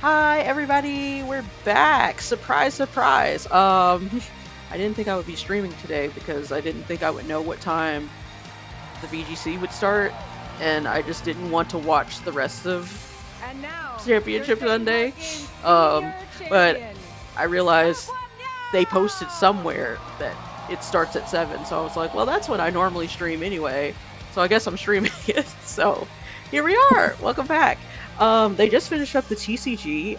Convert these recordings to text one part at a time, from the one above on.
Hi everybody, we're back. Surprise, surprise. I didn't think I would be streaming today because I didn't think I would know what time the VGC would start, and I just didn't want to watch the rest of Championship Sunday. But I realized they posted somewhere that it starts at 7, so I was like, well, that's when I normally stream anyway, so I guess I'm streaming it. So here we are. Welcome back. They just finished up the TCG.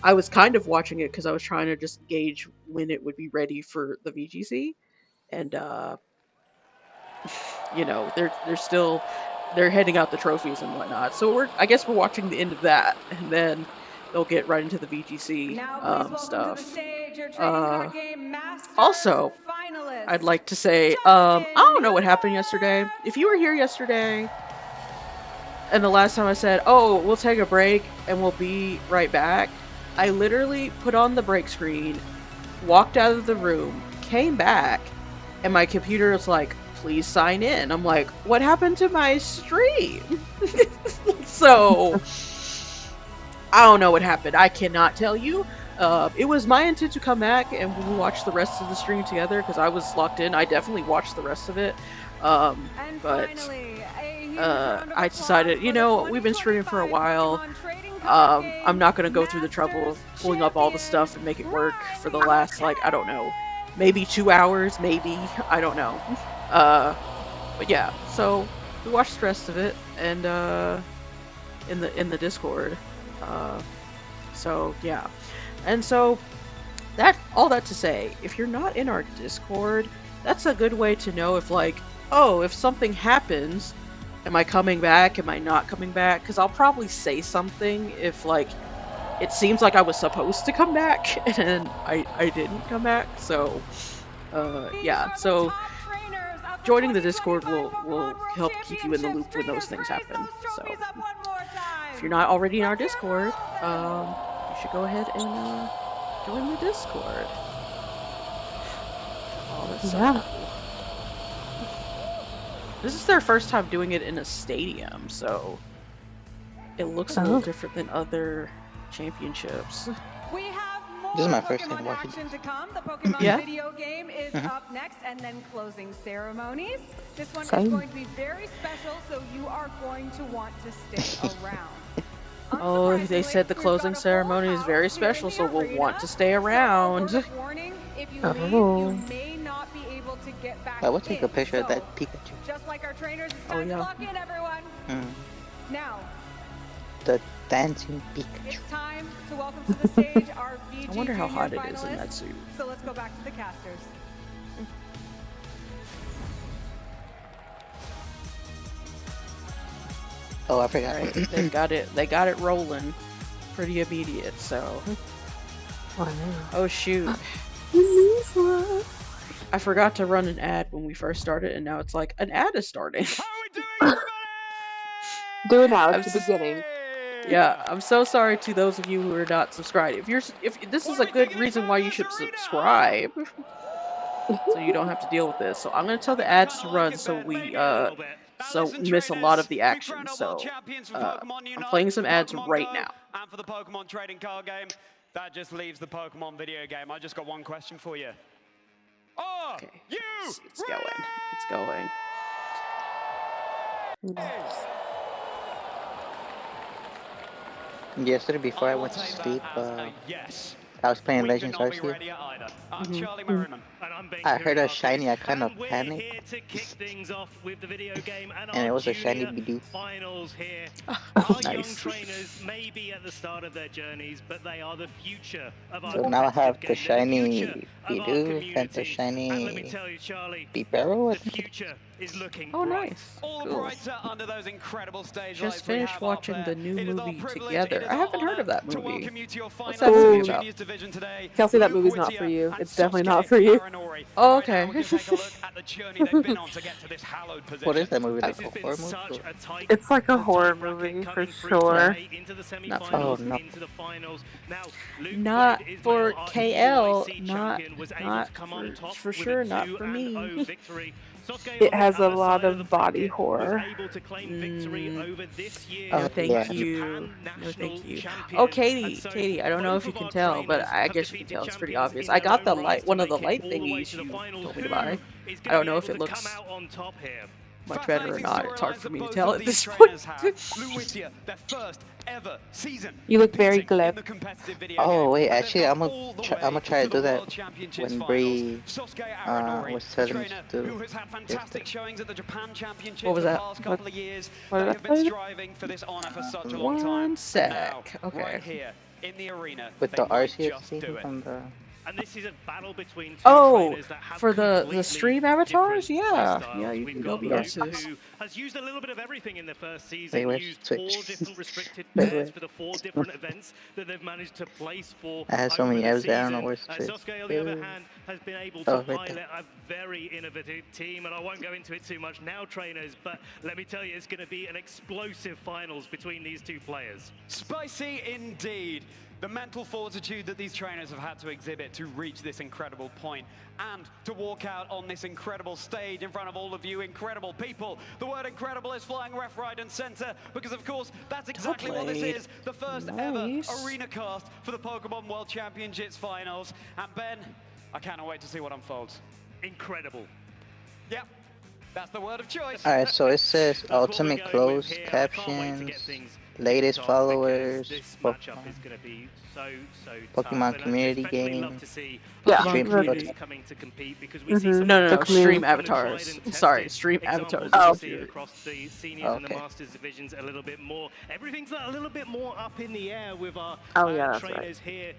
I was kind of watching it because I was trying to just gauge when it would be ready for the VGC, and they're heading out the trophies and whatnot. So I guess we're watching the end of that, and then they'll get right into the VGC stuff. Also, I'd like to say, I don't know what happened yesterday. If you were here yesterday, and the last time I said, oh, we'll take a break and we'll be right back, I literally put on the break screen, walked out of the room, came back, and my computer was like, please sign in. I'm like, what happened to my stream? So, I don't know what happened. I cannot tell you. It was my intent to come back and we watch the rest of the stream together because I was locked in. I definitely watched the rest of it. But I decided, we've been streaming for a while. I'm not going to go through the trouble of pulling up all the stuff and make it work for the last, I don't know, maybe 2 hours, maybe. I don't know. But yeah, so we watched the rest of it and in the Discord. So yeah. And so all that to say, if you're not in our Discord, that's a good way to know if if something happens, am I coming back? Am I not coming back? Because I'll probably say something if it seems like I was supposed to come back and I didn't come back. So yeah. So joining the Discord will help keep you in the loop when those things happen. So if you're not already in our Discord, you should go ahead and join the Discord. Oh, that's so cool. This is their first time doing it in a stadium, so it looks a little different than other championships. This is my first time watching. To come. The Pokemon video game is up next, and then closing ceremonies. This one is going to be very special, so you are going to want to stay around. Oh, they said the closing ceremony is very special, so we'll want to stay around. So, warning, if you leave, you may not be able to get back I will take a picture of so, that Pikachu. Just like our trainers, it's time to lock in, everyone. Now, the dancing Pikachu. It's time to welcome to the stage our VG I wonder how hot it finalists. is in that suit. So let's go back to the casters. Oh, I forgot. Right, they got it rolling pretty immediate, so. Oh shoot. I forgot to run an ad when we first started, and now it's like, an ad is starting. How are we doing, everybody? Do it now, it's the beginning. Yeah, I'm so sorry to those of you who are not subscribed. If this is a good reason why you should subscribe, so you don't have to deal with this. So I'm gonna tell the ads to run so we miss a lot of the action. So I'm playing some ads right now. And for the Pokemon trading card game, that just leaves the Pokemon video game. I just got one question for you. Oh, okay, it's going. It's going. Yesterday, before I went to sleep, I was playing Legends Arceus. I heard a shiny, I kind of panicked. And it was a shiny Bidoof. Nice. Trainers may be at the start of their journeys, but they are the future of our So now I have the shiny Bidoof and the shiny Bibero, I think. Oh, nice. Cool. Just finished watching the new movie Together. I haven't heard of that movie. What's that movie about? Kelsey, that movie's not for you. It's definitely not for you. Oh, okay. What is that movie? Like a horror movie? It's like a horror movie for sure. Not for Oh, no. Not for KL. Not for sure. Not for me. It has a lot of body horror. No, thank you. No, thank you. Oh, Katie, I don't know if you can tell, but I guess you can tell. It's pretty obvious. I got the light, one of the light thingies you told me to buy. I don't know if it looks much better or not. It's hard for me to tell at this point. Their first ever season. You look very glib. Oh wait, actually, I'm gonna try to do that when Bree was telling me to do. Who has had fantastic showings at the Japan Championships What was the that? past couple of years. What They did I have been play? striving for this honor for such a long time. One sec. Now, Okay. right here in the arena, With they the might just do RCFC it. from the. And this is a battle between two Oh, trainers that have for the completely stream avatars? different Yeah. playstyles. Yeah, you We've can go got be Luke, Arceus. who has used a little bit of everything in the first season. Wait, where's Used Switch? 4 different restricted Wait, pairs wait. for the 4 different events that they've managed to place for I have so over many the evs that I don't season. know where's Switch. Sasuke, on the other hand, has been able Oh, to right pilot there. a very innovative team, and I won't go into it too much now, trainers, but let me tell you, it's going to be an explosive finals between these two players. Spicy indeed. The mental fortitude that these trainers have had to exhibit to reach this incredible point and to walk out on this incredible stage in front of all of you incredible people. The word incredible is flying left, right, and center because, of course, that's exactly what this is. The first ever arena cast for the Pokemon World Championships finals. And Ben, I cannot wait to see what unfolds. Incredible. Yep. That's the word of choice. Alright, so it says That's what ultimate we're going with closed here. I can't wait to get captions, things latest kicked off because followers, this matchup is going to be so tough. Pokemon And I'd community especially game. love to see Yeah, other Stream trainers footage. coming to compete because we see some No, of no, the no. The community. Stream avatars. tried and Sorry, tested stream examples avatars. that Oh. we see across the seniors and the Okay. masters divisions a little bit more. Everything's a little bit more up in the air with our Oh, yeah, that's right. trainers here.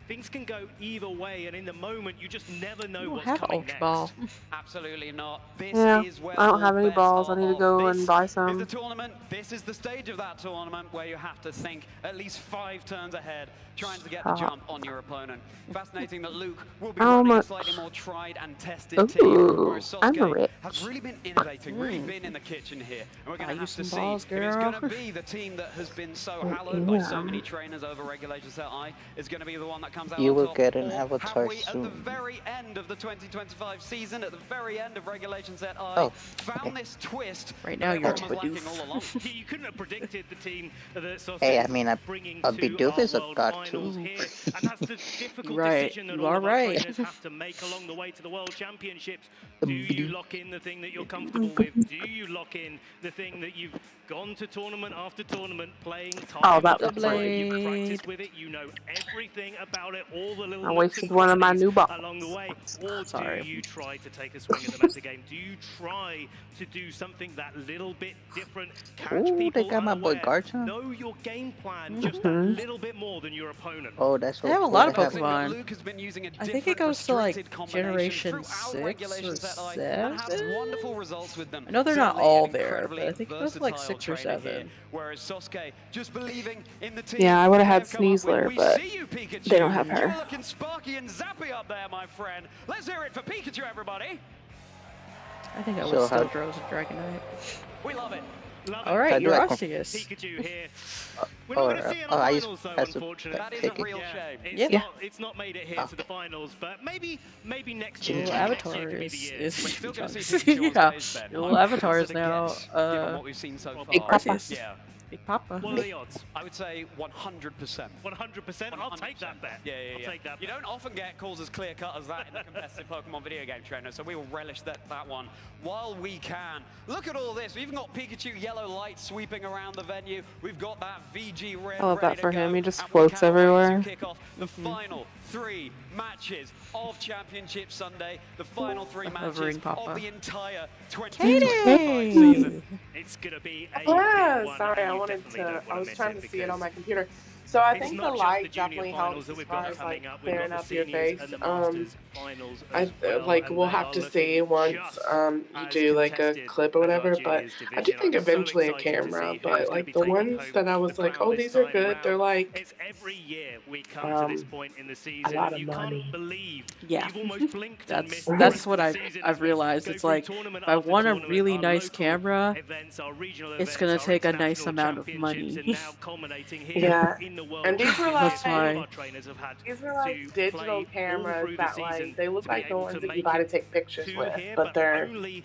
Things can go either way, and in the moment, you just never know You what's have coming Ultra next. Ball. Absolutely not. This Yeah, is where I don't have all any bets balls. I are need to on. go This and buy is some. the tournament. This is the stage of that tournament where you have to think at least 5 turns ahead, trying to get the jump on your opponent. Fascinating that Luke will be How running a much? slightly more tried and tested team, Ooh, whereas I'm Sasuke rich. has really been innovating, really been in the kitchen here. And we're going Buy to you have to some see balls, if it's girl. going to be the team that has been so Oh, hallowed by so yeah. many trainers over Regulation Set I is going to be the one that comes out You on will top. get an Or avatar have we, at the soon. very end of the 2025 season, at the very end of Regulation Set I, Oh, found okay. this twist Right that now you're everyone was lacking Bidoof. all along. You couldn't have predicted the team that Sasuke Hey, I is mean, bringing a to Bidoof our is a world god finals too. here, and that's the difficult Right, decision that you all are of our right. trainers have to make along the way to the World Championships. A Do you Bidoof. lock in the thing that you're comfortable with? Do you lock in the thing that you've gone to tournament after tournament playing time Oh, that after was time? right. You've Blade. practiced with it. You know everything about it. All the little I nooks wasted and one of my crannies new balls. along the way. Or do Sorry. you try to take a swing at the meta game? Do you try to do something that little bit different? Catch Ooh, they people got my boy unaware. Garchomp. Know your game plan just a Mhm. little bit more than your opponent. Oh, that's so They have a cool. lot of They have- Noticing that Pokemon. Luke has been using a I think it different goes to like restricted combination generation throughout 6 Regulation or Set I and has 7. wonderful results with them. I know they're not Certainly all an there, incredibly but I think it goes to like versatile 6 or trainer here, 7. whereas Sasuke just believing in the team. Yeah, I would have they had have come up with. Sneasler, We but see you, Pikachu. they don't have You're her. looking sparky and zappy up there, my friend. Let's hear it for Pikachu, everybody. I think I So would still how- Drose and Dragonite. We love it. Love it. Alright, I do you're like Arceus. Pikachu here. We're not going to see it in the I just finals, though, had to unfortunately. That is pick a it. real shame. Yeah. It's not made it here to the finals, but maybe next Your year. little Next avatar year could be is, the year. is We're still going to Trunks. see Pikachu Yeah, on stage, Ben. your little I'm avatar gonna is now guess, given what we've seen so far. Big Papa. Yeah. Big Papa. What are the odds? I would say 100%. 100%. I'll take that bet. Yeah, I'll take that You bet. don't often get calls as clear cut as that in the competitive Pokemon video game trainer, so we will relish that one while we can. Look at all this. We've even got Pikachu yellow light sweeping around the venue. We've got that VG red. I love ready that for to him. go, He just and we floats cannot wait everywhere. to kick off the final 3 matches of Championship Sunday. The final 3 matches Hovering Papa. of the entire 2025 Katie! season. It's going to be a Yeah, big one, sorry, and I you wanted definitely to. don't I wanna was miss trying it to see it on my because computer. So I it's think not the just light junior definitely finals helps that as we've far got as coming like up. We've clearing got up the your seniors face. and the masters finals I as well, like and we'll they have are to looking see once just you as do like a contested clip or as our whatever. But juniors I do division. think I'm so eventually a excited to camera. see who's But going to like be the taking ones home that I the was like, crown oh, this these are time good. They're round. like It's every year we come to this point in the season, lot and of you money. can't believe Yeah. we've almost blinked and missed the That's rest what of the season as I've we realized. go It's through like tournament if I after want a tournament, really our nice local camera, events, our regional it's events, gonna our take a nice international amount of championships, money. and now culminating here Yeah. in the World And these were Championships. like All of why- our trainers have had these are to like digital play all cameras through the that season like they look to be like the able ones to that you make buy to it take pictures to with, here, but they're only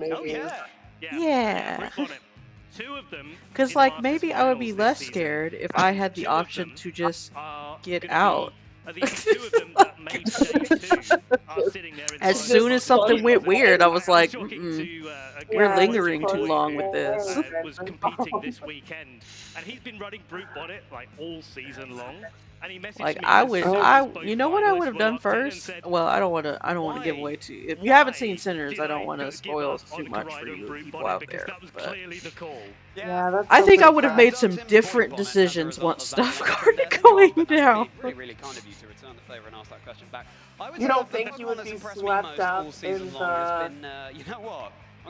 maybe. Oh yeah. Yeah. Brute Bonnet. Two of them. Because, in like, Masters maybe I would be finals less this season. scared if I had the Two of option them to just are get gonna out. be, the two of them that made stage 2 are sitting there in As the soon as something went weird, I was like, to we're Yeah, lingering it's too long with this. was competing this weekend, and he's been running Brute Bonnet like all season long. And he messaged Like me I as would, soon I as both you know what I would finalists have were done locked in and first? said, Well, I don't want to give "Why? away to you. If you haven't seen Why Sinners, did I don't want to give spoil up too on much for Karido you Brute people Bonnet out because there. that was But clearly the call." Yeah, that's I think I so would have pretty made some different decisions once stuff started going down. Really, really kind of you to return the favour and ask that question back. I would You say don't the think best you one would that's be impressed me swept most up all season in long has the- been, you know what? I'm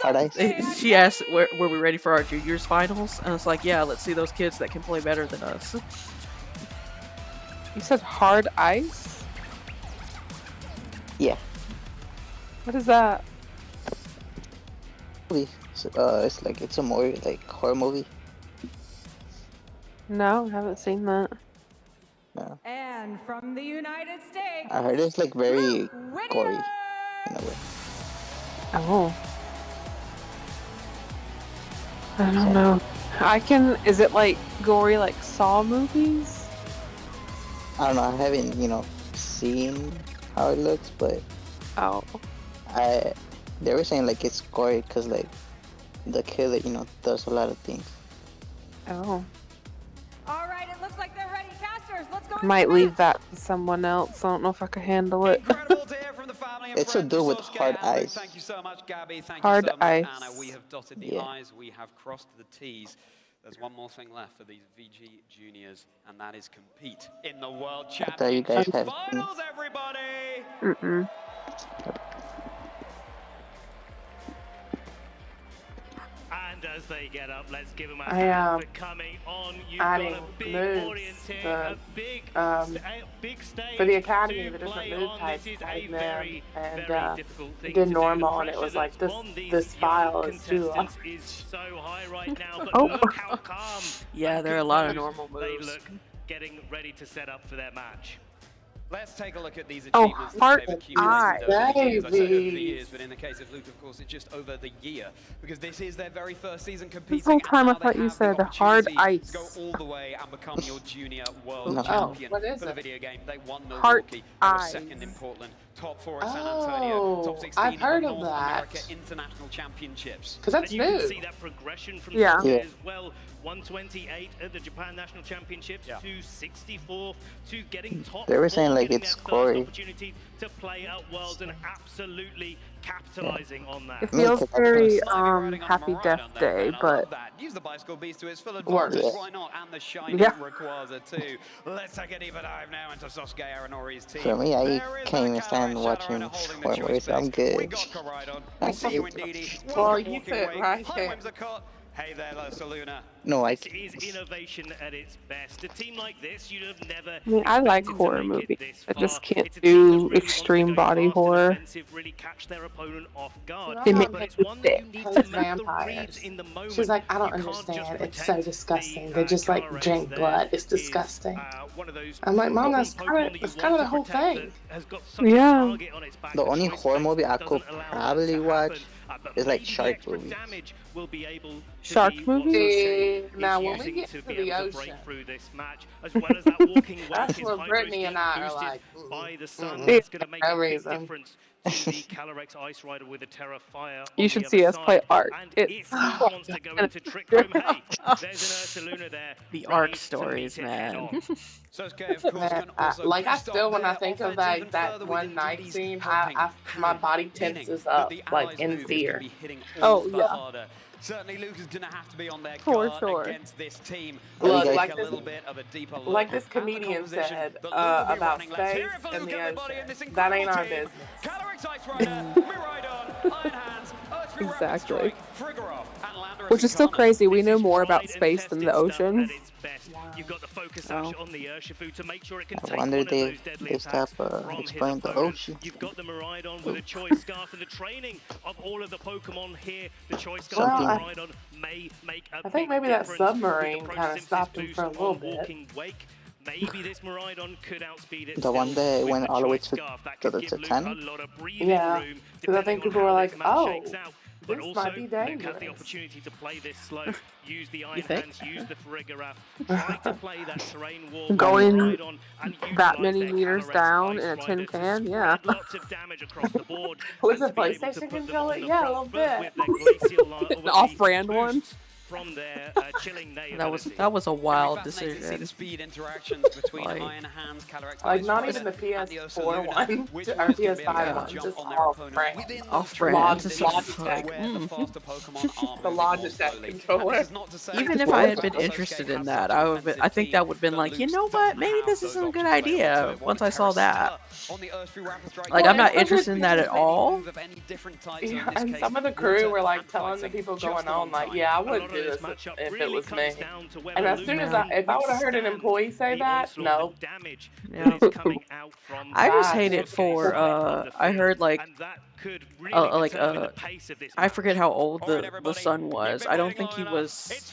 Hard ice. She asked, were we ready for our juniors finals? And it's like, yeah, let's see those kids that can play better than us. You said hard ice? Yeah. What is that? it's a more like horror movie. No, I haven't seen that. No. And from the United States, I heard it's like very gory in a way. Oh. I don't know. Is it like gory like Saw movies? I don't know. I haven't seen how it looks, but Oh. they were saying like it's gory because like the killer does a lot of things. Oh. all right, it looks like they're ready. Casters, let's go. I might leave that to someone else. I don't know if I can handle it. Incredible to hear from the family and It's a friends dude of with Sasuke hard and Luke. eyes. Thank you so much, Gabby. Thank Hard you so much, eyes. Anna. We have dotted the Yeah. I's. We have crossed the T's. There's one more thing left for these VG juniors, and that is compete in the World I thought you guys Championship had Finals, everybody! Mm-mm. And as they get up, let's give them a I hand for coming on. You've got a adding big moves, audience here, the, a big stage for the academy, to the different play move on. types, This is I a had very, them, and very difficult thing did to normal, do. and it was The like pressure that's on these this young file is too low. contestants is so high right now, but Oh. look how calm Yeah, and there are a lot of composed normal they moves. look getting ready to set up for their match. Let's take a look at these Oh, achievements heart that they've accumulated over the years. I say over the baby. years, but in the case of Luke, of course, it's just over the year, because this is their very first season competing. This whole time I and now thought they you have the said hard opportunity to go ice. all the way and become your junior world No. champion what is for the it? video game. They won Heart Milwaukee, they were eyes. second in Portland, top 4 at San Antonio, top 16 I've heard at the of North that. America International Championships. Because that's And you can new. see that progression from Yeah. Sasuke Yeah. as well. 128 at the Japan National Championships, Yeah. to 64, to getting top They were saying, 4, like, getting it's their first gory. opportunity to play at Worlds and absolutely capitalizing on that. It Me, feels 'cause I very Slightly riding on the Happy Maraudon Death there, Day, man. I but love that. Use the bicycle beast to its full Works. advantage. Yeah. Why not? And the shiny Yeah. Rayquaza too. Let's take a deeper dive now into Sasuke Aranori's team. For me, I There is can't that even stand Cataract watching Shadow Rider holding the horror choice movies, so I'm picks. We good. got Koraidon. We I'm see you good. indeedy. Well, Welcome, you walking fit away. right Hi, here. Whimsicott. Hey there, Saluna. No, I This is innovation at its best. A team like this, you'd have never. I mean, I like expected to horror make it movies. this I just far. can't It's a team that do really wants to extreme go body fast and horror. offensive, really catch their opponent off guard. It makes But it's me one that you sick. need to Because make the vampires. reads in the moment. She's like, I don't You can't just understand. It's so protect disgusting. the, They just like Calyrex drink there blood. It's is, disgusting. one of those I'm like, Mom, that's Pokemon kind that of you the want to whole protect thing. that has got such a Yeah. target on its back. The only choice horror specs movie I doesn't could allow that probably to watch happen. But is like maybe the shark extra movies. damage will be able to Shark be what movies? Sasuke is Now, when we using get to to be the able to break ocean, through this match, as well as that walking weight. that's His where hydro Brittany speed and I are boosted like, by the sun. mm-mm. It's going to make No a big reason. difference to the Calyrex Ice Rider with a Terra Fire. You on should the see other us play side. Ark. And It's if Luke wants to go into Trick Room, hey, there's an Ursaluna there. The ready Ark to stories, meet it head man. on. Sasuke, of course, can also like I boost up still, when I their think of offense even like that further with one night Indeed's scene, helping my hand, body meaning tenses that up the like allies' in move is going to fear. be hitting Oh, all the yeah. harder. Certainly, Luke is going to have to be on their For guard sure. against this team. Look, Let's take like a this- little bit of a deeper look Like this at the comedian composition said that Luke will be about running. Let's hear space it for and Luke, the everybody, in ocean. this That incredible ain't our team. business. Calyrex Ice Rider, Miraidon, Iron Hands, Earthly Rapid Exactly. Strike, Frigoroth, and Landorus Which is so Incarnate. crazy. We This know is more about tried and space than the tested stuff ocean. at its best. You've got the focus sash on the Urshifu to make sure it can I take wonder one of they those deadly stop attacks from his exploring the opponent. ocean. You've got the Miraidon with a choice scarf, and the training of all of the Pokemon here. The choice scarf Well, for I- Miraidon may make a I think big maybe that difference. submarine With the kinda Photosynthesis stopped him boost for a little on bit. Walking Wake. Maybe this Miraidon could outspeed it. The one still that with went the all the way choice to scarf. That the could give Luke Titanic? a lot of breathing Yeah, room, 'cause I depending think on people how were this like, match "Oh, shakes out. But this also, might be Luke has the dangerous." opportunity to play this slow, use the You Iron think? Hands, use the Farigiraf, try to play that terrain war Going Miraidon, and that utilize many their meters Calyrex down Ice in a Rider tin to can, yeah. spread lots of damage across the board. With and the to be able to PlayStation put them controller? on the Yeah, a front little foot bit. with their glacial with An the off-brand one. boosts from their chilling nay That was ability. a It'll be wild fascinating to see the decision. speed interactions between Like- Iron Hands, Calyrex Like Ice not Rider, even the and the PS4 Ursaluna. one Which or one is gonna be able PS5 to one, jump just on their off opponent brand. within those Off-brand. conditions Logitech. where the faster Pokemon are The moving more Logitech slowly. controller. And this is not to say Even that if I had Sasuke been has interested in such that, an I offensive think that team would have been that like, you Luke's know what? doesn't Maybe have this those isn't a good options available to idea. it. What Once a I saw Terra that, Star on the Earthly Rapid Strike. like, Well, I'm not it's like interested in that at all. Yeah, and some of the crew were like telling the people going on, like, yeah, I wouldn't do do this if it was me. And as soon as if I would have heard an employee say that, no. Yeah. I just hate it for I heard like I forget how old the son was. I don't think he was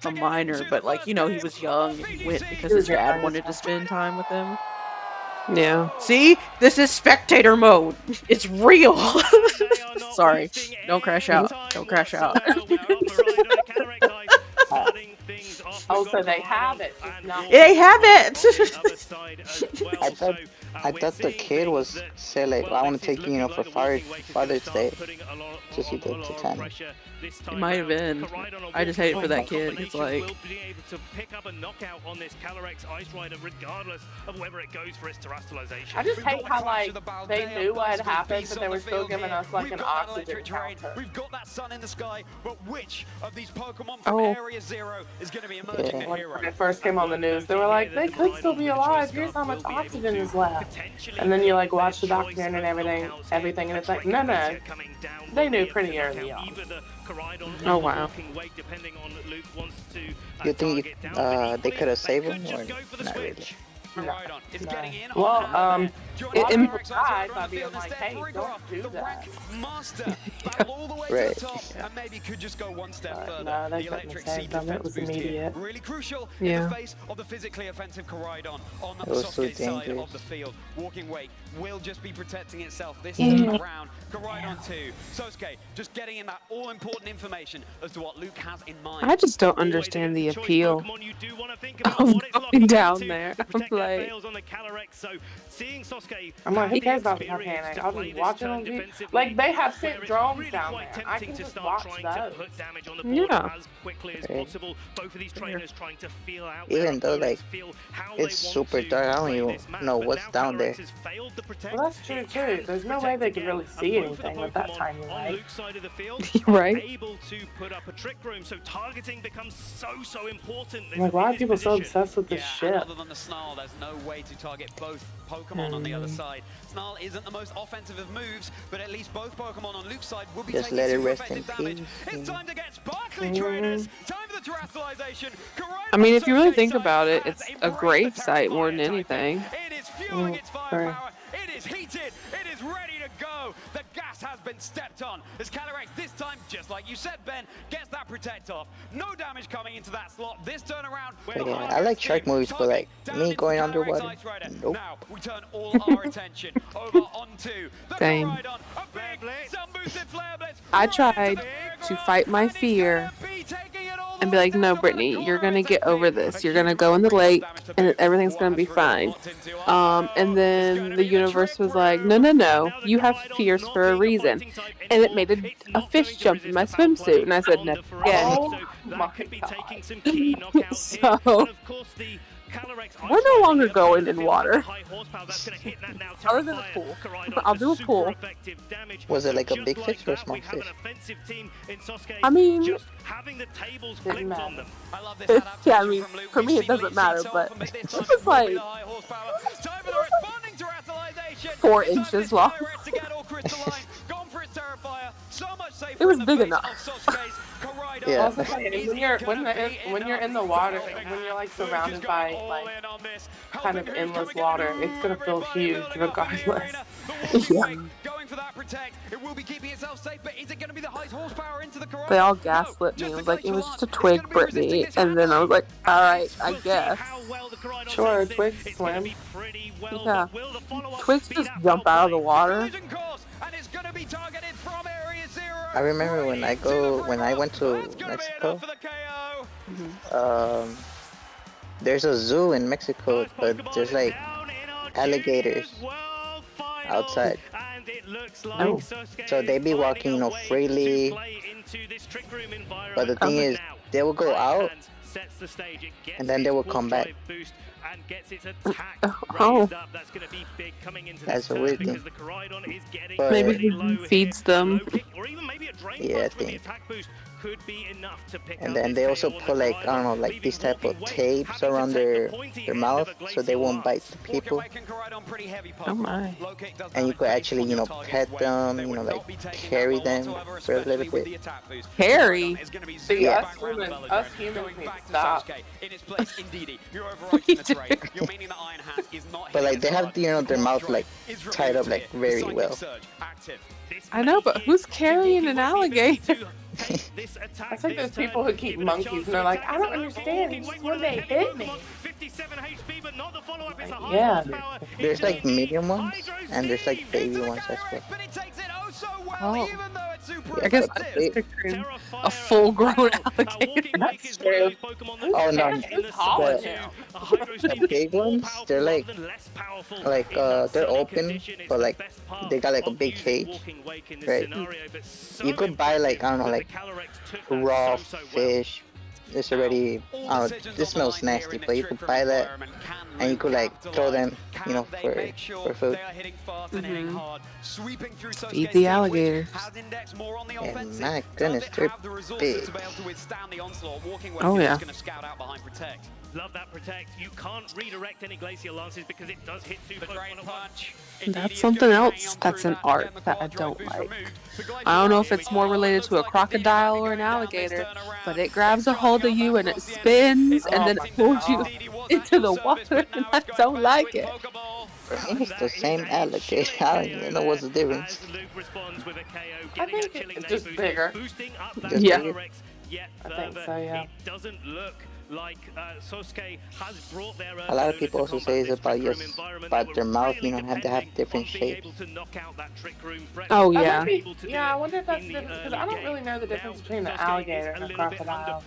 a minor, but like, you know, he was young and he went because his dad wanted to spend time with him. Yeah. See? This is spectator mode. It's real. Sorry. Don't crash out. Don't crash out. Oh, so they have it. Just not They have it. I thought the kid was say like, well, I want to take you, for Father's Day. Just you to Titanic. It might have been. I just hate it for that kid. It's like. I just hate how like they knew what had happened, but they were still giving us like an oxygen counter. We've got that sun in the sky, but which of these Pokemon from Area Zero is going to be emerging a hero? When it first came on the news, they were like, they could still be alive. Here's how much oxygen is left. And then you like watch the documentary and everything, and it's like, no. They knew pretty early on. Oh wow. You think they could have saved him or not really? Well, it implied by being like, hey, don't do that. Right. And maybe could just go one step further. No, they The couldn't electric have seed saved them. It defense was boost here. immediate. Really crucial in Yeah. the face of the physically offensive Koraidon on the was so Sasuke side dangerous. of the field. Walking Wake will just be protecting itself this time around. Koraidon 2. Sasuke just getting in that all-important information as to what Luke has in mind. I just don't understand the appeal of going down there. I'm like, who cares about the Titanic? I'll just watch it on TV. Like, they have sent drones down there. I can just watch those. Yeah. Even though like it's super dark, I don't even know what's down there. Well, that's true too. There's no way they could really see anything with that tiny light. Right. Able to put up a trick room, so targeting becomes so important. Like, why are people so obsessed with this Yeah, shit? and other than the Snarl, there's no way to target both Pokemon on the other side. Snarl isn't the most offensive of moves, but at least both Pokemon on Luke's side will be Just taking let it super rest in effective damage. peace. It's time to get sparkly trainers. Time for the terrestrialization. I mean, if you really think about it, it's a grave site more than anything. It is fueling its firepower. It is heated. It is ready to go. The gas has been stepped on as Calyrex this time, just like you said, Ben, gets that protect off. No damage coming into that slot. This turn around. But yeah, I like shark movies, but like me going underwater, nope. Now we turn all our attention over onto the Same. Koraidon. A big sun-boosted flare blitz. I tried to fight my fear and be like, no, Brittany, you're gonna get over this. You're gonna go in the lake and everything's gonna be fine. And then the universe was like, no, you have fears for a reason. And it made a fish jump in my swimsuit, and I said, never again. Oh my god. So we're no longer going in water. Other than a pool. I'll do a pool. Was it like a big fish or a small fish? I mean, Didn't matter. yeah, I mean, for me it doesn't matter, but it was like 4 inches long. It was big enough. Yeah. Also, when you're in the water, when you're like surrounded by like kind of endless water, it's gonna feel huge regardless. Yeah. They all gaslit me. It was like, it was just a twig, Brittany. And then I was like, alright, I guess. Sure, twigs swim. Yeah. Twigs just jump out of the water. I remember when I went to Mexico. There's a zoo in Mexico, but there's like alligators outside. Oh. So they be walking, freely. But the thing is, they will go out, and then they will come back. Oh. That's a weird thing. But Maybe he feeds them. yeah, I think. And then they also put like, I don't know, like these type of tapes around their mouth so they won't bite the people. Oh my. And you could actually, you know, pet them, you know, like carry them for a little bit. Carry? See, us humans need to stop. But like they have, you know, their mouth like tied up like very well. I know, but who's carrying an alligator? I think there's people who keep monkeys and they're like, I don't understand. It's just when they hit me. Like, yeah. There's like medium ones and there's like baby ones as well. Oh. Yeah, I guess but I'm just picturing a full-grown alligator. That's true. Oh no, Who's calling the big ones, they're like they're open, but like they got like a big cage, right? You could buy like, I don't know, like raw fish. It's already, I don't know, this smells nasty, but you could buy that and you could like throw them, you know, for food. Feed the alligators. And my goodness, they're big. Oh yeah. Love that protect. You can't redirect any glacial lances because it does hit two Pokemon at once. That's something else that's an art that I don't like. I don't know if it's more related to a crocodile or an alligator, but it grabs a hold of you and it spins and then it pulls you into the water, and I don't like it. For me, it's the same alligator. I don't even know what's the difference. I think it's just bigger. Yeah. I think so, yeah. It doesn't look like Sosuke has brought their A lot of people also say it's about their mouth, you know, have to have different shapes. Oh yeah. Yeah, I wonder if that's the difference, because I don't really know the difference between an alligator and a crocodile.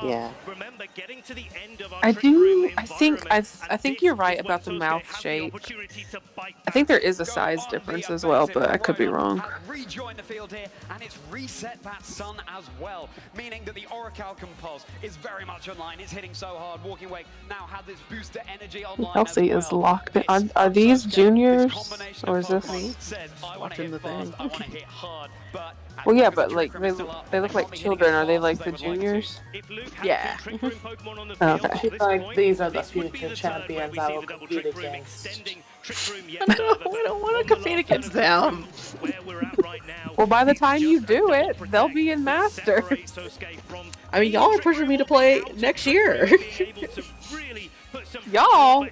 Yeah. I do. I think you're right about the mouth shape. I think there is a size difference as well, but I could be wrong. Rejoin the field here, and it's reset that sun as well, meaning that the Orichalcum pulse is very much online. It's hitting so hard. Walking Wake now has this booster energy online. Kelsey is locked in. Are these juniors or is this me? Watching the thing. Well, yeah, but like they look like children. Are they like the juniors? Yeah. Okay. I feel like these are the future champions I will compete against. We don't want to compete against them. Well, by the time you do it, they'll be in Masters. I mean, y'all are pushing me to play next year. Y'all?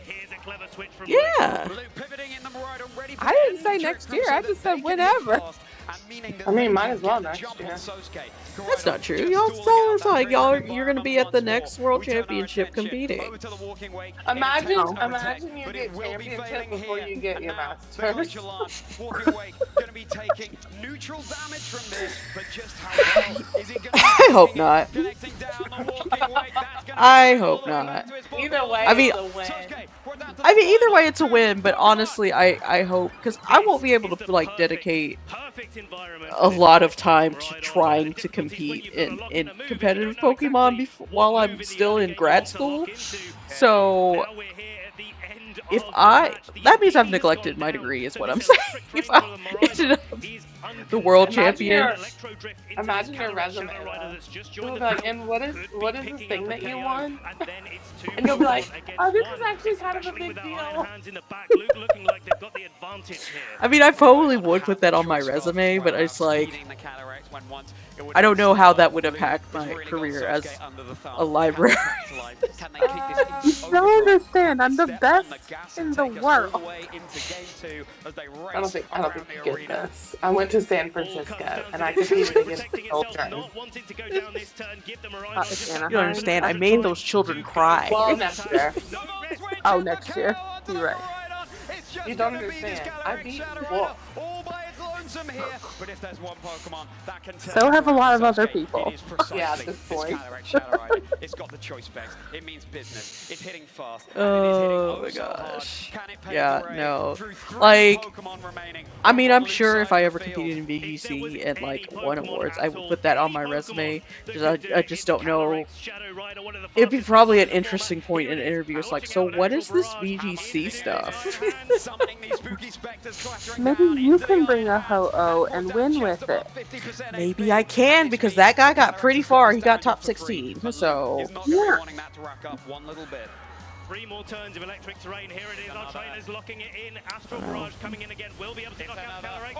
Yeah. I didn't say next year. I just said whenever. I mean, might as well next year. That's not true. Y'all still, it's like you're gonna be at the next World Championship competing. Imagine you get championship before you get your Masters. I hope not. I hope not. Either way, I mean, it's a win. either way, it's a win. But honestly, I hope, because I won't be able to like dedicate a lot of time to trying to compete in competitive Pokemon while I'm still in grad school. So that means I've neglected my degree, is what I'm saying. If I ended up the world champion. Imagine your resume. You'll be like, and what is the thing that you won? And you'll be like, oh, this is actually kind of a big deal. I mean, I probably would put that on my resume, but it's like, I don't know how that would impact my career as a librarian. You don't understand. I'm the best in the world. I don't think you get this. I went to San Francisco and I competed against the children. You don't understand. I made those children cry. Well, next year. Oh, next year. You're right. You don't understand. I beat Wolf. So have a lot of other people. Yeah, at this point. It's got the choice specs. It means business. It's hitting fast. Oh my gosh. Yeah, no. Like, I mean, I'm sure if I ever competed in VGC and like won awards, I would put that on my resume. Because I just don't know. It'd be probably an interesting point in an interview. It's like, so what is this VGC stuff? Maybe you can bring a Ho-Oh and win with it. Maybe I can, because that guy got pretty far. He got top 16, so... Yeah. 3 more turns of electric terrain. Here it is. Our trainers locking it in. Astral Barrage coming in again. Will be able to knock out Calarek.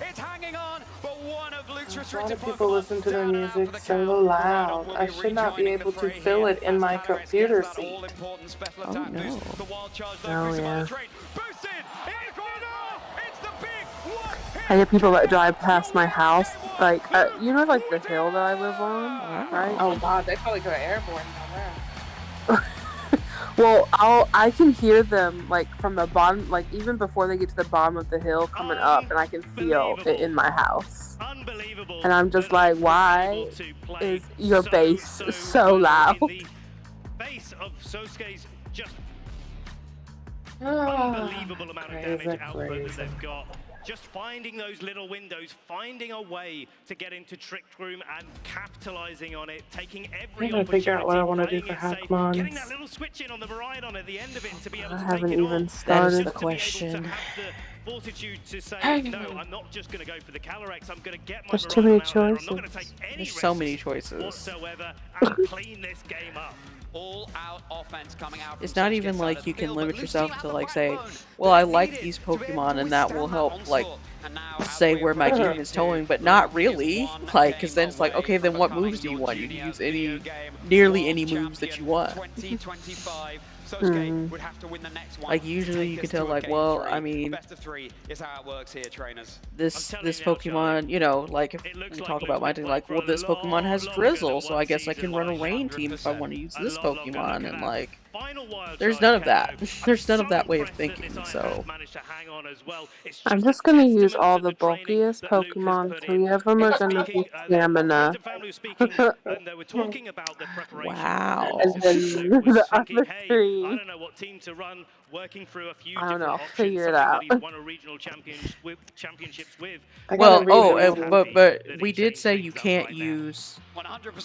It's hanging on, but one of Luke's A lot restricted of people listen to their music so loud. I should not be able to feel it in my computer seat. Oh, no. Oh, yeah. I get people that drive past my house, like, you know, like the hill that I live on, right? Oh God, they probably go airborne down there. Well, I can hear them, like, from the bottom, like, even before they get to the bottom of the hill coming up, and I can feel it in my house. And I'm just like, why is your bass so loud? The base of Sosuke's just unbelievable amount of damage output that they've got. Just finding those little windows, finding a way to get into Trick Room and capitalizing on it, taking every I'm trying to figure out what I want to do for Hackmons. getting that little switch in on the Maridon at the end of it to be able to I take haven't it even on. started. the question. To have the fortitude to say, no, I'm not just going to go for the Calyrex, I'm going to get my There's too many Maridon out there. I'm not going to choices. take any There's so risks many choices. whatsoever and clean this game up. All-out offense coming out. It's not even like you can limit yourself to, like, say, well, I like these Pokemon and that will help, like, say where my game is going, but not really. Like, because then it's like, okay, then what moves do you want? You can use nearly any moves that you want. 2025. Sosuke would have to win the next one. Like, usually you can tell, like, well, I mean, best of 3 is how it works here, trainers. this Pokemon, you know, like, if we talk about my team, like, well, this Pokemon has Drizzle, so I guess I can run a Rain team if I want to use this Pokemon, and, like, there's none of that. There's none of that way of thinking, so... I'm just gonna use all the bulkiest Pokemon. 3 of them are gonna be Stamina. Wow. And then the other 3... I don't know what team to run, working through a few I don't know, different figure it options. out. Somebody won a regional championships with. Well, but we did say you can't use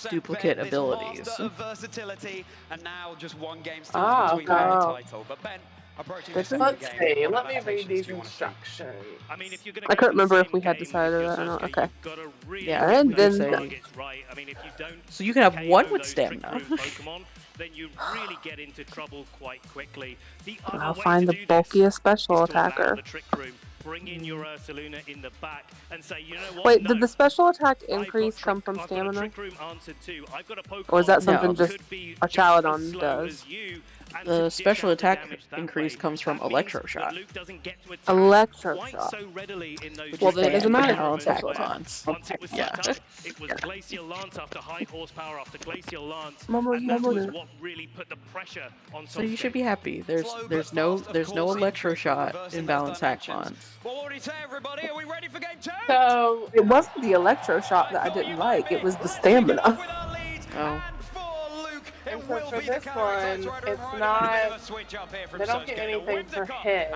duplicate abilities. Versatility, and now just one game still between okay. the title. But Ben, approaching the second Let's game, see. what Let me read adaptations these do you want to see? instructions. I mean, if you're gonna I go couldn't for the remember if same we had game decided with that or not. Sosuke, Okay. you've gotta really Yeah, play and those then- targets right. I mean, if you don't So you can have KO one with those Trick Stamina. Room Pokemon, then you really get into trouble quite quickly. The other I'll way find to the do this bulkiest special is to allow attacker. the Trick Room, bring in your Ursaluna in the back and say, you know what? Wait, no, did the special attack I've got increase come Trick- from I've got a Stamina? Trick Room answered too. I've got a Pokemon Or is that No. something that just could be a just as Chaladon slow does? as you, and The to dish special out the attack damage that increase way. comes from That means Electro that Shot. Luke doesn't get to attack Electro quite Shot. so readily in those Well, Which then it is doesn't banned matter. from Balance Balance where Lance. once it was Yeah. set up, it was Glacial Lance after high horsepower after Glacial Lance, Momo, and that Momo. was what really put the pressure on So you Sosuke. should be happy. There's Slow but no fast, of course, in Electro Trick Room, Shot reversing in those Balance Hack dimensions. Lance. Well, what do you say, everybody? Are we ready for game 2? So, It wasn't the Electro Shot that I didn't like, it was the Stamina. Oh. and so for this one, it's not, they don't get anything for hit,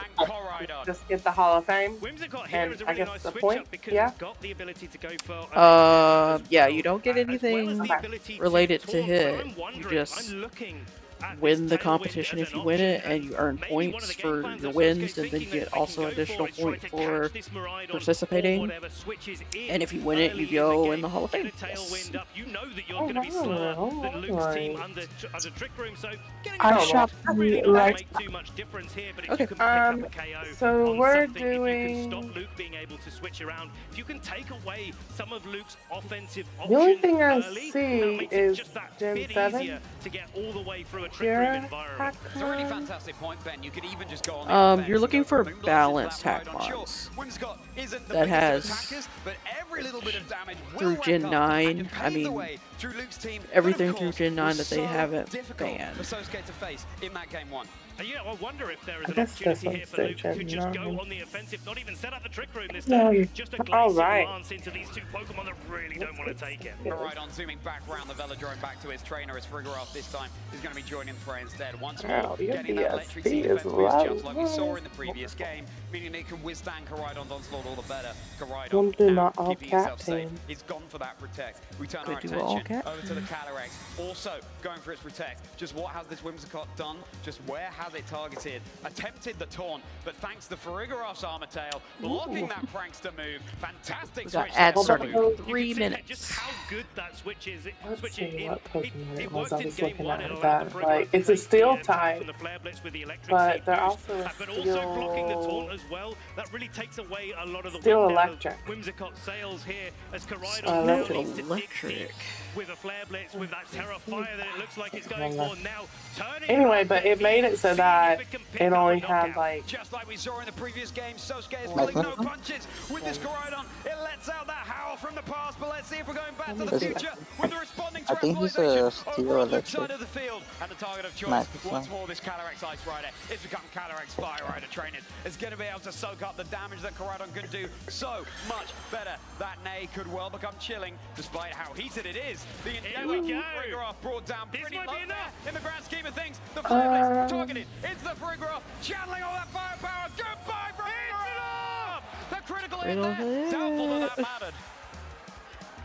just get the Hall of Fame, Whimsicott here and is a I really guess nice the switch point, up because yeah? it's got the ability to go for Yeah, you don't get as well as anything the ability to related to taunt, but hit. I'm You wondering, just I'm looking at win this the Tailwind competition as if an you win it, option, and you earn maybe one of points the game for plans your that wins, Sosuke's and then you thinking get that they also can go additional for is try point to for catch this Maridon or participating. whatever switches in And if you win it, early you go the in the game, Hall of get Fame. a Tailwind up. You know that you're Oh, going to be slower right, than Luke's team right. under Trick Room, so getting I a shall really be not right make too much difference here, but if Okay. you can pick up a KO So on we're something, if you can stop doing, Luke being able to switch around, if you can take away some of Luke's offensive the only options thing I early, that see makes it is just that Gen bit 7, easier to get all the way through a Trick Room Pure environment. It's a really Hackmon. fantastic point, Ben. You could even just go on the offense You're and looking go for Moonblast into balanced that hack Maridon. Sure, mons. Whimsicott isn't the That biggest has of attackers, but every little bit of damage will through rack Gen up 9. and I pave the mean, way through Luke's team. everything But of through course, Gen 9 was that they so haven't difficult banned. for Sosuke to face in that game 1. Yeah, I wonder if there is I an guess this opportunity here one's for Luke Gen to just go 9. on the offensive, not even set up the Trick Room this No. time, just a All Glacial right. Lance into these two Pokemon that really don't want to take it. Maridon zooming back around the Velodrome back to his trainer as Frigoroth this time is going to be joining the fray instead. Once more, Wow, your getting that electric BSP defense is boost low. just like we saw in the previous game, meaning it can withstand Koraidon's onslaught all the better. Wanna Koraidon do now my keeping all-cat himself safe. team. He's gone for that protect. We turn Could our do attention all-cat. over to the Calyrex. Also going for its protect. Just what has this Whimsicott done? Just where has has it targeted, attempted the taunt, but thanks to Farigorof's armor tail, blocking that prankster move. Fantastic We got switch ad there. starting in You 3 can see minutes. just how good that switch is. Let's see in, what Pokemon it was worked I in was game looking one. at It with allowed that. the Like, Farigiraf to it's a take steel the attack type, from the Flare Blitz with the electric but seed they're boost, also a but also blocking the taunt steel, as well. That really takes away a lot of the steel wind out of electric. Whimsicott's sails here as Koraidon Oh, now electric. needs to dig deep Electric. with a Flare Blitz, with that Terra Fire that it looks like it's going for now. Turning Anyway, around but there, it made it so seeing that if it can pick it up a only had knockout. like Just like we saw in the previous game, Sosuke is Nice pulling one. no punches with this Koraidon. It lets out that howl from the past, but let's see if we're going back to Let the me see. future with the responding I think he's a translation steel over on Luke's electric. side of the field. And the target of choice, Nice once one. more, this Calyrex Ice Rider. It's become Calyrex Fire Rider trainers. It's going to be able to soak up the damage that Koraidon can do so much better. That Nay could well become chilling, despite how heated it is. The Endeavor we go. Farigiraf brought down This pretty might low be enough. there in the grand scheme of things. The Flare targeted into the Farigiraf, channeling all that firepower. Goodbye, Farigiraf! The critical hit Critical there. hit. Doubtful that that mattered.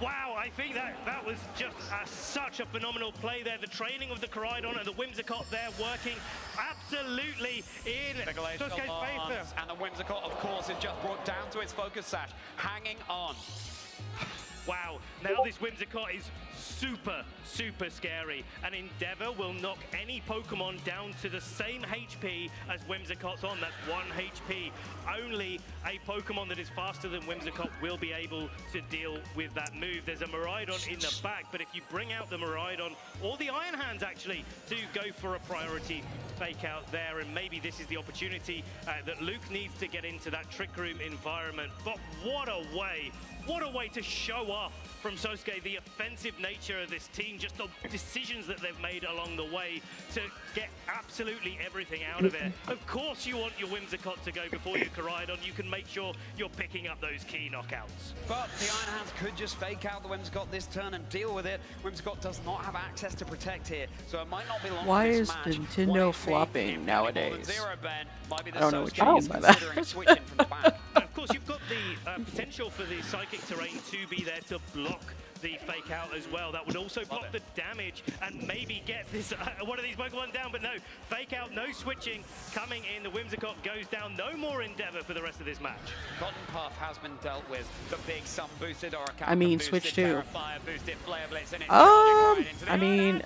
Wow, I think that was just such a phenomenal play there. The training of the Koraidon and the Whimsicott there working absolutely in The Glacial Sosuke's Lance, favor. and the Whimsicott, of course, is just brought down to its focus sash, hanging on. Wow, now this Whimsicott is super scary. And Endeavor will knock any Pokemon down to the same HP as Whimsicott's on. That's 1 HP. Only a Pokemon that is faster than Whimsicott will be able to deal with that move. There's a Miraidon in the back, but if you bring out the Miraidon, or the Iron Hands actually, to go for a priority fake out there, and maybe this is the opportunity that Luke needs to get into that Trick Room environment. But what a way to show off from Sosuke the offensive nature of this team, just the decisions that they've made along the way to get absolutely everything out of it. Of course you want your Whimsicott to go before your Koraidon. You can make sure you're picking up those key knockouts. But the Iron Hands could just fake out the Whimsicott this turn and deal with it. Whimsicott does not have access to protect here, so it might not be long Why for this is match. Nintendo 1 HP, flopping if any more than nowadays? 0, Ben, might be the I don't know what Sosuke you is mean by that. considering switching from the back. And of course, you've got the potential for the Psychic Terrain to be there to block the fake out as well. That would also block the damage and maybe get this one of these Pokemon down, but no, fake out, no switching coming in. The Whimsicott goes down. No more Endeavor for the rest of this match. Cotton Puff has been dealt with. The big sun boosted or I mean, Switch 2. Boosted Flare Blitz, and it's I mean,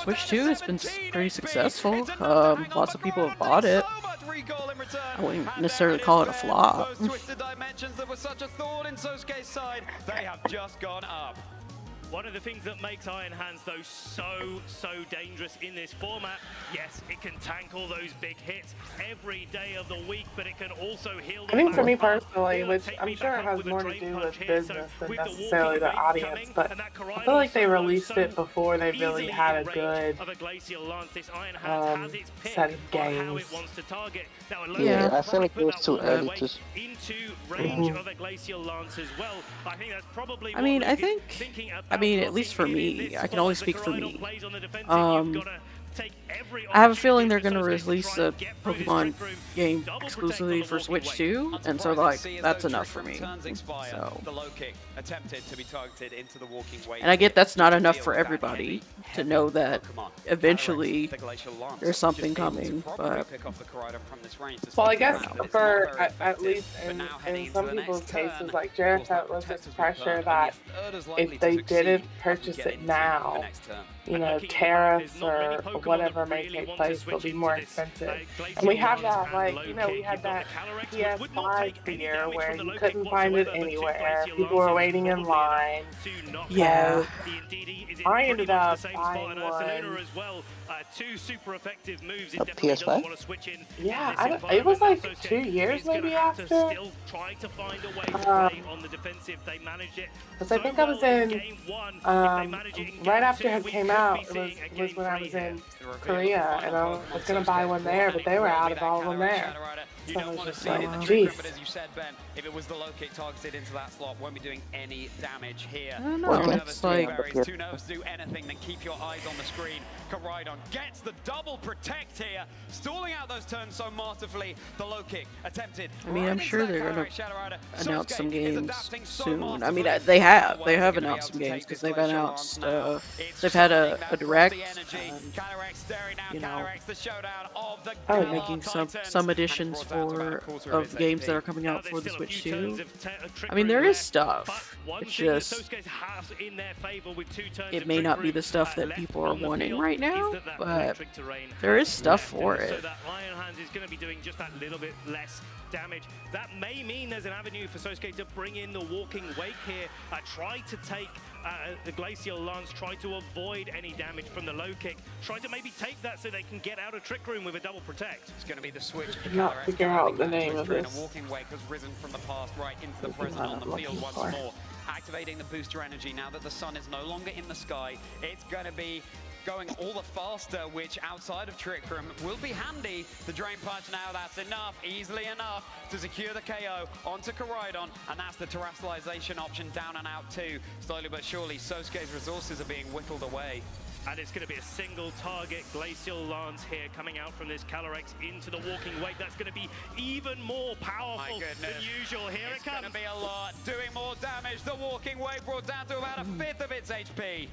Switch 2 has been pretty successful. Lots of people have bought it. I wouldn't necessarily call it a flop. Those twisted dimensions that were such a thorn in Sosuke's side, they have just gone up. One of the things that makes Iron Hands, though, so dangerous in this format, yes, it can tank all those big hits every day of the week, but it can also heal I think for me back. personally, which I'm sure it has more to do with business than necessarily the audience, but I feel like they released it before they really had a good set of games. Yeah, I feel like it was too early to. Into range of a Glacial Lance as well. I think that's probably. I mean, I mean, at least for me, I can only speak for me. I have a feeling they're going to release a Pokemon game exclusively for Switch 2, and so, like, that's enough for me. So. The low kick attempted to be targeted into the walking way. And I get that's not enough for everybody to know that eventually there's something coming, but... Well, I guess for, at least in some people's cases, like Jared was this pressure that if they didn't purchase it now, you know, tariffs or whatever may take place will be more expensive. And we have that, like, you know, we had that PS5 fear where you couldn't find it anywhere. People were waiting in line. Yeah. I ended up buying one. Two super effective moves. A PS5? Yeah, it was like 2 years maybe after. Still trying to find a way to play on the defensive. They managed it. Because I think I was in, right after it came out, it was when I was in Korea, and I was going to buy one there, but they were out of all of them there. You I don't was want to just see it in the like, trick room, jeez. but as you said, Ben, if it was the low kick targeted into that slot, won't be doing any damage here. I don't know. Okay. It's like Too nervous to do anything, then keep your eyes on the screen. Koraidon gets the double protect here, stalling out those turns so masterfully. The low kick attempted. I mean, I'm right sure into they're that gonna Cataracts Shadow Rider. announce some Sosuke is games adapting so soon. I mean, masterfully. they How have well is he gonna be announced able some to games take because this they've Glacial announced Lance now? It's they've had summoning a that direct, frosty energy. and, Cataracts staring down. you know, Cataracts, the showdown of the Oh, Galar making Titans. some And it's additions brought down to about a for quarter of his games that HP. are coming Now out there's for the still a Switch few 2. turns of Trick I mean, Room there is left, stuff. but one It's thing that just Sosuke has in their favor with 2 turns it of may Trick not be Room, the stuff that left people are on the wanting field right is now, that but electric terrain there is has stuff left, for and it. so that Iron Hands is going to be doing just that little bit less damage. That may mean there's an avenue for Sosuke to bring in the Walking Wake here. Try to take the Glacial Lance, try to avoid any damage from the low kick. Try to maybe take that so they can get out of Trick Room with a double protect. It's going to be the switch. Could not figure out the name of A this. Walking Wake has risen from the past right into the present on the field once more. Activating the booster energy now that the sun is no longer in the sky. It's going to be going all the faster, which outside of Trick Room will be handy. The Drain Punch now, that's enough, easily enough to secure the KO onto Koraidon, and that's the terrestrialization option down and out too. Slowly but surely, Sosuke's resources are being whittled away. And it's going to be a single target Glacial Lance here coming out from this Calyrex into the Walking Wake. That's going to be even more powerful than usual. Here it comes. It's going to be a lot, doing more damage. The Walking Wake brought down to about a fifth of its HP.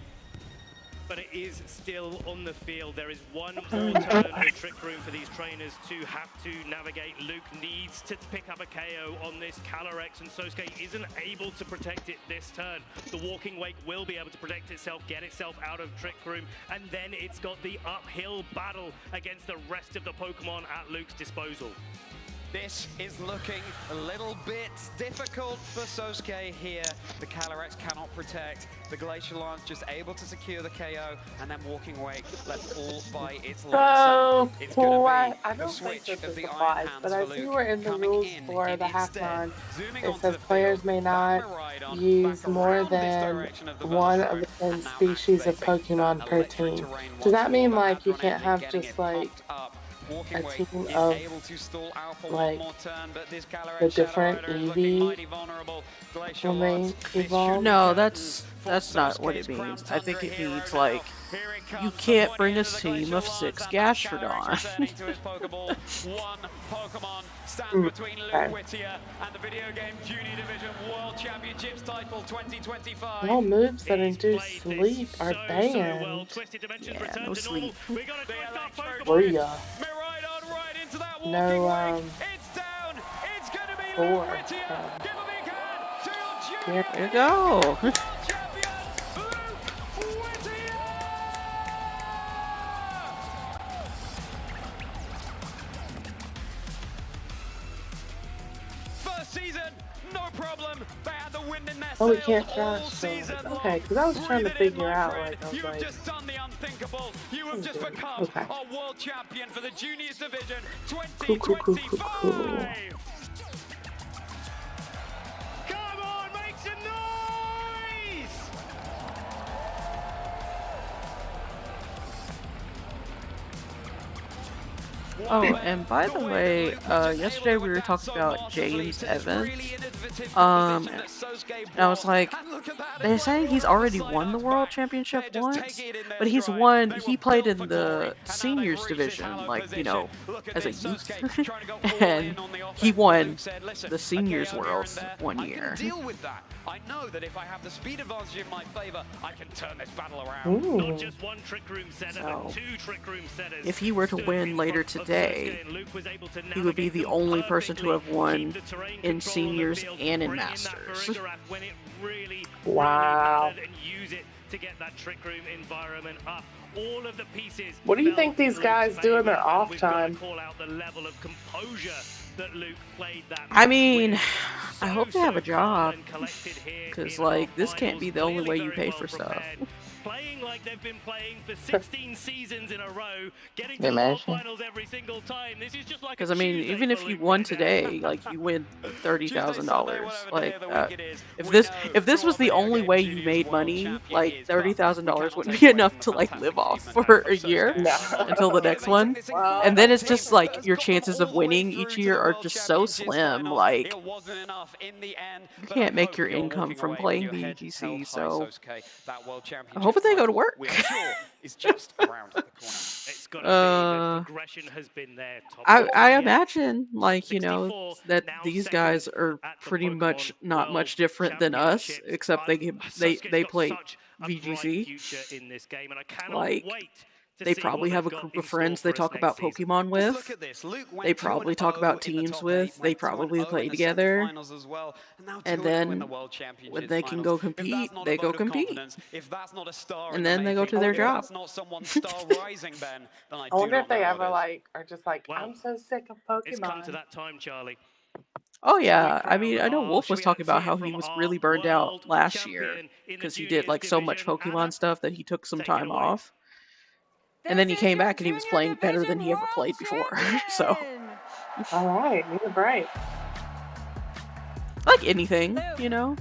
But it is still on the field. There is one more turn of Trick Room for these trainers to have to navigate. Luke needs to pick up a KO on this Calyrex, and Sosuke isn't able to protect it this turn. The Walking Wake will be able to protect itself, get itself out of Trick Room, and then it's got the uphill battle against the rest of the Pokemon at Luke's disposal. This is looking a little bit difficult for Sosuke here. The Calyrex cannot protect. The Glacial Lance just able to secure the KO, and then Walking Wake left all by its So, It's I gonna be don't the think switch this of is the a Iron surprise, Hands but for I see Luke. where in the Coming rules in for the instead, halftime, zooming it onto says the players field, may back not Miraidon, use back more around this than direction of the one of Velocidon, the 10 and now species of activating Pokemon that per electric team. terrain Does that once mean more. like you Hadron can't Engine have getting just it like pumped up. Walking a Wake team is of able to stall out for like one more turn, but this Calyrex the Shadow different Rider is looking EV mighty vulnerable. Glacial when they Lance, this evolve? should No, be that's curtains for not what it Sosuke's Crown means. I think Tundra it hero means now. like Here it you comes, the can't pointy bring a end of the team Glacial of Lance, 6 and now Calyrex Gastrodon. returning to his Pokeball. One Pokemon stands between Luke Okay. Whittier and the video game Junior Division World Championships title 2025. All moves that He's induce played this sleep are so well. banned. Twisted Dimensions Yeah, return no to normal. sleep. We got a five-star Pokemon. Booyah. Miraidon right into that Walking No, Wake. It's down. It's going to be Luke four. Whittier. Give a big hand to your Yeah. junior There you go. world champion, Luke Whittier. First season, no problem. They had the wind in their Oh, we sails can't all trash season them. long. Okay, because I was trying to Breathe it in, figure my out, friend. like, I was You have like, just done the unthinkable. You have just become okay. a world champion for the Juniors Division Cool. 2025. Come on, make some noise! Oh, and by the way, yesterday we were talking about James Evans. And I was like, they're saying he's already won the World Championship once, but he played in the seniors division, like, you know, as a youth, and he won the seniors worlds one year. Deal with that. I know that if I have the speed advantage in my favor, I can turn this battle around. Ooh. Not just one Trick Room setter, So, but 2 Trick Room setters. if he were to stood win in later front of today, Sosuke, and Luke was able to he would be navigate the them only person to have perfectly, won keep the terrain in control on the seniors field, and in bring that masters. Farigiraf when it really Wow. mattered, and use it to get that Trick Room environment up. All of the pieces. What do you fell think these in guys Luke's do in their favor, off and we've gotta time? call out the level of composure that Luke played that I match mean, with. I hope they have a job, because, like, this can't be the only way you pay for stuff. playing like they've been playing for 16 seasons in a row, getting to the Imagine. World Finals every single time. This is just like Because I mean, Tuesday even for if you Luke won right now. today, like you win $30,000. Like if We this know if this through was our the video only game way you studios made world money, champion like is, but we $30,000 cannot wouldn't take be away enough from the to like fantastic live off achievement for and a so year scared No. until the next one. Well, And then it's just like Has your got them chances all of the way winning through each to year the are World just so Championships slim. finals. Like It wasn't enough in the end, you but I can't make hope your you're income walking from away with playing your head held VGC. high, So Sosuke. That World I'm Championship hoping they go to title, work. we are sure, is just around the corner. It's got to be. The uh, progression has been there. Top I 48, imagine top like 64, that now these second guys are at the pretty much Pokemon not World much different than us, Championships. except Sasuke's they got play such a bright VGC. future in this game, and I cannot Like wait to they see what probably have they've a got group in of store friends they for us talk next about season. Pokemon Just look with. at this. Luke They went probably 2-0 talk about in the teams top 8, with. They went probably 2-0 play in the together. semi-finals as well, and now And 2-0 in the then World when Championships they can finals. go If compete, that's not a they go vote of compete. confidence, if that's not a star in And the then they go making, to their if job. that's not someone's star rising, Ben, then I I do wonder if not know they what ever is. like are just like, Well, I'm so sick of it's come to Pokemon. that time, Charlie. Oh Shall we yeah, I crown mean I know Wolf Shall was we talking about hear how he from was our really burned out world last year champion in the because he did juniors like so much division? Pokemon Anna, stuff that he took some take it time away. off. And This then he is came your back and he was junior playing better than division he ever world played before. So champion. All right, need a break. like anything, Luke, you know.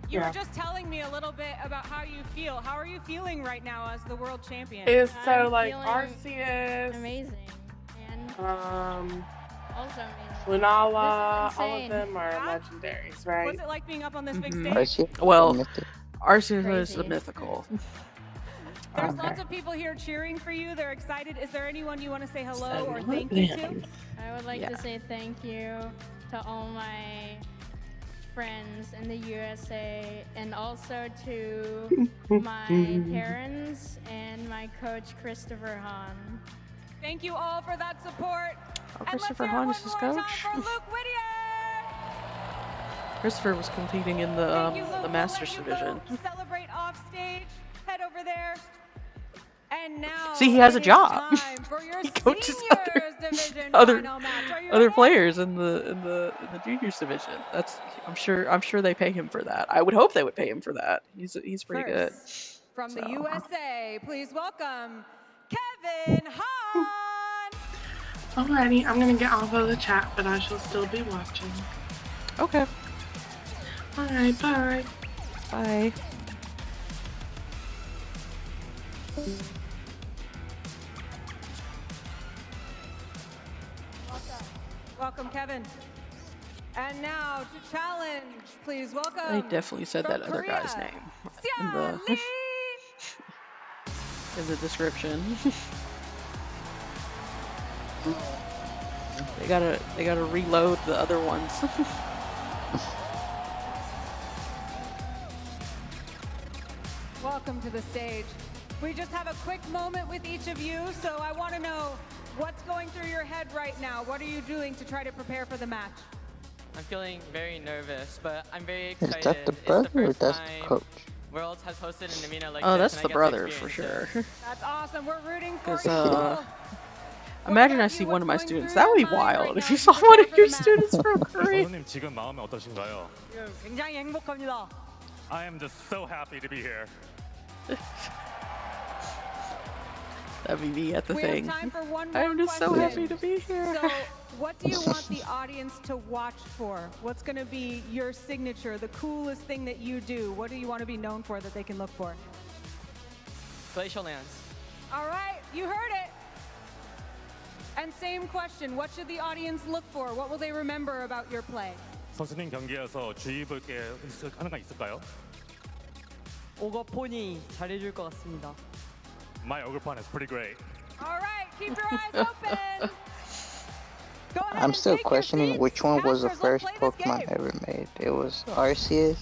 you were Yeah. just telling me a little bit about how you feel. How are you feeling right now as the world champion? It's so I'm like feeling Arceus, amazing and also amazing. Lunala, This is all of insane. them are Yeah? legendaries, right? What's it like being up on this big Mhm. stage? Arceus, Well, Mythic. Arceus is Crazy. a mythical. There's Okay. lots of people here cheering for you. They're excited. Is there anyone you want to say hello or So thank you to? then- I would like Yeah. to say thank you to all my friends in the USA and also to my parents and my coach Christopher Hahn. Thank you all for that support. Oh, And let's Christopher hear it Hahn one is his more coach. time for Luke Whittier. Christopher was competing in Thank you, the Luke. We'll Masters let you division. go celebrate off stage. Head over there. And now See, he has a it is job. time for your He coaches seniors division other final match. Are you other ready? players in the juniors division. That's I'm sure they pay him for that. I would hope they would pay him for that. He's pretty good. First, from the So. USA, please welcome Kevin Hahn. Alrighty, I'm gonna get off of the chat, but I shall still be watching. Okay. Alright, bye. Bye. Welcome, Kevin. And now to challenge, please welcome. They definitely said from that other guy's Korea, name Xia Li. in the description. They gotta reload the other ones. Welcome to the stage. We just have a quick moment with each of you, so I want to know what's going through your head right now. What are you doing to try to prepare for the match? I'm feeling very nervous, but I'm very Is excited. that the It's brother the or first that's the time coach? Worlds has hosted an arena like Oh, this, that's and I the get to brother for experience sure. it. That's awesome. We're rooting for 'Cause, you. Imagine I see one of my students. That would be wild if you saw one of your students from Korea. 선생님 지금 마음이 어떠신가요? 굉장히 행복합니다. I am just so happy to be here. That'd be me at the We thing. have time for one more I'm just so question. happy to be here. So, what do you want the audience to watch for? What's going to be your signature, the coolest thing that you do? What do you want to be known for that they can look for? Glacial Lands. All right, you heard it. And same question, what should the audience look for? What will they remember about your play? 선수님 경기에서 주의 볼 게 하는 거 있을까요? 오거폰이 잘해줄 것 같습니다. My Ogrepan is pretty great. All right, keep your eyes open. Go ahead I'm and still take your questioning seats. which one was the Casters, let's first play this Pokemon game. ever made. It was Arceus,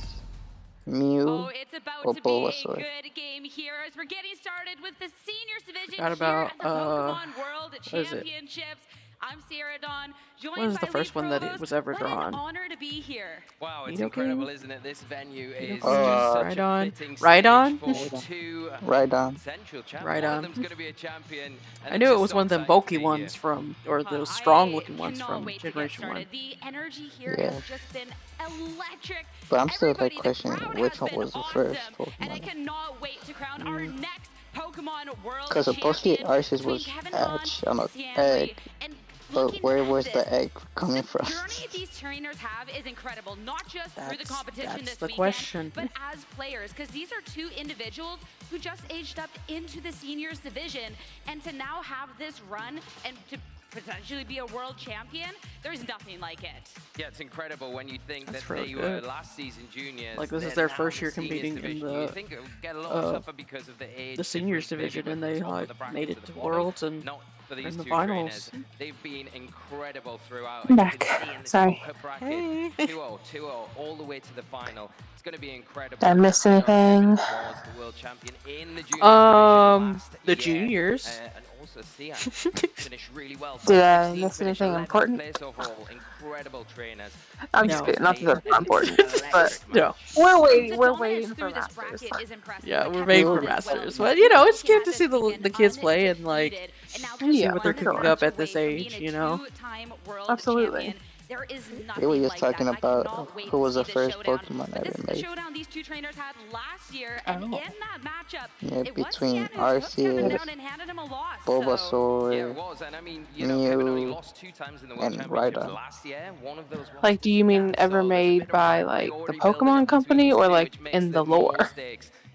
Mew, Oh, it's about or to be a Bulbasaur. good game here as we're getting started with the seniors division Forgot here about, at the Pokemon World what is it? Championships. I'm Sierra Dawn, joined When was by the first lead one that it provost. was ever What drawn? an honor to be here. Wow, it's Nidoking? incredible, isn't it? This venue is Oh, just such a Rhydon? fitting Rhydon? stage for two right on. potential champs. Right One of on. them's going to be a champion, and I it's knew it just was so one of them exciting to bulky be ones here. from, or the I strong-looking ones cannot from wait to get Generation started. 1. The energy here Yeah. has just been electric. But I'm still Everybody, like the questioning crowd which has one been was the awesome, first and I Pokemon. cannot wait to crown our next Pokemon World Because supposedly Champion Arceus between was Kevin Ron, Ash on an Stanley, egg. and But looking where at was this, the egg coming from? the journey these trainers have is incredible, not just through the competition That's this the weekend, question. but as players, because these are two individuals who just aged up into the seniors division, and to now have this run and to potentially be a world champion, there's nothing like it. Yeah, it's incredible when you think That's that really they good. were last season juniors. Like, this is they're their now first the year seniors competing in division. the, You think it would get a lot tougher because of the age the seniors difference, maybe, division, and but they the top of like the bracket made to it the to bottom, Worlds and not for these in the two finals. trainers. They've been incredible throughout. I'm And you back. can see in this Sorry. upper bracket, Hey. 2-0, 2-0, all the way to the final. It's going to be incredible. Did I miss You know, anything? Kevin was the world champion in the juniors division last The year, juniors. and also Sian finished really well. Did I 16, miss finished anything 11th important? place overall. Incredible trainers. I'm just No. kidding. Not that that's not important, but No. we're waiting. The We're dominance waiting for through this Masters. bracket is impressive, Yeah, but we're Kevin made Ron for as well. Masters. But, you know, it's Looking cute at to this see the weekend, kids play and, like, undefeated, and now see Yeah, what they're for cooking sure. up at this away from being age, a you know? two-time world Absolutely. champion. There is They were nothing just like talking that. I about cannot wait who to was see the this first showdown. Pokemon But this ever is the made. showdown these two trainers had last year, and in that matchup, Yeah, it was between Sian who took Kevin Arceus, down and handed him a loss. Bulbasaur, Yeah, it was, and I mean, you know, Kevin only Mew, lost 2 times in the World and Championships Rhydon. last year. One of those was Like, do you mean ever made by like the Pokemon Company or like in the lore?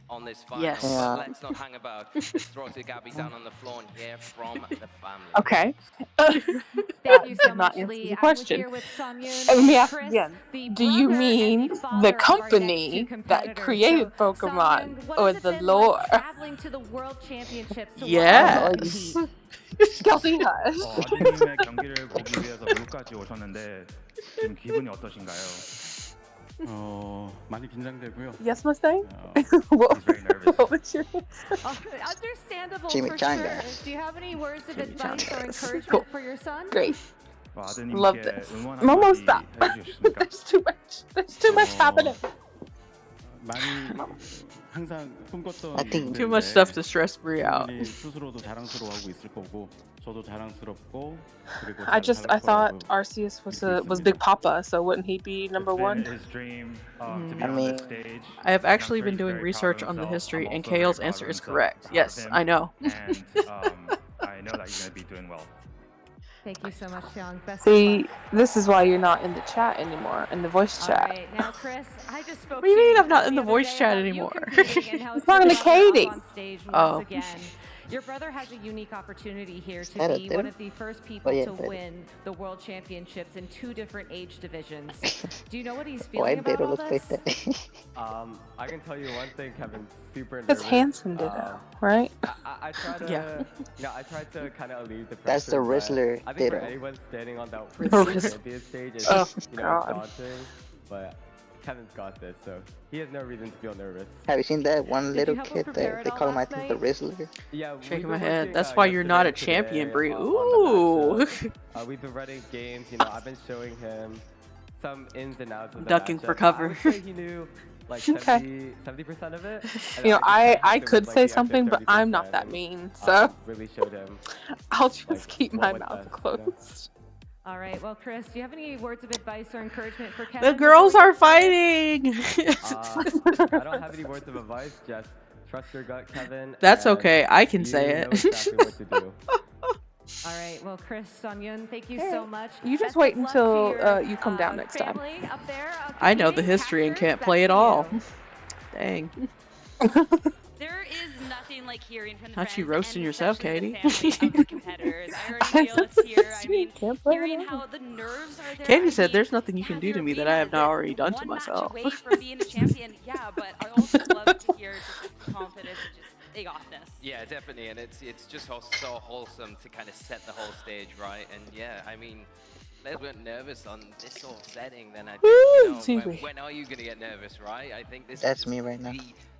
On this final, Yes. but Yeah. let's not hang about. Let's throw to Gabby down on the floor and hear from the family. Okay. Thank you That so did not much, answer Lee. the I'm question. here with Samyun Let me and ask Chris, again. the Do you brother and mean the the father of our next two company that competitors. created So, Pokemon Samyun, what or has it the been lore? like traveling to the World Championships to Yes. watch them compete? Kelsey Hush. 아드님의 경기를 보기 위해서 미국까지 오셨는데 지금 기분이 어떠신가요? 많이 긴장되고요. Yes, Mustang? He's very nervous. What was your answer? Understandable Jimmy for Changa. sure. Do you have any words of Jimmy advice or Changa. encouragement Cool. for your son? Great. 아드님께 Love this. 응원 Momo, 한마디 stop. 해주셨습니까? There's too much. There's too much happening. 많이 항상 꿈꿨던 I think Too much stuff to stress Bree out. 분들이 스스로도 자랑스러워하고 있을 거고 저도 자랑스럽고 그리고 I 잘 thought 거라고 Arceus was 믿고 Big 있습니다. Papa, so wouldn't he be number It's been one? his dream, to be I on mean, this stage. I have And I'm actually been very, doing very research proud on of the himself. history, I'm and also very Kale's proud answer of is himself, correct. proud of Yes, him, I know. And I know that he's going to be doing well. Thank you so much, Young. Best See, of luck. this is why you're not in the chat anymore, in the voice All chat. right, now Chris, I just spoke What do you to mean I'm not in the the other voice day chat about you anymore? competing and how He's it's your talking to brother up Katie. on stage Oh. once again. Your brother has a unique opportunity here to Era, be era. one of the first people yeah, to era. win the World Championships in 2 different age divisions. Do you know what he's Why feeling did about it all look like this? that? I can tell you one thing, Kevin's super It's nervous. handsome ditto, right? I try to, Yeah. I try to kind of alleviate the pressure. That's the but Rizzler I think for ditto. anyone standing on that The Rizzler. Olympiad stage, is Oh, you know, God. daunting. But Kevin's got this, so he has no reason to feel nervous. Have you seen that one Did little you help him kid prepare that it they all call him, I last think, the night? Rizzler? Yeah, we've Shaking been my head. working, That's why you're not a yesterday and champion, today, Bree. on the Ooh. matchup. We've been running games, you know, I've been showing him some ins and outs of the Ducking for matchup. cover. I would say he knew like Okay. 70% of it. And You know, I just I helped him could with, say like, the extra something, but I'm not 30% that and, mean, so really showed him I'll just like, keep what my was mouth best, you know? closed. All right, well, Chris, do you have any words of advice or encouragement for Kevin? The before girls we are get started? fighting. I don't have any words of advice, just trust your gut, Kevin. That's and okay. I can you say know it. exactly what to do. All right, well, Chris, Samyun, thank you Hey, so much. you just Best wait of luck until, to your, you come down next time. family up there, I know the competing. history and Casters, can't back play it to all. you. Dang. There is nothing like hearing from the Not you friends roasting and yourself, especially the Katie. family of the competitors. I already feel it's here. I mean, Can't play it hearing all. how the nerves are there. Katie I said mean, there's nothing you yeah, can do to they're me that being I have not already done to one match myself. away from being a champion. Yeah, but I also love to hear just the confidence and just they got this. Yeah, definitely, and it's just so wholesome to kind of set the whole stage, right? And yeah, I mean, a little bit nervous on this sort of setting, then I think, Woo, you know, excuse me. when are you going to get nervous, right? I think this That's is me right now. the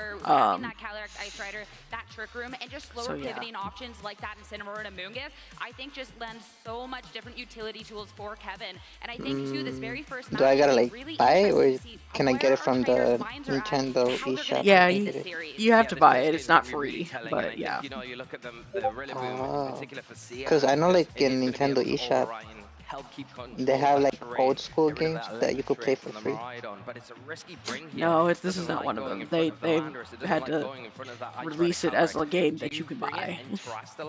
sure having that Calyrex Ice Rider, that Trick Room, and just slower So, yeah. pivoting options like that in Cinnamoroid and Moongus, I think just lends so much different utility tools for Kevin. And I think too, this very first match, Do I gotta like really buy it, or interesting to see can I get where it from our trainers' the minds are at, Nintendo how they're gonna eShop? Yeah, play I this get it. series. You have to this buy first it. game It's is not gonna be really free, telling, and but I think, yeah. you know, you look at the Rillaboom in particular for Sia, Because I know because like it in is gonna be Nintendo able to eShop, override help keep They have like old school games that you could play for free. But it's a risky bring here. No, this is not one of them. They've had to release it as a game that you can buy.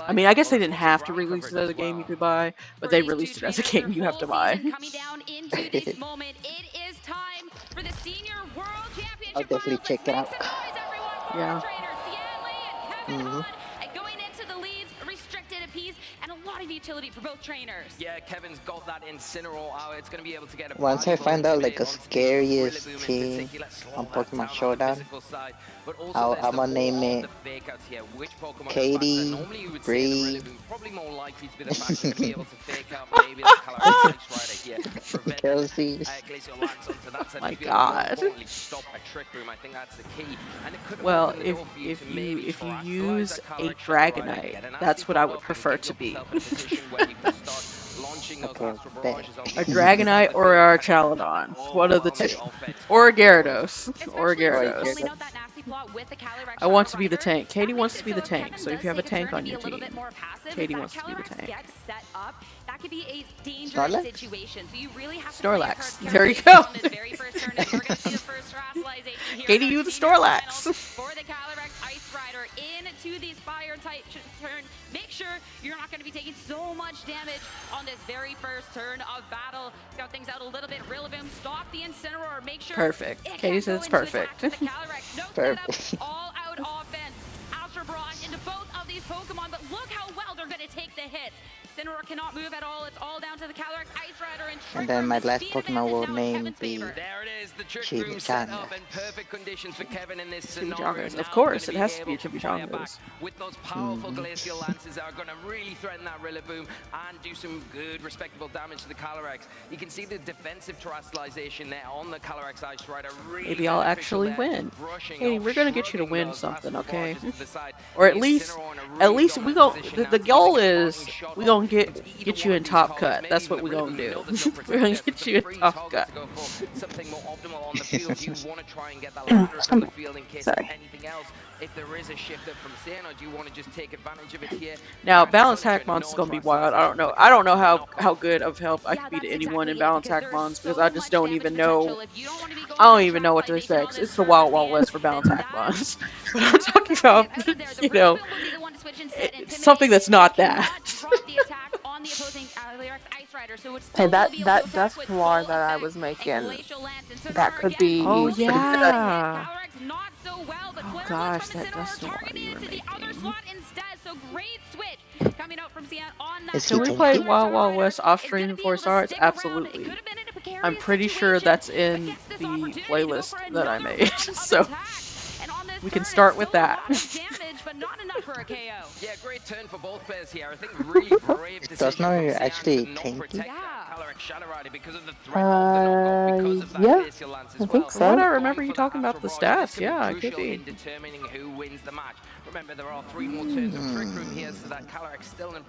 I mean, I guess they didn't have to release it as a game you could buy, but they released it as a game you have to buy. Coming down into this moment, it is time for the Senior World Championship. I'll definitely check it out. Yeah. And going into the leads, restricted apiece, and a lot of utility for both trainers. Yeah, Kevin's got that Incineroar out. It's going to be able to get a Once I find out like a scariest team on Pokemon Showdown, I'm gonna name it Katie, Bree, Kelsey. My God. Well, if you use a Dragonite, that's what I would prefer to be. A Dragonite or a Chaladon. One of the two. Or a Gyarados. Or a Gyarados. I want to be the tank. Katie wants to be the tank, so if you have a tank on your team, Katie wants to be the tank. That could be a dangerous situation. So you really have to Snorlax. There you go. Katie, you the Snorlax. For the Calyrex Ice Rider into these fire type turn. Make sure you're not going to be taking so much damage on this very first turn of battle. Scout things out a little bit. Rillaboom, stop the Incineroar. Make sure. Perfect. Katie says it's perfect. Perfect. All out offense. Astro Barrage into both of these Pokemon, but look how well they're going to take the hits. Incineroar cannot move at all. It's all down to the Calyrex Ice Rider And then my last Pokemon will name be There it is, the trick room set up and perfect conditions for Kevin in this scenario. Of course, it has to be Chimichangas. With those powerful Glacial Lances that are going to really threaten that Rillaboom and do some good, respectable damage to the Calyrex. You can see the defensive terrestrialization there on the Calyrex Ice Rider. Really Maybe I'll actually win. Hey, we're gonna get you to win something, okay? Or at least we go. The goal is we gonna get you in top cut. That's what we gonna do. We're gonna get you in top cut. Something more optimal on the field. You want to try and get that ladder on the field in case anything else. If there is a shift up from Sienna, do you want to just take advantage of it here? Now, Balance Hackmon's is gonna be wild. I don't know. I don't know how good of help I could be to anyone in Balance Hackmon's because I just don't even know. I don't even know what to expect. It's the wild west for Balance Hackmon's. But I'm talking about, you know, something that's not that. Hey, that Dusk Noir that I was making, that could be. Oh yeah. Oh gosh, that Dusk Noir you were making. Can we play Wild West off stream before it starts? Absolutely. I'm pretty sure that's in the playlist that I made. So we can start with that. Yeah, great turn for both players here. I think really brave decision. Does not actually tanky? Yeah, I think so. What I remember you talking about the stats. Yeah, it could be. Determining who wins the match. Remember, there are 3 more turns of Trick Room here, so that Calyrex still in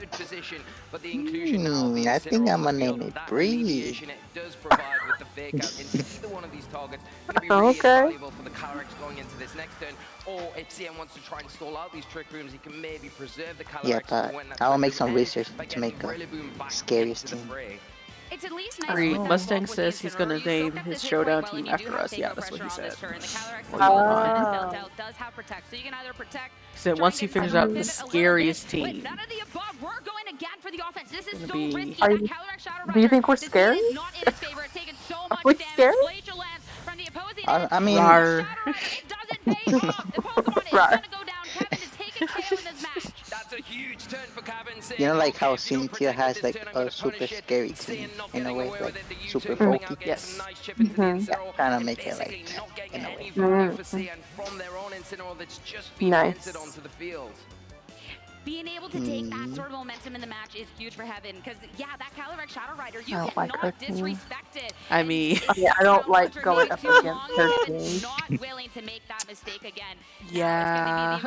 good position, but the inclusion now of the I think I'm gonna name it Bree. it does provide with the fake out into either one of these targets. Going to be really valuable for the Calyrex going into this next turn. Or if CM wants to try and stall out these Trick Rooms, he can maybe preserve the Calyrex. Yeah, but I'll make some research to make a scariest team. It's at least Reed Mustang says he's gonna name his showdown team after us. Yeah, that's what he said. He said once he figures out the scariest team. Do you think we're scary? Are we scary? I mean, That's a huge turn for Cabin. You know, like how Cynthia has like a super scary team in a way, like super bulky. Yes. That kind of make it like in a way. Nice. Being able to take that sort of momentum in the match is huge for Heaven, because yeah, that Calyrex Shadow Rider, you cannot disrespect it. I mean, I don't like going up against her team. Not willing to make that mistake again. Yeah.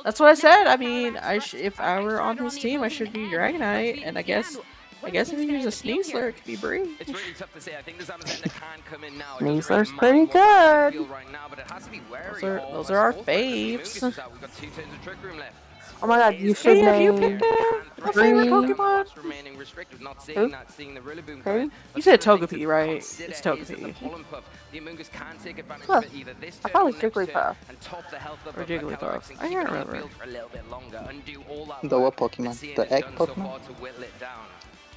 That's what I said. I mean, if I were on his team, I should be Dragonite, and I guess if you use a Sneasler, it could be Bree. It's really tough to say. I think the Zamazenta can come in now. Sneasler's pretty good. Right now, but it has to be wary Those are our faves. We've got 2 turns of Trick Room left. Oh my god, you is should Katie, have you name picked a favorite 3. Pokemon? remaining restricted. Not Who? seeing that, seeing the Rillaboom Katie? coming. You But said the other thing to Togepi, right? consider It's is that the Togepi. Pollen Puff, the Amoonguss can take advantage Huh. of it either this I turn thought it or was next turn Jigglypuff. and top the health up Or of the Jigglypuff. Calyrex and I keep it can't on the remember. field for a little bit longer. Undo all that The what work Pokemon? that Cian The has egg done so Pokemon? far to whittle it down.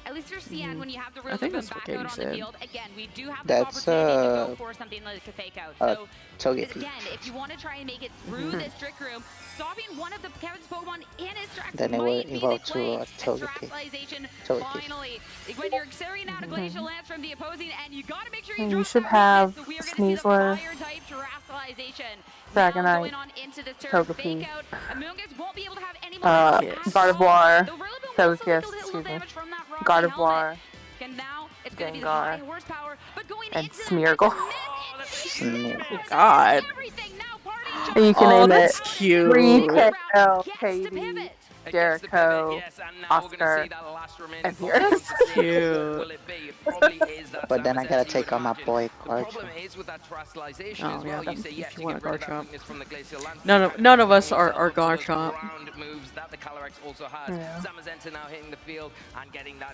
At least for Cian, when you have the I think Rillaboom that's what back out Katie on the said. field, again, we do have this That's opportunity to go for something like a fake out. So, Togepi. again, if you want to try and make it through this trick room, stopping one of the Kevin's Pokemon in his tracks Then it will might be the evolve to play. a And Togepi. Terastallization, Togepi. finally. When you're carrying out a Glacial Lance from the opposing, and you got to make sure you And drop you should that have weakness, so we are going to see the Sneasler, Fire-type Terastallization. Now Dragonite, going on into this turn, Togepi, fake out. Amoonguss won't be able to have any more at Gardevoir, all. The Rillaboom will still Togekiss, take a little excuse me, damage from that rocky helmet. Gardevoir, And now it's going to be the high Gengar, horsepower, but going and into that Smeargle. Oh God. And you can Oh, name that's it cute. 3KL, Katie, Jericho, Oscar, and here. That's cute. But then I gotta take on my boy Garchomp. Oh yeah, if you want a Garchomp. None of us are Garchomp. Yeah.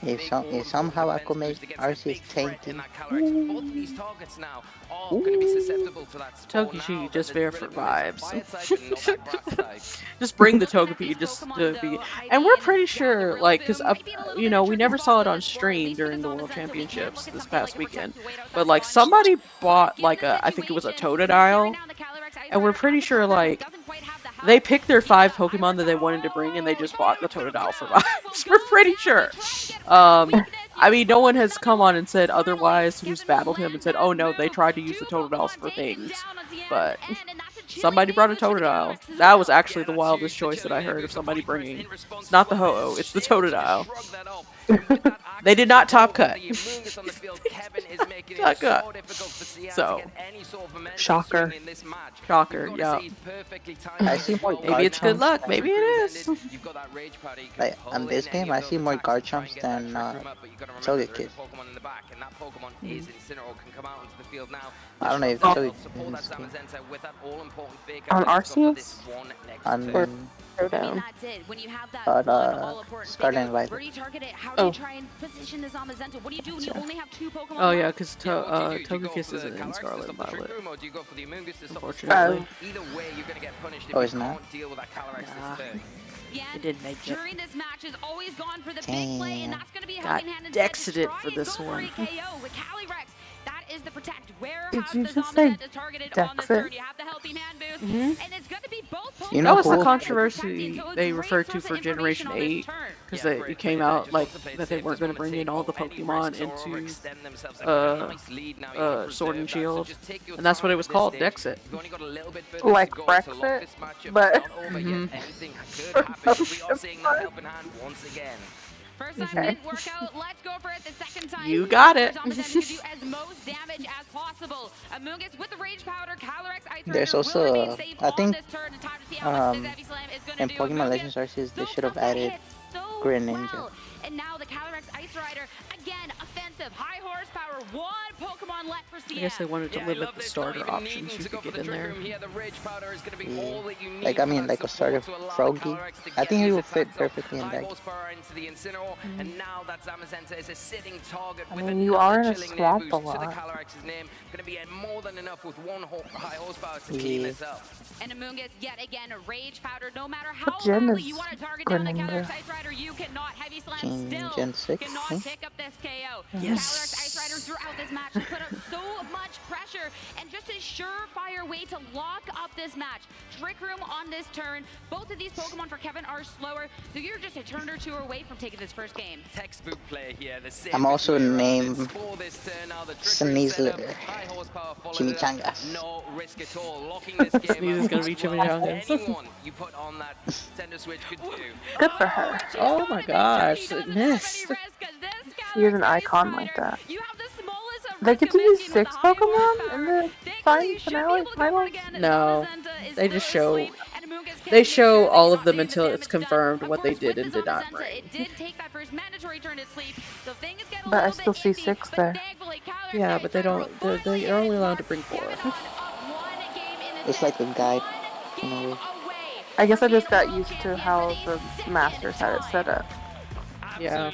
If somehow I could make Arceus tanky. Both of these targets now are going to be susceptible to that spawn now. Togepi just there for vibes. Fire-type. Just bring the Togepi just to be, and we're pretty sure, like, because you know, we never saw it on stream during the World Championships this past weekend, but like somebody bought like I think it was a Totodile, and we're pretty sure like they picked their 5 Pokemon that they wanted to bring, and they just bought the Totodile for vibes. We're pretty sure. I mean, no one has come on and said otherwise who's battled him and said, oh no, they tried to use the Totodiles for things, but somebody brought a Totodile. That was actually the wildest choice that I heard of somebody bringing. It's not the Ho-Oh, it's the Totodile. They did not top cut. Not cut. So, Shocker. Shocker, yeah. I see more Maybe it's good Garchomps luck, than- maybe it is. Like on this game, I see more Garchomps than Togekiss. I don't know if Togekiss is in this game. On Arceus? Or On Showdown? Scarlet and Violet. Where do you target it? How do Oh. you try and position this Zamazenta? What do you do when you only have 2 Pokemon Oh yeah, left? because Togekiss isn't in Scarlet and Violet. Unfortunately. Either way, you're going to get punished if Oh, you it's not? can't deal with that Calyrex Nah. this turn. It didn't make it. During this match has always gone for the big play, and that's going to be a Got helping hand instead to Dexited try for and this go one. for a KO with Calyrex. That is the protect. Where Did has you the just say Zamazenta targeted on this Dexit? turn? You have the helping hand boost, Mhm. and it's going to be both Pokemon. You know That was the who- controversy So a they great referred to source of for Generation information on 8, this turn. because it came out like that they weren't going to bring in all the Pokemon into Sword and Shield, and that's what it was called, Dexit. Like Brexit, but Mhm. First time Okay. didn't work out. Let's go for it the second time. You got it. Zamazenta can do as most damage as possible. Amoonguss with the Rage Powder, Calyrex, Ice There's Rider also, will remain safe I on think, this turn. Time to see how much this Heavy Slam is gonna in do. Pokemon Amoonguss Legends Arceus, they soaks should have up that added hit so Great Ninja. well. And now the Calyrex Ice Rider, again, offensive, high horsepower, 1 Pokemon left for I Cian. guess they wanted to limit the starter options you could get in there. Like, I mean, like a starter Froakie. I think he would fit perfectly in that game. And now that Zamazenta is a sitting target I with mean, you are in a another chilling swamp net a boost to the lot. Calyrex's name. Going to be more than enough with 1 high horsepower to clean Yeah. this up. And Amoonguss, yet again, Rage Powder. No matter how Gen early is you want to target down the Greninja. Calyrex Ice Rider, you cannot. Heavy Slam Gen still 6, cannot hmm? pick up this KO. Yes. Calyrex Ice Rider throughout this match has put up so much pressure, and just a surefire way to lock up this match. Trick Room on this turn. Both of these Pokemon for Kevin are slower, so you're just a turn or 2 away from taking this first game. Textbook play here. The I'm also safest way around named it. For this turn now, the Trick Room setup, Sneasler. high horsepower followed it up. Chimichangas. No risk at all. Locking this game Sneeze is up gonna be as well as Chimichangas. anyone you put on that Nintendo Switch could do. Good for her. Oh my gosh, it missed. She is an icon like that. You have the smallest of They get to use risk of 6 missing with the high Pokemon in horsepower. the Thankfully, you should be finale able to go finals? again as No, Zamazenta is they just still show asleep, and Amoonguss can they make show sure that all he's of not them getting the until it's damage done. confirmed Of what they course, did with and the did not Zamazenta, bring. it did take that first mandatory turn to sleep, so things get a But I little still bit see iffy, 6 but there. thankfully, Calyrex Yeah, Ice but they Rider don't. will finally They're hit only its allowed mark. to bring 4. Kevin on up 1 game in the It's den, like a guide 1 in a game way. away I guess I just got used to how the Masters had it set up. Yeah.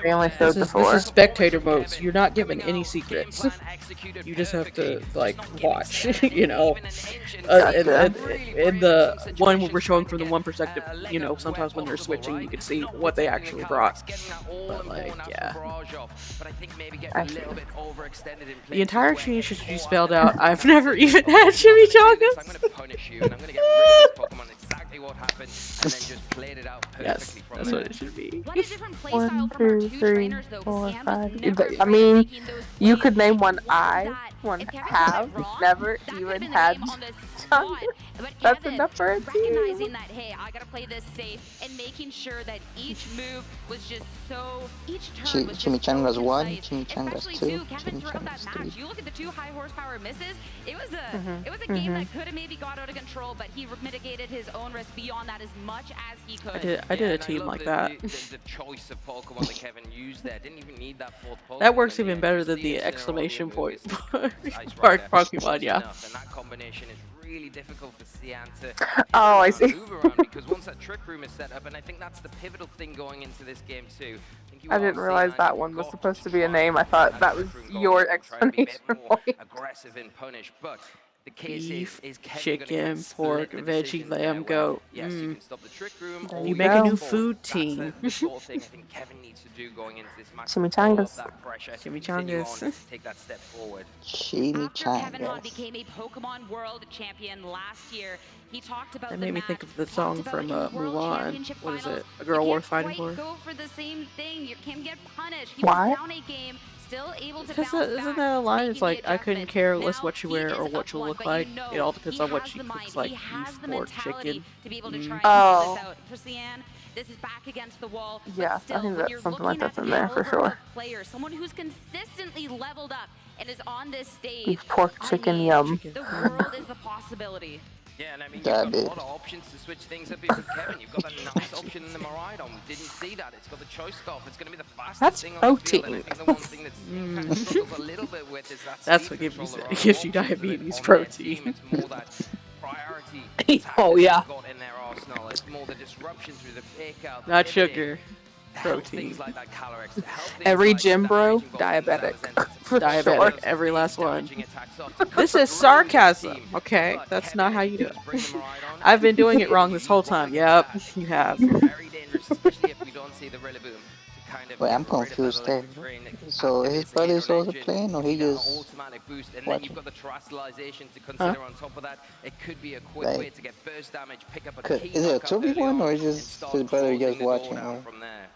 They only showed This the is 4. spectator mode, so you're not given any secrets. You just have to like watch, you know. And Gotcha. in the one where we're showing from the one perspective, you know, sometimes when they're switching, you can see what they actually brought. But like, yeah. The entire exchange should be spelled out. I've never even had chimichangas. Yes, that's what it should be. What a different play 1, style from our 2, two 3, trainers, though. 4, Sian 5. was never I afraid of mean, making those you plays. could name one Love I, that. one If Kevin have, got it wrong, never that could even have been the had game on the Chungus. spot. But That's Kevin, enough for a team. recognizing that, hey, I gotta play this safe, and making sure that each move was just so, each turn was just so Chimichangas 1, concise. Chimichangas Especially 2, too, Kevin throughout that Chimichangas 3. match, you look at the 2 high horsepower misses, it was a game that could have maybe got out of control, but he mitigated his own risk beyond that as much as he could. I did a team like that. The choice of Pokemon that Kevin used there. Didn't even need that 4th Pokemon. That works even better than the exclamation point part Pokemon, yeah. And that combination is really difficult for Sian to Oh, I see. move around, because once that trick room is set up, and I think that's the pivotal thing going into this game too. I didn't realize that one was supposed to be a name. I thought that was your explanation point. Aggressive and punish, but the case Beef, is Kevin chicken, split pork, the veggie, decisions lamb, there, goat. where, yes, you can stop the trick room. There or you make a go. new food That's team. the sort of thing I think Kevin needs to do going into this match. Chimichangas. That pressure to continue on, Chimichangas. take that step forward. After Kevin Hahn Chimichangas. became a Pokemon World Champion last year, he talked about That the made me match, think of the talked song about from in World Mulan. Championship What is finals, it? A girl you worth can't fighting quite for? go for the same thing. You can get punished. He Why? was down a game, still able to Because bounce isn't back, that a line? making It's the like, I couldn't adjustments. care less Now, what you he wear is or up what you one, look but like. you know It all depends he on what has she the mind. cooks, like He has beef, the pork, mentality chicken. to be able to try and Oh. pull this out. For Sian, this is back against the wall. But Yeah, still, I think when that's you're something like looking that's at in the there for caliber sure. of player, someone who's consistently leveled up and is on this stage, Beef, pork, I chicken, mean, yum. the world is a possibility. Yeah, and I mean, you've That got a is. lot of options to switch things up here with Kevin. You've got a nice option in the Miraidon. We didn't see that. It's got the choice scarf. It's going to be the fastest That's thing on the field. And I protein. think the one thing that kind of struggles a little bit with is that That's speed what gives control. you, There it are gives you options that diabetes, on their protein. team. It's more that priority attack Oh, that yeah. they've got in their arsenal. It's more the disruption through the fake out. Not the pivoting, sugar, to help protein. things like that Calyrex, to help things Every like gym that bro, Raging Ball and diabetic. Zamazenta to For pull Diabetic, those every big last one. damaging attacks off, to This cut is through the sarcasm, steam. okay? But That's Kevin, not how if you he do does it. bring the Miraidon, I've been doing it if wrong you this whole roll time. against Yep, that, you have. it's very dangerous, especially if we don't see the Rillaboom to kind of Wait, I'm get rid of confused that there. electric drain that So activates his the brother is Hadron also engine, playing, or gives he you that just automatic boost, and then watching? you've got the terrestrialization to consider on top of that. It could be a quick Like, way to get burst damage, pick up a key is it a knockup early 2v1 on, or is and just start his brother closing just the door watching? down Or from there.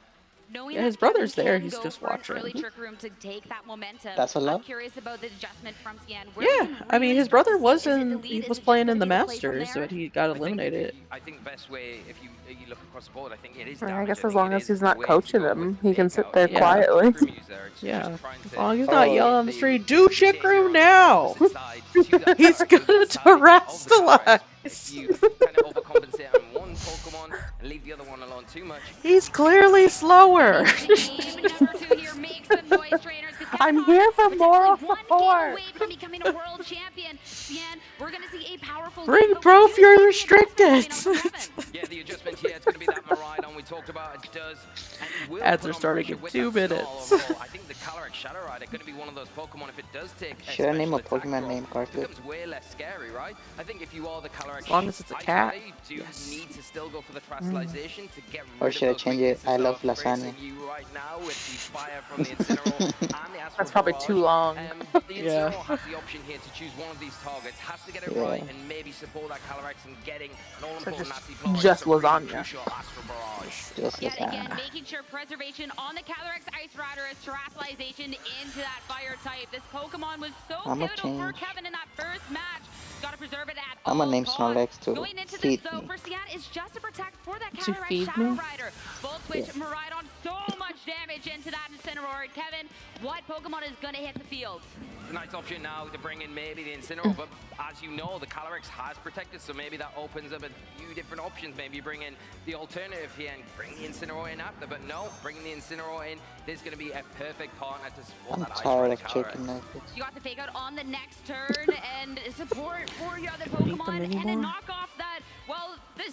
Knowing Yeah, that his brother's Kevin there, can he's go just for an watching. early trick room to take that momentum. That's a I'm lot? curious about the adjustment from Sian. Where we Yeah, can I mean, really his start to brother see, was is it the in, lead? he Is was it just playing gonna in the be the play from Masters, there? but he got eliminated. I think the best way, if you look across the board, I think it is I damage. guess I as think long it as is he's the not way to coaching go him, with he can fake sit out. there It's not Yeah. a quietly. trick room user, it's Yeah, just trying as to long as he's not Oh. yelling on the the street, do chick danger room on the now! opposite side to that He's Calyrex, gonna the side of the Calyrex. terrestrialize! If you kind of overcompensate on one Pokemon and leave the other one alone too much, He's clearly slower! Game number 2 here. Make some noise, trainers, because Kevin I'm Hahn here for moral potentially one game support. away from becoming a world champion. Sian, we're going to see a powerful Bring lead, but bro we do if you're see some adjustments restricted! coming out from Kevin. yeah, the adjustment here, it's going to be that Miraidon we talked about. It does, and it will Ads put are on starting pressure in with 2 that stall minutes. overall. I think the Calyrex Shadow Rider going to be one of those Pokemon, if it does take a Should I name special a attack Pokemon drop, named Garfield? it becomes way less scary, right? I think if you are the Calyrex As long as it's a Ice cat, Rider, you do yes. need to still go for the terrestrialization to get Or rid should I of those change it? weaknesses I that love are lasagna. facing you right now with the fire from the Incineroar and the Astral That's probably Barrage. too long. But the Yeah. Incineroar has the option here to choose one of these targets, has to get it Yeah. right, and maybe support that Calyrex and getting an all-important just- nasty blow. just It's a really lasagna. crucial Astral Barrage. Just Yet like again, that. making sure preservation on the Calyrex Ice Rider is terrestrialization into that fire type. This Pokemon was so I'ma pivotal for change. Kevin in that first match. Gotta preserve it at I'ma all name costs. Snorlax to Going into feed this though, me. for Sian, is just to protect for that To Calyrex feed Shadow me? Rider. Full switch, Miraidon, so much damage into that Incineroar. Kevin, what Pokemon is gonna hit the field? A nice option now to bring in maybe the Incineroar, but as you know, the Calyrex has protected, so maybe that opens up a few different options. Maybe you bring in the alternative here and bring the Incineroar in after, but no, bringing the Incineroar in, there's going to be a perfect partner to support I'm that Ice tired Rider of chicken Calyrex. nuggets. You got the fake out on the next turn and support for your other Don't eat them Pokemon and a anymore. knock off that, well, the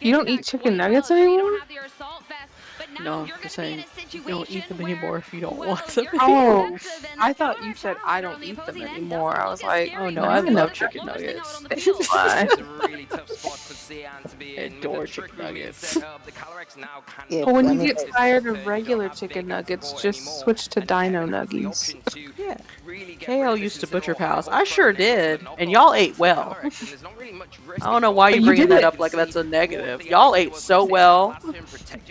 You don't eat chicken nuggets anymore? No, just saying you don't eat them anymore if you don't want them. Oh, I thought you said I don't eat them anymore. I was like, oh no, I love chicken nuggets. Why? I adore chicken nuggets. Yeah, Well, when I you mean, get tired of regular chicken nuggets, just switch to Dino Nuggies. Yeah. KL used to butcher pals. I sure did, and y'all ate well. I don't know why you're bringing that up like that's a negative. Y'all ate so well.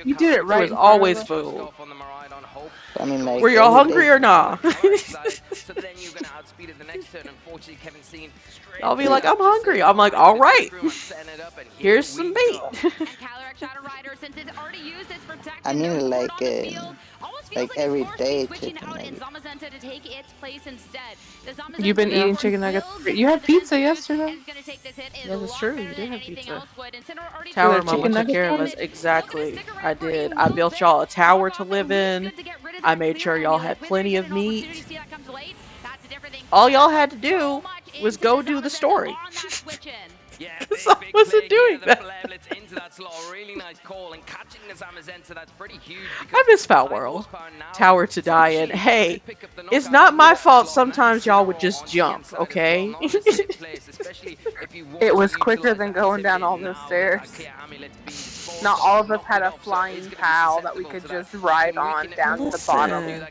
You did it right. There was always food. I mean, like, Were y'all every hungry day- or not? I'll be like, I'm hungry. I'm like, all right. Here's some meat. I mean, like every day chicken nuggets. You've been eating chicken nuggets. You had pizza yesterday. Yeah, that's true. You did have pizza. Tower Mama took care of us. Exactly. I did. I built y'all a tower to live in. I made sure y'all had plenty of meat. All y'all had to do was go do the story. So I wasn't doing that. I miss Foul World. Tower to die in. Hey, it's not my fault sometimes y'all would just jump, okay? It was quicker than going down all those stairs. Not all of us had a flying pal that we could just ride on down to the bottom.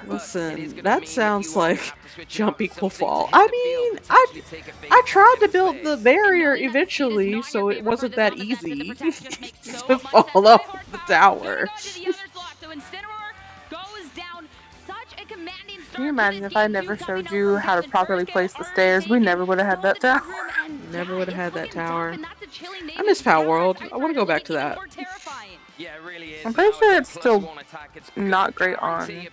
Listen, that sounds like jump equal fall. I mean, I tried to build the barrier eventually, so it wasn't that easy to fall off the tower. Can you imagine if I never showed you how to properly place the stairs? We never would have had that tower. Never would have had that tower. I miss Power World. I want to go back to that. I'm pretty sure it's still not great on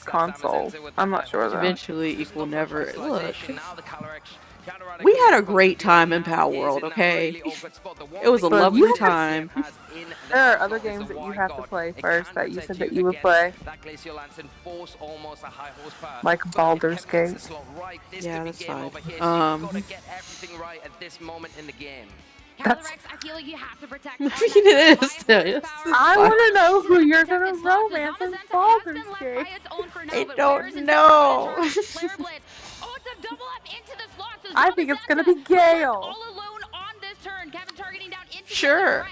console. I'm not sure though. Eventually equal never. Look. We had a great time in Power World, okay? It was a lovely time. There are other games that you have to play first that you said that you would play. Like Baldur's Gate. Yeah, that's fine. That's... it is. I want to know who you're going to romance in Baldur's Gate. I don't know. I think it's going to be Gale. Sure.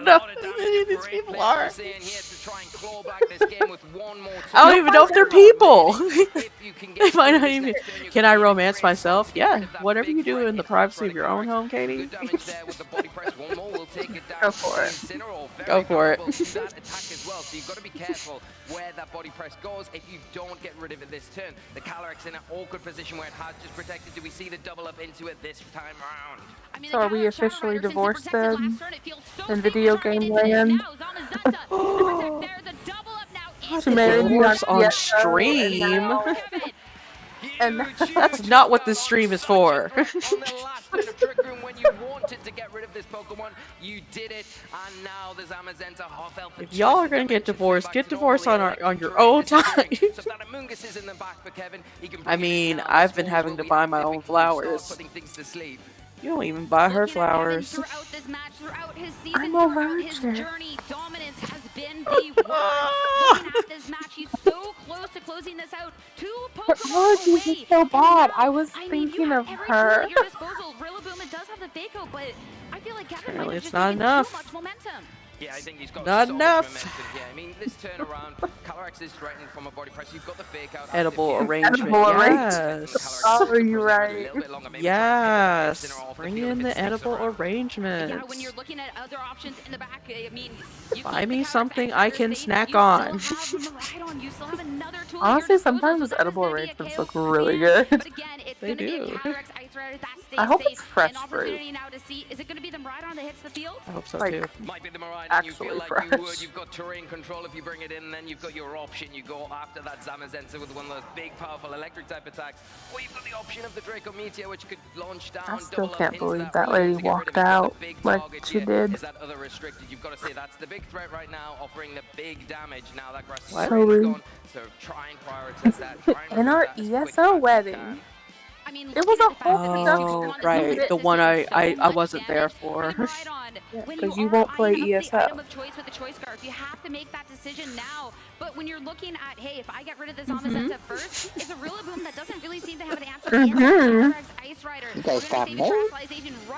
No, these people are. I don't even know if they're people. They might not even. Can I romance myself? Yeah. Whatever you do in the privacy of your own home, Katie. Go for it. Go for it. So you've got to be careful where that body press goes. If you don't get rid of it this turn, the Calyrex in an awkward position where it has just protected. Do we see the double up into it this time around? So are we officially divorced then? In video game land? She married me on stream. And that's not what this stream is for. If y'all are gonna get divorced on your own time. I mean, I've been having to buy my own flowers. You don't even buy her flowers. I'm a virgin. But Orgy is so bad. I was thinking of her. Apparently it's not enough. Yeah, I think he's got not so enough. Much momentum here. I mean, this turnaround, Calyrex is threatened from a body press. You've got the fake out. Edible arrangement. Yes. Oh, you're right. Yes. Bring in the edible arrangements. Yeah, when you're looking at other options in the back, I mean, buy me something I can snack on. Honestly, sometimes those edible arrangements look really good. They do. I hope it's fresh fruit. Is it going to be the Miraidon that hits the field? I hope so like, too. Might be the Miraidon. Actually you feel fresh. like you would. You've got terrain control if you bring it in, and then you've got your option. You go after that Zamazenta with one of those big, powerful electric type attacks. Or you've got the option of the Draco Meteor, which could launch down. I still can't believe that lady walked out like she did. Is that other restricted? You've got to say that's the big threat right now, offering the big damage. Now that grass is gone, so try and prioritize that. In our ESO wedding. mean, It was a whole Oh, right. The one I wasn't there for. Because you won't play ESL. Of choice with the choice scarf, you have to make that decision now. But when you're looking at, hey, if I get rid of this Amazenta first, it's a Rillaboom that doesn't really seem to have an answer in the Ice Rider. You guys got more?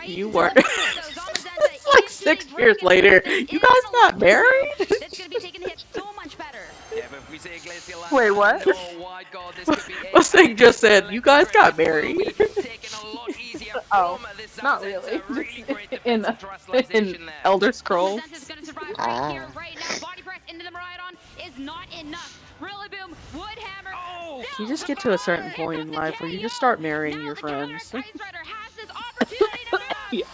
You weren't. It's like 6 years later. You guys not married? That's going to be taking the hit so much better. Wait, what? Mustang just said, you guys got married. Oh, not really. in Elder Scrolls. Ah. You just get to a certain point in life where you just start marrying your friends. Yeah.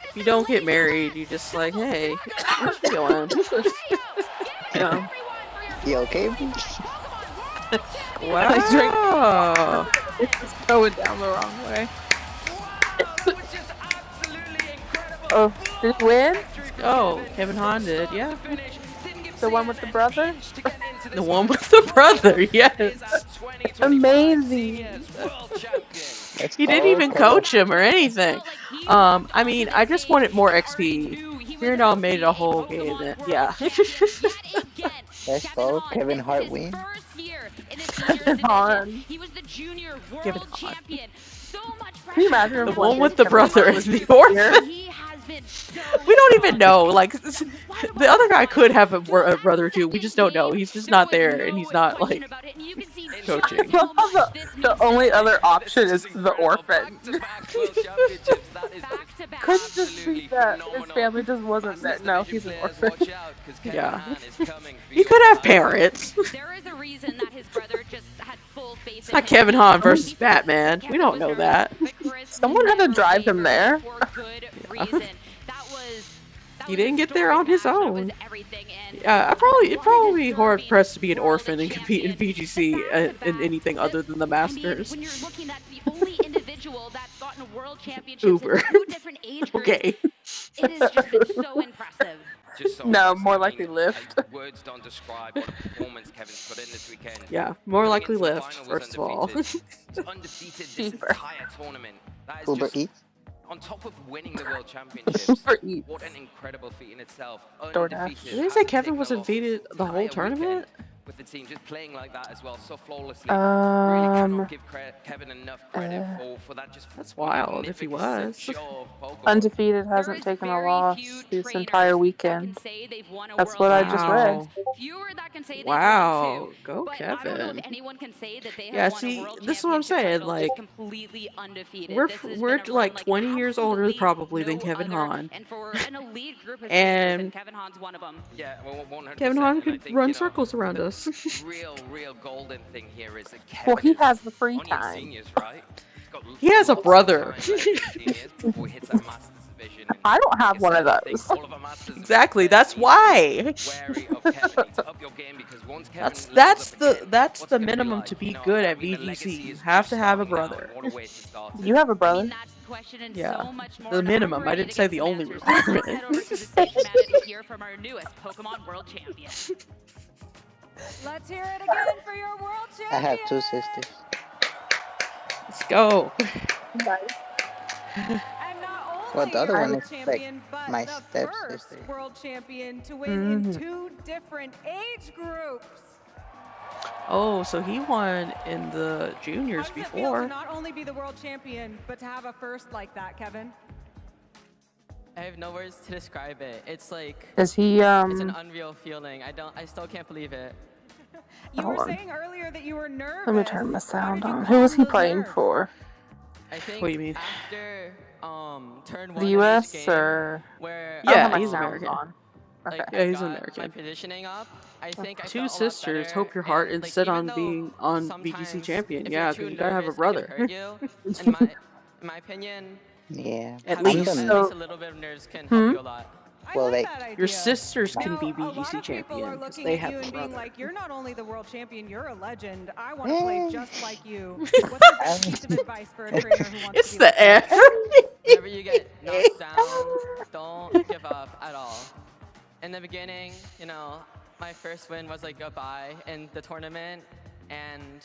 If you don't get married, you just like, hey, what you doing? Yeah. You okay? Wow. It's going down the wrong way. Oh, did he win? Oh, Kevin Hahn did, yeah. The one with the brother? The one with the brother, yes. Amazing. He didn't even coach him or anything. I mean, I just wanted more XP. Fear made it a whole game. Yeah. Let's go. Kevin Hart win. Hahn. He was the junior world Kevin Hahn. champion. So much pressure. Can you imagine The if one with the Kevin brother Hart and was the orphan. He has been so We don't even know. Like, the other guy could have a brother too. We just don't know. He's just not there, and he's not like coaching. The only other option is the orphan. Couldn't just be that his family just wasn't there. No, he's an orphan. Yeah. He could have parents. There is a reason that his brother just had full faith It's not Kevin Hahn versus Batman. We don't know that. Someone had to drive him there. He didn't get there on his own. Yeah, it'd probably be hard pressed to be an orphan and compete in VGC in anything other than the Masters. When you're looking at the only individual that's gotten world championships Uber. in 2 different age groups, Okay. it has just been so impressive. No, more likely lift. Words don't describe what a performance Kevin's put in this weekend. Yeah, more likely lift, first of all. Undefeated this entire tournament. That is Uber just, Eats. on top of winning the world championships, Uber Eats. what an incredible feat in itself. DoorDash. Undefeated. Did they say Kevin was undefeated the whole tournament? With the team just playing like that as well, so flawlessly. Really cannot give Kevin enough credit for that. Just That's wild if he was. show of Pokemon. Undefeated hasn't taken a loss this entire weekend. That's what I just read. Wow, go Kevin. I don't know if anyone can say that they have Yeah, won a see, world this is what I'm saying. championship Like, title just completely undefeated. we're This has we're been a like run 20 years older absolutely probably than no Kevin other. Hahn. And for an elite group of And champions, Kevin Hahn's one of them. Yeah, well, 100%. Kevin Hahn and I could think, run you know, circles around us. real golden thing here is that Kevin Well, he is has the free only in time. seniors, right? He's got He has a lots of brother. time left in seniors before he hits that Masters division. And I don't have like one I of said, I think those. all of our Masters Exactly, players that's need to be why. wary of Kevin. Need to up your game because once Kevin That's levels up again, that's what's the it gonna be minimum like? to be You know, good I at mean, the VGC. legacy You is have just to have a starting now, brother. and what a way to start it. You have a I mean, brother. that's the question and Yeah, so much more. the And minimum. I operated didn't say the against only Masters. Let's requirement. head over to the stage now to hear from our newest Pokemon World Champion. Let's hear it again for your world champion. I have 2 sisters. Let's go. Nice. And not only Well, the other your one world is like champion, but my the stepsister. first world champion to win in 2 different age groups. Oh, so he won in the How juniors does it feel to before. not only be the world champion, but to have a first like that, Kevin? I have no words to describe it. It's like Is he it's an unreal feeling. I still can't believe it. You Hold were on. saying earlier that you were nervous. Let me turn my sound did you on. Who was he calm those playing nerves? for? I think What do you mean? after turn 1 The of US each game, or? where I don't Yeah, have my he's sound American. on. like Okay. Yeah, I he's got my American. positioning up, I think I Two felt a lot sisters. better, Hope your heart and, is like, set even on though being on VGC sometimes champion. if Yeah, you're because too you gotta have a nervous, brother. it can hurt you. In my opinion, Yeah. At having least. at So- least a little bit of nerves can help you a lot. I Well, like like, that idea. Your sisters can Now, be a lot VGC of people are champion because looking they at have you a and being brother. like, "You're not only the world champion, you're a legend. I want to Yeah. play just like you." What's your best piece of advice for a trainer who wants It's to be the like F. Whenever you get knocked down, don't give up at all. In the beginning, you know, my first win was like goodbye in the tournament, and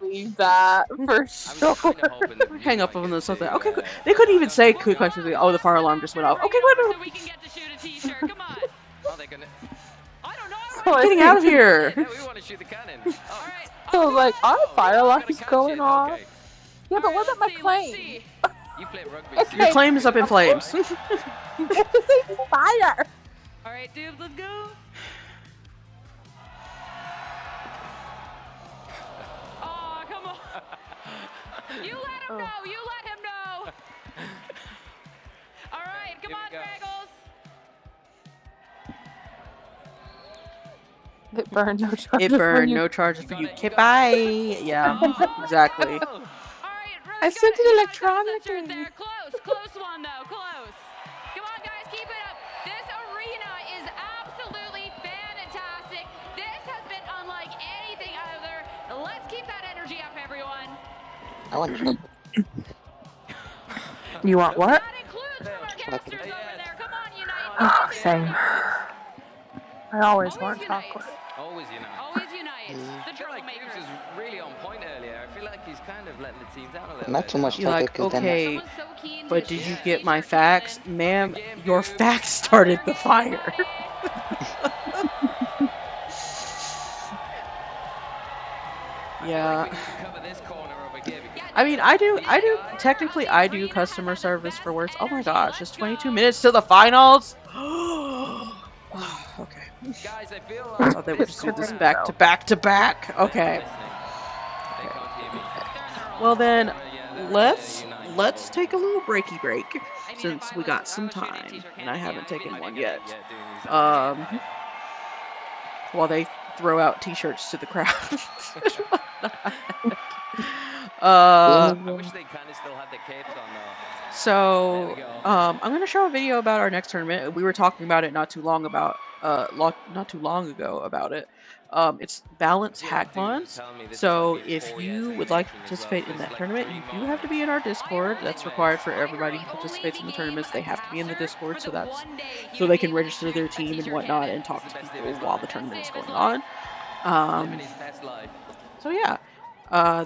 believe that for sure. Hang up on them something. Okay, they couldn't even say quick question. Oh, the fire alarm just went off. Okay, So we can get to shoot a t-shirt. Come on. Are they gonna? I don't know. Getting out of here. Yeah, we want to shoot the cannon. All right. So like, our fire alarm is catch going it. off. Okay. Yeah, but what about my claim? You play rugby. Okay. Your claim is up in flames. This is fire. All right, dude, let's go. Oh, come on. You let him know. You let him know. All right, come on, Fraggles. It burned no charges. It burned no charges for you. Okay, bye. Yeah, exactly. I sent it electronically. There, close one though, close. Come on, guys, keep it up. This arena is absolutely fantastic. This has been unlike anything other. Let's keep that energy up, everyone. I want chocolate. You want what? That includes from our casters over there. Come on, Unite. Oh, same. I always want chocolate. Always Unite. Always Unite. The I feel like Gibbs was really on point earlier. I feel like he's kind of letting the team down a little Not bit. too much You're chocolate. like, 'Cause then okay, but did you get my facts? Ma'am, your facts started the fire. Yeah. I mean, I do, technically I do customer service for Words. Oh my gosh, it's 22 minutes to the finals. Okay. Guys, I feel I thought they would just do this back to back to back. Okay. Well then, let's take a little breaky break since we got some time and I haven't taken one yet. While they throw out t-shirts to the crowd. I wish they kind of still had the capes on though. So, I'm gonna show a video about our next tournament. We were talking about it not too long ago about it. It's Balance Hackmons. So if you would like to participate in that tournament, you do have to be in our Discord. That's required for everybody who participates in the tournaments. They have to be in the Discord, so they can register their team and whatnot and talk to people while the tournament is going on. So yeah,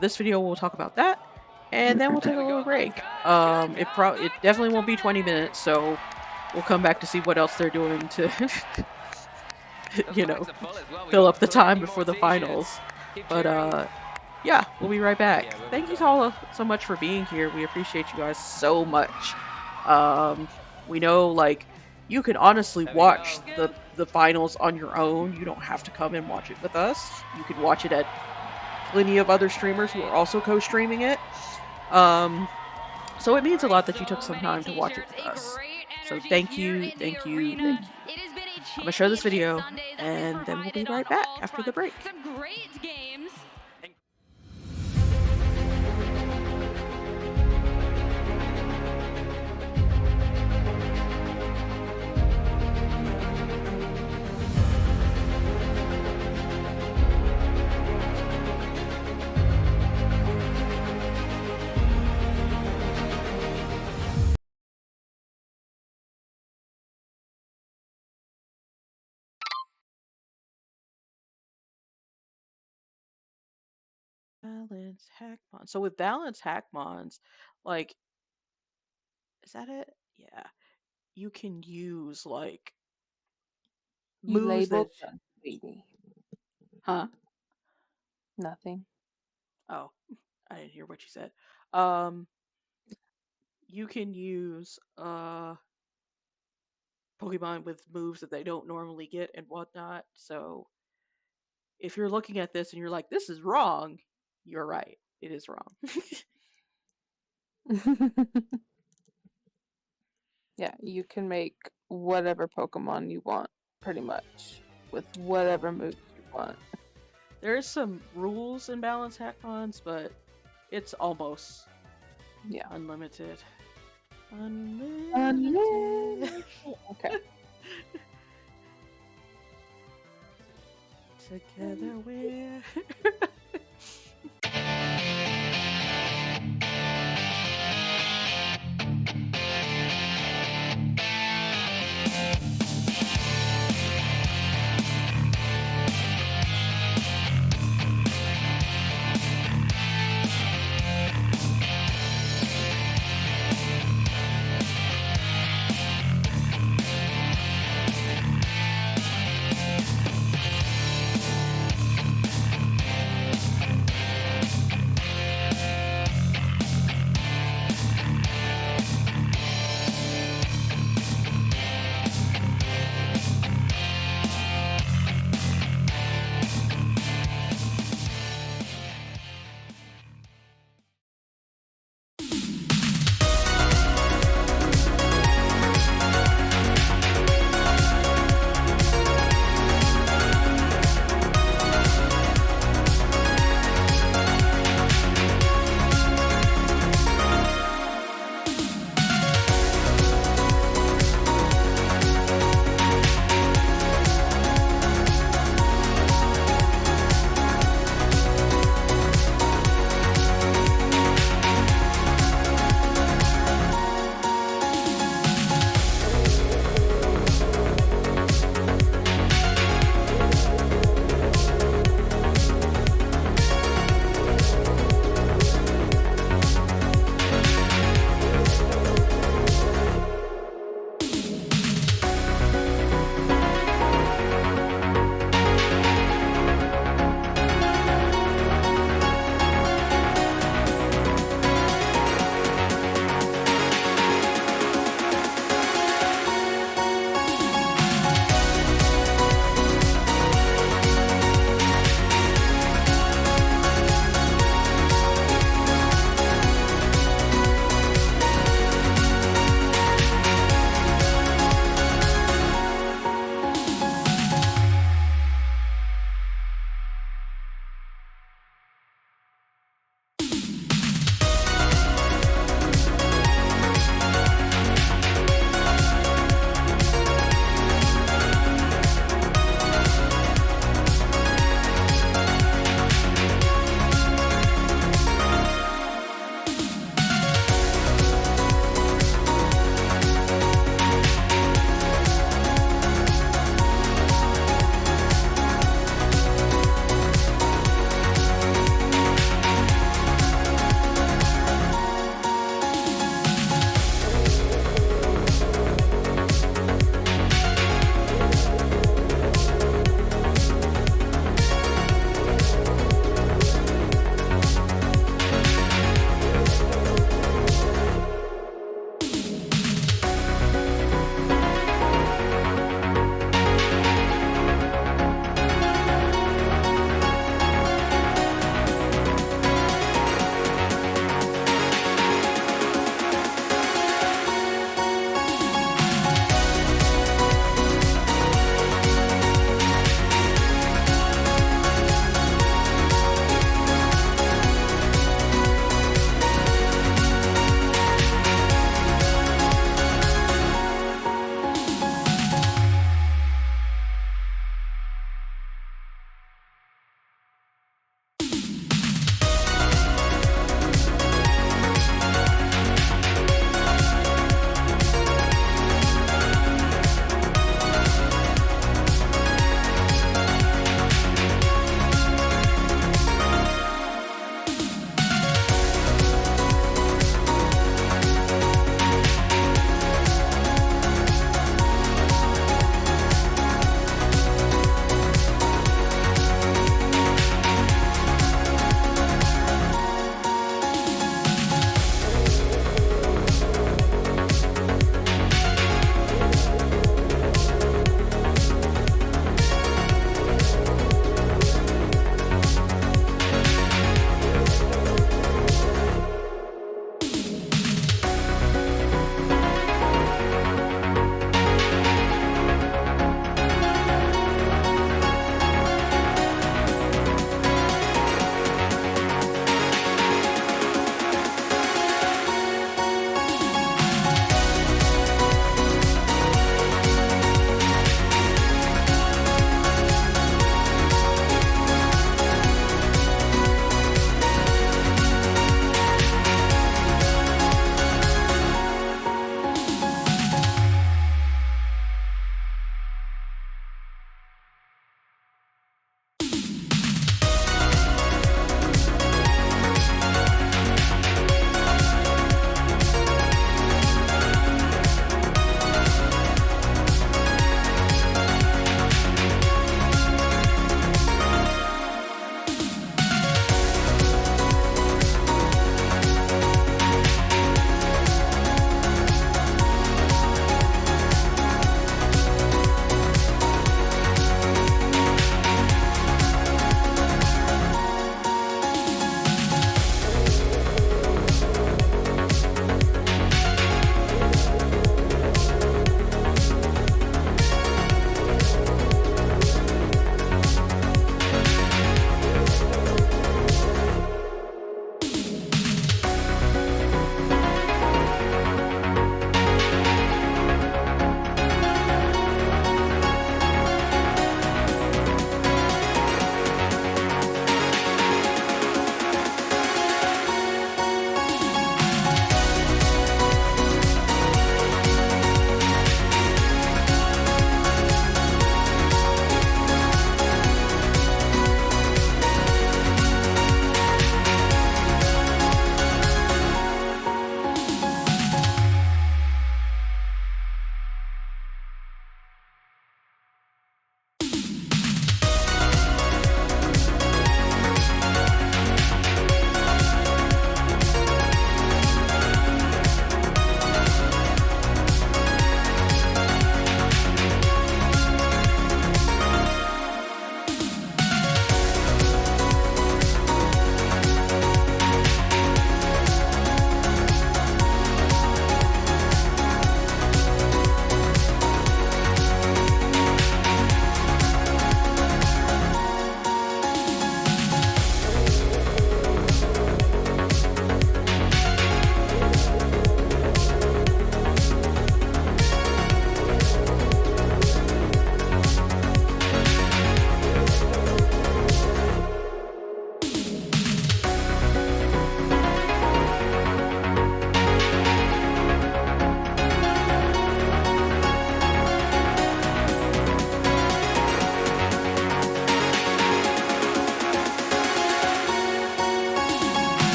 this video will talk about that. And then we'll take a little break. It definitely won't be 20 minutes, so we'll come back to see what else they're doing to, you know, fill up the time before the finals. But yeah, we'll be right back. Thank you all so much for being here. We appreciate you guys so much. We know, like, you can honestly watch the finals on your own. You don't have to come and watch it with us. You can watch it at plenty of other streamers who are also co-streaming it. So it means a lot that you took some time to watch it with us. So thank you, thank you, thank you. I'm gonna show this video, and then we'll be right back after the break. Some great games. Balance Hackmon. So with Balance Hackmons, like, is that it? Yeah. You can use, like, You moves that... labeled them, sweetie. Huh? Nothing. Oh, I didn't hear what you said. You can use, Pokemon with moves that they don't normally get and whatnot, so if you're looking at this and you're like, this is wrong, you're right. It is wrong. Yeah, you can make whatever Pokemon you want, pretty much, with whatever moves you want. There's some rules in Balance Hackmons, but it's almost unlimited. Unlimited. Okay. Together we're...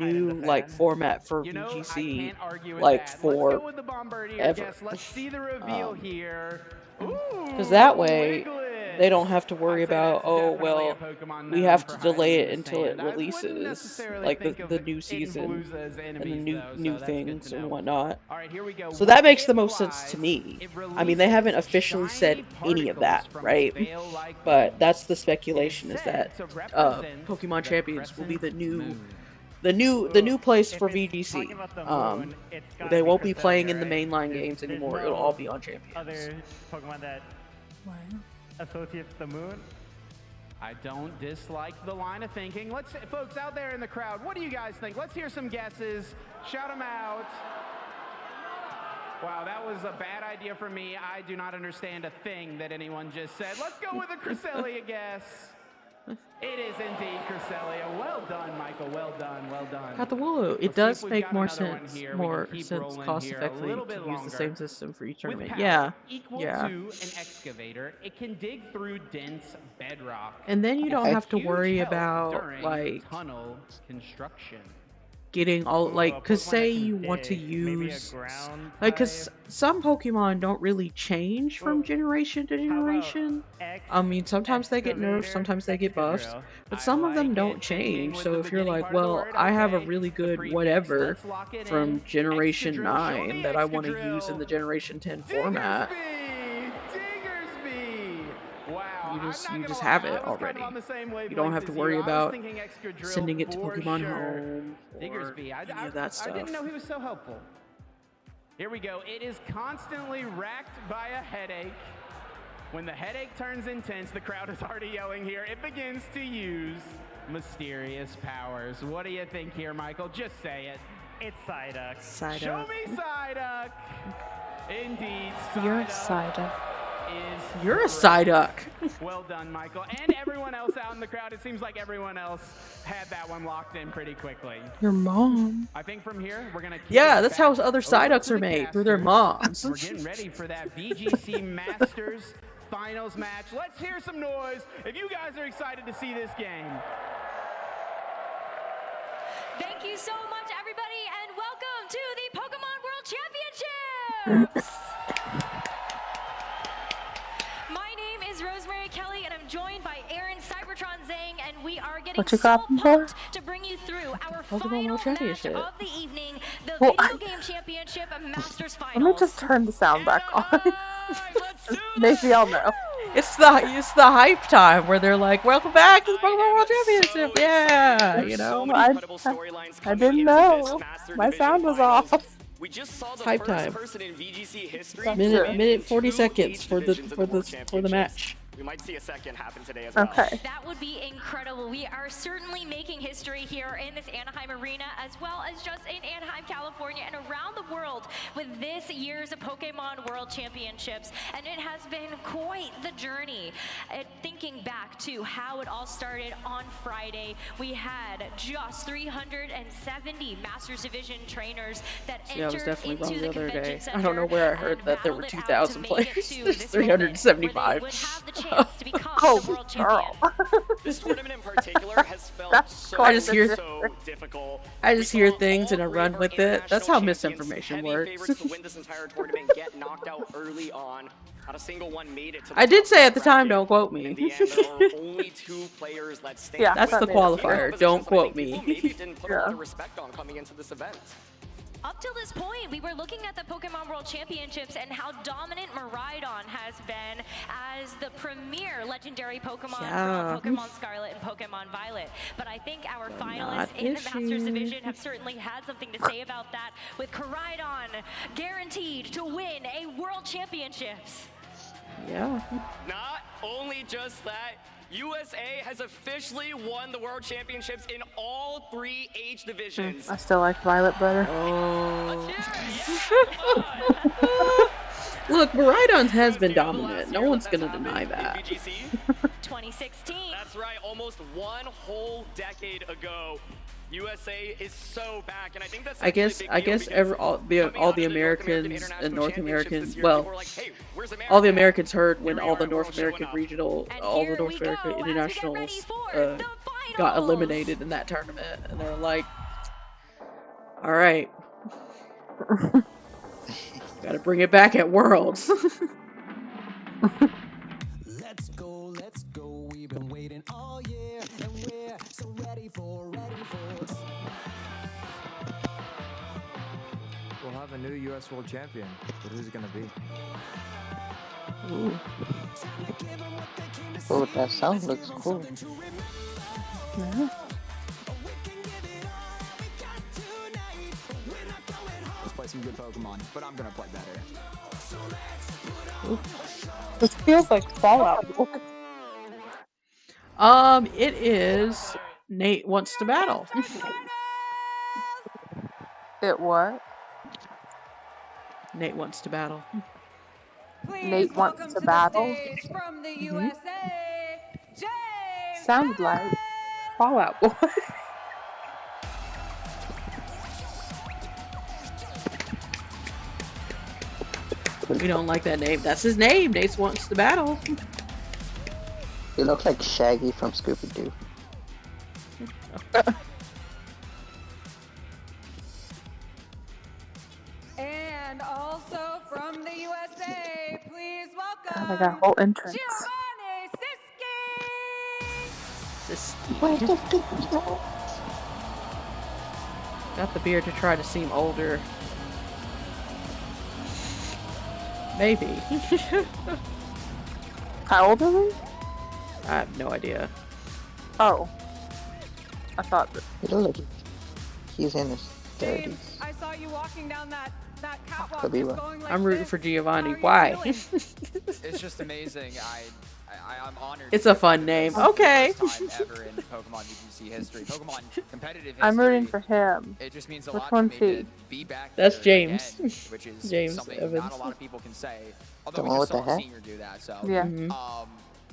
new like format for You know, I VGC can't argue with like that. Let's go with the forever. Bombardier guess. Let's see the reveal here. Because that way they don't have to worry about, oh well, we have to delay it until it releases, like the new season and the new things and whatnot. All right, here we go. So that makes the most sense to me. I mean, they haven't officially said any of that, right? But that's the speculation, is that Pokemon Champions will be the new the new place for VGC. They won't be playing in the mainline games anymore. It'll all be on Champions. Other Pokemon that associates the moon. I don't dislike the line of thinking. Let's, folks out there in the crowd, what do you guys think? Let's hear some guesses. Shout them out. Wow, that was a bad idea for me. I do not understand a thing that anyone just said. Let's go with a Cresselia guess. It is indeed Cresselia. Well done, Michael. Well done. Well done. Got the Wooloo. It does make more sense, cost effectively to use the same system for each tournament. Yeah, equal to an excavator, it can dig through dense bedrock. And then you don't have to worry about like tunnel construction. Getting all like, cause say you want to use like, cause some Pokemon don't really change from generation to generation. I mean, sometimes they get nerfed, sometimes they get buffed, but some of them don't change. So if you're like, well, I have a really good whatever from generation 9 that I want to use in the generation 10 format, you just have it already. You don't have to worry about sending it to Pokemon Home or any of that stuff. I didn't know he was so helpful. Here we go. It is constantly racked by a headache. When the headache turns intense, the crowd is already yelling here. It begins to use mysterious powers. What do you think here, Michael? Just say it. It's Psyduck. Psyduck. Show me Psyduck. Indeed, Psyduck. You're a Psyduck. You're a Psyduck. Well done, Michael. And everyone else out in the crowd. It seems like everyone else had that one locked in pretty quickly. Your mom. I think from here, we're going to keep Yeah, that's how other Psyducks are made, through their moms. We're getting ready for that VGC Masters Finals match. Let's hear some noise if you guys are excited to see this game. Thank you so much, everybody, and welcome to the Pokemon World Championships! My name is Rosemary Kelly, and I'm joined by Aaron Cybertron Zhang, and we are getting so pumped to bring you through our final match of the evening, the Video Game Championship Masters Finals. Let me just turn the sound back on. Maybe I'll know. It's the hype time where they're like, "Welcome back to the Pokemon World Championship!" Yeah, you know. I didn't know. My sound was off. We just saw the Hype first time. person in VGC history. Minute 40 seconds for the match. We might see a second happen today as well. Okay. That would be incredible. We are certainly making history here in this Anaheim arena, as well as just in Anaheim, California, and around the world with this year's Pokemon World Championships. And it has been quite the journey. Thinking back to how it all started on Friday, we had just 370 Masters Division trainers that Yeah, I was entered definitely wrong into the the other convention day. center. I don't know where I heard that there were 2,000 players. There's 375. To become the world champion. This tournament in particular has felt so difficult. I just hear things and I run with it. That's how misinformation works. Favorites to win this entire tournament get knocked out early on. Not a single one made it to the I did say at the time, don't quote me. In the end, there are only 2 players that stand. Yeah, that's the qualifier. Don't quote me. Maybe didn't put a lot of respect on coming into this event. Up till this point, we were looking at the Pokemon World Championships and how dominant Miraidon has been as the premier legendary Pokemon from Pokemon Scarlet and Pokemon Violet. But I think our finalists in the Masters Division have certainly had something to say about that, with Miraidon guaranteed to win a World Championships. Yeah. Not only just that, USA has officially won the World Championships in all 3 age divisions. I still like Violet better. Look, Miraidon has been dominant. No one's gonna deny that. 2016. That's right, almost 1 whole decade ago. USA is so back, and I think that's I guess all the Americans and North Americans, well, all the Americans heard when all the North American regional, all the North American internationals got eliminated in that tournament, and they're like, all right, gotta bring it back at Worlds. Let's go, we've been waiting all year, and we're so ready for We'll have a new U.S. World Champion, but who's it gonna be? Ooh. Oh, that sound looks cool. Yeah. some good Pokemon, but I'm gonna play better. This feels like Fallout. It is Nate Wants to Battle. It what? Nate Wants to Battle. Nate wants to battle. From the USA, James. Sounded like Fallout Boy. We don't like that name. That's his name. Nate Wants to Battle. You look like Shaggy from Scooby-Doo. And also from the USA, please welcome God, I got a whole entrance. Siski. Got the beard to try to seem older. Maybe. How old are we? I have no idea. Oh. I thought that. He looks like he's in his 30s. James, I saw you walking down that catwalk. Could be just right. going like I'm rooting this. for Giovanni. How are you Why? feeling? It's just amazing. I'm honored. It's a fun name. Okay. First time ever in Pokemon VGC history. Pokemon competitive history. I'm rooting for him. It just means a Which lot one's to me he? to be back That's here James. again, which is James something Evans. not a lot of people can say. Although The we one just with saw the a hat? senior do that, so Yeah.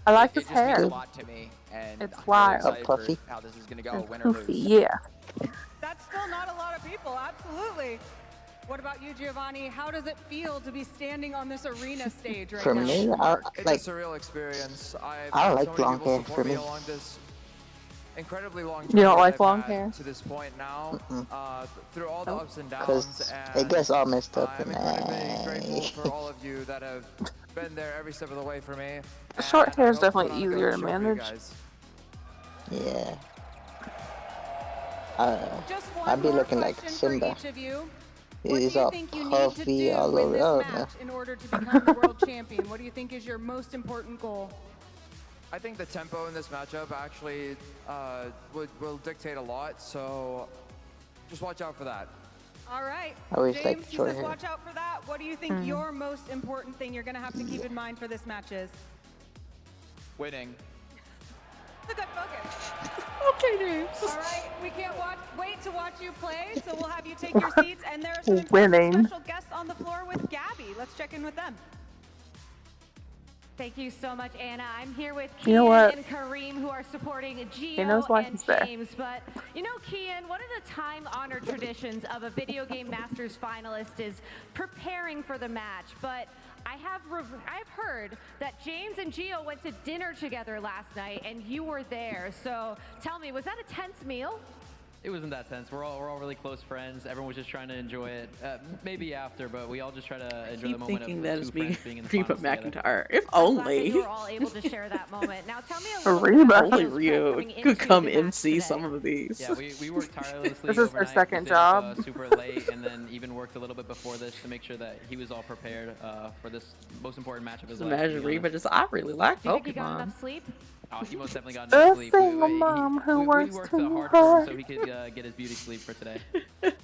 I like it his just means hair. a lot to me, and It's I'm wild. really excited for Puffy. how this is going to go, And win or poofy, lose. yeah. That's still not a lot of people, absolutely. What about you, Giovanni? How does it feel to be standing on this arena stage right For now? me, It's like, a surreal experience. I I've like had so many long people hair support for me me. along this incredibly long You journey don't like I've long had hair? to this point now, through all the ups and because downs, it and gets all messed up I'm in incredibly grateful for all of you that have been there every step of the way for me. Short and hair I is hope to put definitely on a good easier to show for you manage. guys. Yeah. Just one I'd be more looking like question Simba. for each of you. What He's do you all think you need to puffy do all in over. this Oh, match in order to become the world champion? What do you think is your most important goal? I think the tempo in this matchup actually will dictate a lot, so just watch out for that. All right. I always James, liked he short says hair. watch out for that. What do you think your most important thing you're going to have to keep in mind for this match is? Winning. It's a good focus. Okay, James. All right, we can't wait to watch you play, so we'll have you take your seats. And there are some Winning. special guests on the floor with Gabby. Let's check in with them. Thank you so much, Anna. I'm here with You know Kian what? and Kareem, who are supporting He knows Gio why and he's there. James. But you know, Kian, one of the time-honored traditions of a Video Game Masters finalist is preparing for the match. But I've heard that James and Gio went to dinner together last night, and you were there. So tell me, was that a tense meal? It wasn't that tense. We're all really close friends. Everyone was just trying to enjoy it. Maybe after, but we all just try to enjoy the Keep moment thinking of that two is friends being in the Reba finals together. McEntire. If I'm glad that only. you were all able to share that moment. Now tell me a little Reba. bit about Only Gio's prep Rio coming could into come the match MC today. some of these. Yeah, we worked tirelessly This is her overnight. second We stayed up, job. super late, and then even worked a little bit before this to make sure that he was all prepared for this most important match of his Just life. to imagine be Reba honest. just, I really like Do you think you got Pokemon. enough sleep? Oh, he most definitely got A enough sleep. single mom who we works worked too hard for him hard. so he could get his beauty sleep for today.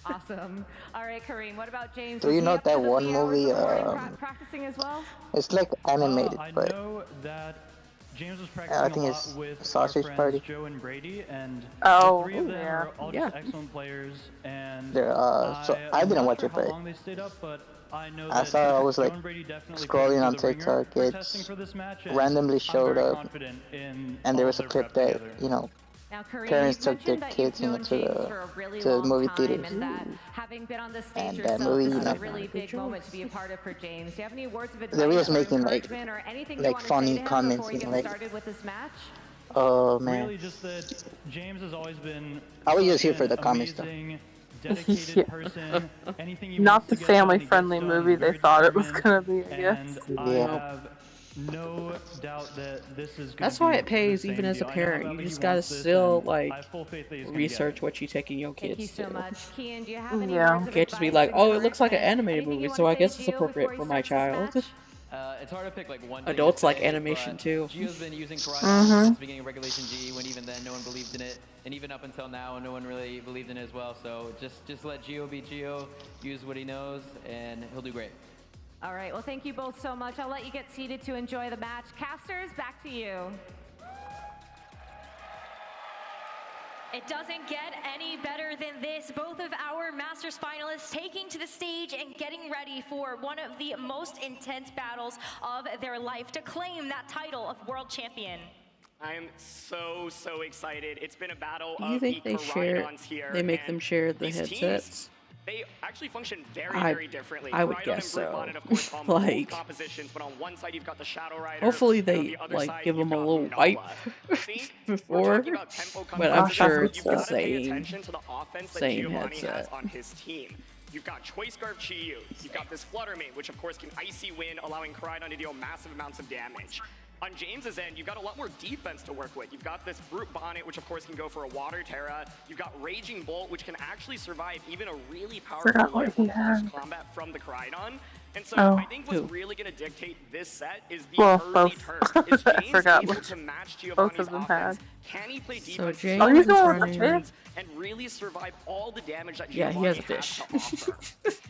Awesome. All right, Kareem, what about James? Do Was you he know up to that the one wee hours movie? of the morning practicing as well? It's like animated, I but know that James was I practicing think a it's lot with our Sausage friends Party. Joe and Brady, and Oh, the three of them yeah. are all just excellent players. And They're, so I I'm didn't not watch sure it, how but long they stayed up, but I know I that saw I was Joe like and Brady definitely scrolling on put it through the ringer TikTok. for It testing for this match, and randomly I'm showed very up, confident in and there all was a of their clip prep that together. Now, Kareem, parents you've took their mentioned that kids you've known to James the for a really to the long movie time, theaters, and that having been on the stage and that yourself, movie, this you is know, a really big moment to be a part of for James. Do you have any words of they advice was or making like encouragement or anything you want to say funny to him comments, before we you get know, like, started with this match? oh man, Really, just that James has always been I was just such here for an the comments though. amazing, dedicated Yeah. person. Anything he Not wants the to get done, family he gets friendly done. movie He's they very thought it was determined, gonna be, I guess. and I Yeah. have no doubt that this is going That's to why be it pays the even same as a deal. I know how parent. You badly just he gotta wants this, still and like I have full faith that he's gonna get research it. what you're taking your Thank you kids so to. much. Kian, do you have any Yeah. words of Can't just be advice, like, oh, it looks like an encouragement, animated anything movie, you so want I to say guess to it's Gio before appropriate he for my starts this child. match? it's hard to pick like one thing Adults to like say, animation but too. Gio's been using Koraidon since the beginning of Regulation G, when even then no one believed in it, and even up until now no one really believed in it as well. So just let Gio be Gio, use what he knows, and he'll do great. All right, well, thank you both so much. I'll let you get seated to enjoy the match. Casters, back to you. It doesn't get any better than this. Both of our Masters finalists taking to the stage and getting ready for one of the most intense battles of their life to claim that title of world champion. I am so excited. It's been a battle Do you of think the they share? Koraidons here. They make and them share the these headsets. Teams, they actually function very differently. I would Koraidon guess and Brute so. Bonnet, of course, on Like, both compositions, but on one side you've got the Shadow Rider. hopefully and on they the other like side, give them you've a got little Lunala. wipe I think before, we're talking about tempo but I'm composition. sure it's You've the got to pay same attention to the offense that same Giovanni has headset. on his team. You've got Choice Scarf Chi-Yu. You've got this Flutter Mane, which of course can Icy Wind, allowing Koraidon to deal massive amounts of damage. On James's end, you've got a lot more defense to work with. You've got this Brute Bonnet, which of course can go for a Water Terra. You've got Raging Bolt, which can actually survive even a really powerful level close combat from the Koraidon. And so I think what's really going to dictate this set is the early turn. Is James able to match Giovanni's offense? Can he play defense James is running. and really survive all the damage that Yeah, he Giovanni has a fish. to offer?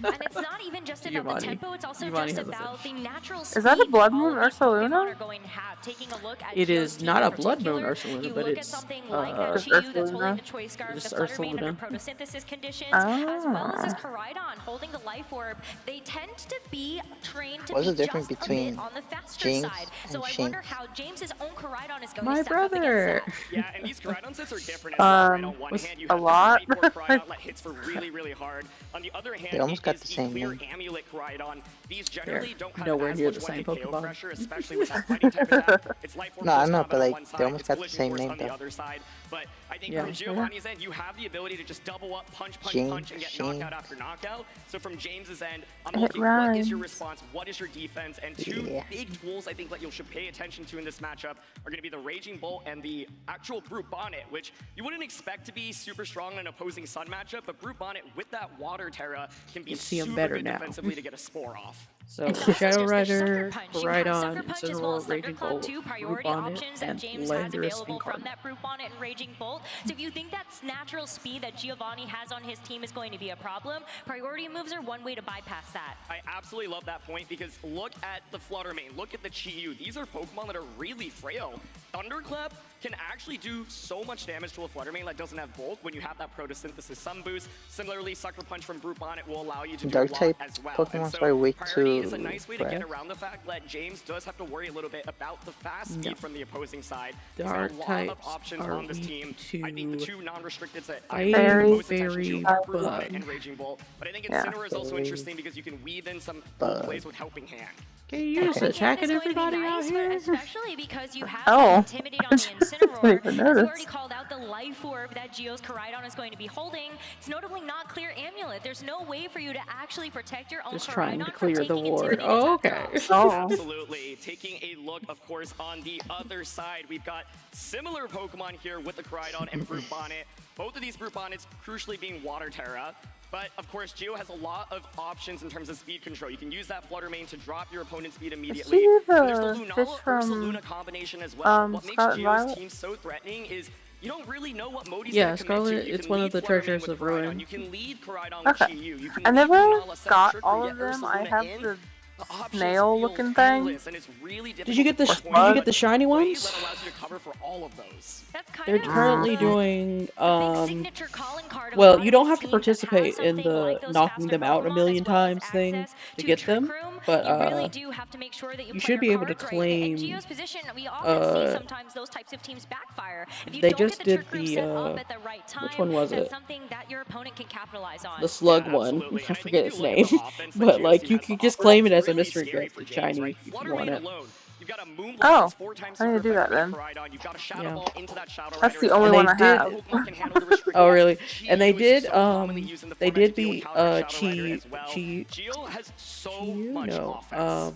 And it's not even just about the tempo, it's also Giovanni just has a about fish. the natural speed Is that a Blood all Moon of these Pokemon Ursaluna? are going to have. Taking a look at It Gio's is team not in a Blood Moon particular, Ursaluna, you but look at it's something like a Just Chi-Yu that's holding Ursaluna? the Choice Scarf, the Just Flutter Mane under Ursaluna. photosynthesis conditions, as well as this Ah. Koraidon holding the Life Orb. They tend to be trained to What's be the difference just a between bit on the faster James side. So and I Shanks? wonder how James's own Koraidon is going My to stack up brother. against that. Yeah, and these Koraidon sets are different as well, right? On one was hand, you a have lot. this Life Orb Koraidon that hits for really hard. On the other hand, They almost it got is the same clear name. Amulet Koraidon. These generally don't have nowhere as near much the same 1-hit KO Pokemon. pressure, especially with that fighting type attack. It's Life Orb No, I Force know, Combat but on like one they side, almost it's got the Collision same Force name on the though. other side. But I think Yeah. from Giovanni's end, you have the ability to just double up, punch, James, and get Shane. knockout after knockout. So from James's end, I'm It looking, what is your rhymes. response? What is your defense? And two Yeah. big tools I think that you should pay attention to in this matchup are going to be the Raging Bolt and the actual Brute Bonnet, which you wouldn't expect to be super strong in an opposing Sun matchup, but Brute Bonnet with that Water Terra can be You see 'em super better good now. defensively to get a spore off. So It's also Shadow just their Sucker Rider, Punch. You have Sucker Koraidon, Punch as well as Incineroar, Raging Thunderclap, Bolt, two Brute priority Bonnet, options that and James has Landorus available Incarnate. from that Brute Bonnet and Raging Bolt. So if you think that's natural speed that Giovanni has on his team is going to be a problem, priority moves are one way to bypass that. I absolutely love that point because look at the Flutter Mane, look at the Chi-Yu. These are Pokemon that are really frail. Thunderclap can actually do so much damage to a Flutter Mane that doesn't have bulk when you have that Photosynthesis Sun boost. Similarly, Sucker Punch from Brute Bonnet will allow you to do Dark a lot type as well. Pokemon And so are way priority too is a nice way to get fresh. around the fact that James does have to worry a little bit about the fast speed No. from the opposing side. He's got Dark a lot of types options are on this weak team. to I think the two non-restricted that I very, pay the most attention very to are Brute bug. Bonnet and Raging Bolt. But I think Yeah. Incineroar is also interesting because you can weave in some Bug. plays with Helping Hand. Can you just attacking It's going to be everybody out nice, but here? especially because you have Oh. Intimidate on the Incineroar. Didn't As even you notice. already called out the Life Orb that Gio's Koraidon is going to be holding. It's notably not clear Amulet. There's no way for you to actually protect your own Just Koraidon trying to from clear the taking ward. Intimidate Oh, attack okay. drops. Oh. Absolutely. Taking a look, of course, on the other side, we've got similar Pokemon here with the Koraidon and Brute Bonnet. Both of these Brute Bonnets crucially being Water Terra. But, of course, Gio has a lot of options in terms of speed control. You can use that Flutter Mane to drop your opponent's speed immediately. he And the there's the fish Lunala from, Ursaluna combination as well. What makes Scarlet and Gio's Violet? team so threatening is you don't really know what mode he's Yeah, going to commit to. Scarlet, You it's can one of lead the Flutter Mane treasures with of Koraidon. ruin. You can lead Koraidon with Okay. Chi-Yu. You can I lead never Lunala, set up got Trick all Room, of get them. I Ursaluna have in. the The options snail feel looking thing. endless, and it's really Did you get the difficult to Did you point get the shiny plays ones? that allows you to cover for all of those. That's kind They're of currently the doing big signature calling card of a well, lot you of don't these have to teams that participate have in something the like those knocking faster them out a Pokemon million as well as times thing access to get Trick them, Room. but You really do have to make sure that you you play should be your able to cards right. In claim Gio's position, we often see sometimes those types of teams backfire. If you they don't get just the did Trick Room the set up at the right which time, one was that's it? something that your opponent can capitalize on. The slug Yeah, one. absolutely. I And I think forget if its you look at name. the offense that But Gio's like team you has could to just offer, claim it it's as a really mystery scary gift for to James, shiny right? if you Flutter want Mane it. alone. You've got a Moonblast Oh, that's 4 times I need to super do that effective then. Koraidon. You've got a Shadow Yeah. Ball into that Shadow That's Rider the as only well. one I And they have. That Pokemon can handle the restricted Oh really? Chi-Yu And they is did so commonly used in the they format did to deal with beat counter Shadow Rider Chi as well. Chi Gio has so Chi much no offense.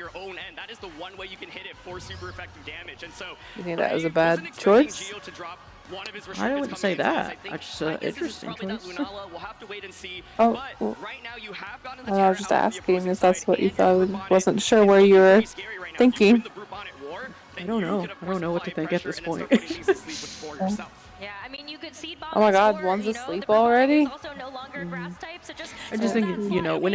your own end. That is the one way you can hit it for super effective damage. And so You think that was a bad choice? Gio to drop one of his I restricteds wouldn't say coming into this. that. I think I just interesting probably not choice. Lunala. We'll have to wait and see. Oh, But well, right now you have gotten the I Terror was just out of the asking opposing if that's side, what you and your thought. Brute Bonnet Wasn't sure is where you looking were pretty scary right now. If you thinking. win the Brute Bonnet war, I then don't you know. could of I course don't know what to apply think at pressure this and then point. start putting things to sleep with Spore yourself. Yeah, I mean, you could seed bomb Oh my and god, score, one's you know, asleep the Brute Bonnet already? is also no longer a grass type, so just I just hold think, that you slot know, safely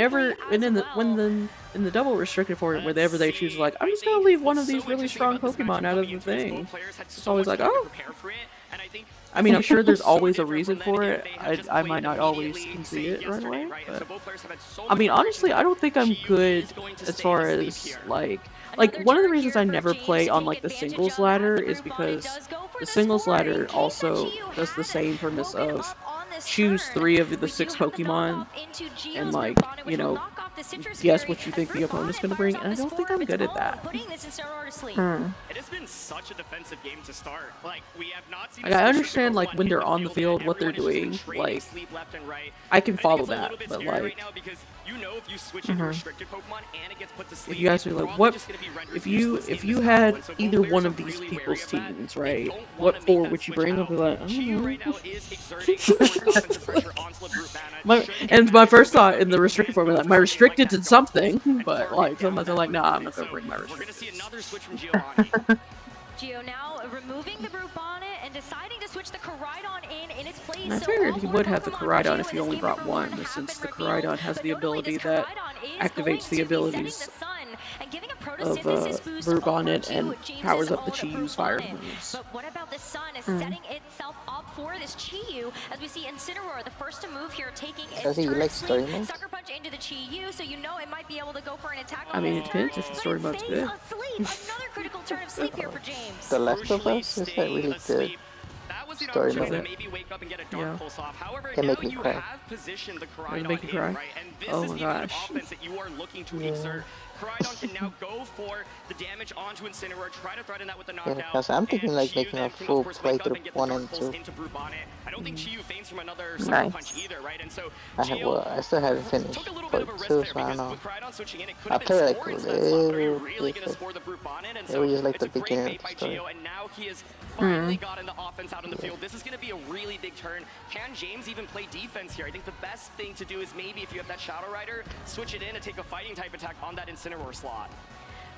and as in the well. in the double restricted format, whenever they choose, like, I'm just gonna leave one of these really strong Pokemon out of the thing. It's always like, oh. I mean, I'm sure there's always a reason for it. I might not always concede it right away, but I mean, honestly, I don't think I'm good as far as like one of the reasons I never play on like the singles ladder is because the singles ladder also does the same premise of choose 3 of the 6 Pokemon and, like, you know, guess what you think the opponent's gonna bring, and I don't think I'm good at that. Putting this Incineroar to sleep. It has been such a defensive game to start. Like, we have not seen Like, I understand, like, when they're on the field, what they're doing, like, I can follow that, but, like, you know, if you switch into restricted Pokemon and it gets put to sleep, if you ask me, like, what if you had either one of these people's teams, right, what 4 would you bring? I'd be like, I don't know. My first thought in the restricted form is like, my restricted's in something, but, like, sometimes I'm like, nah, I'm not gonna bring my restricted. Gio now removing the Brute Bonnet and deciding to switch the Koraidon in its place. And I So figured all he four would have the Pokemon Koraidon Gio if he in only this brought game number 1, one since have the been revealed, Koraidon has but the notably ability this that Koraidon is activates the going to be abilities setting the sun and giving a of photosynthesis boost Brute over Bonnet to and James's powers up the own Chiyu's Brute fire Bonnet. moves. But what about the sun is setting itself up for this Chiyu as we see Incineroar, the first to move here, taking its Does he turn like sleep. story modes? Sucker Punch into the Chiyu, so you know it might be able to go for an attack I on mean, this it turn, depends if the but story it mode's stays good. asleep. Another critical turn of sleep here for James. The Last of Us is that really good story Is mode. it? maybe wake up and get a dark Yeah. pulse off. However, Can now make me you cry. have positioned the Does it Koraidon make you in, cry? right? And this Oh is my the amount of gosh. offense that you are looking to Yeah. exert. Koraidon can now go for the damage onto Incineroar, try to threaten that with the Yeah, knockout. because I'm thinking like Chiyu making then a can, of full course, wake up playthrough and get the 1 dark and pulse 2. into Brute Bonnet. I don't think Chiyu faints from another Sucker Nice. Punch either, right? And so I still haven't finished took a little bit of a part risk 2, there so I don't because know. with Koraidon switching in, it could I have been played like Spore a into that slot, but are you little really going to bit. spore the Brute Bonnet? And It so was just like it's the a great beginning bait of by the story. Gio, and now he has finally gotten the offense out on the field. This is going to be a really big turn. Can James even play defense here? I think the best thing to do is maybe if you have that Shadow Rider, switch it in and take a fighting type attack on that Incineroar slot.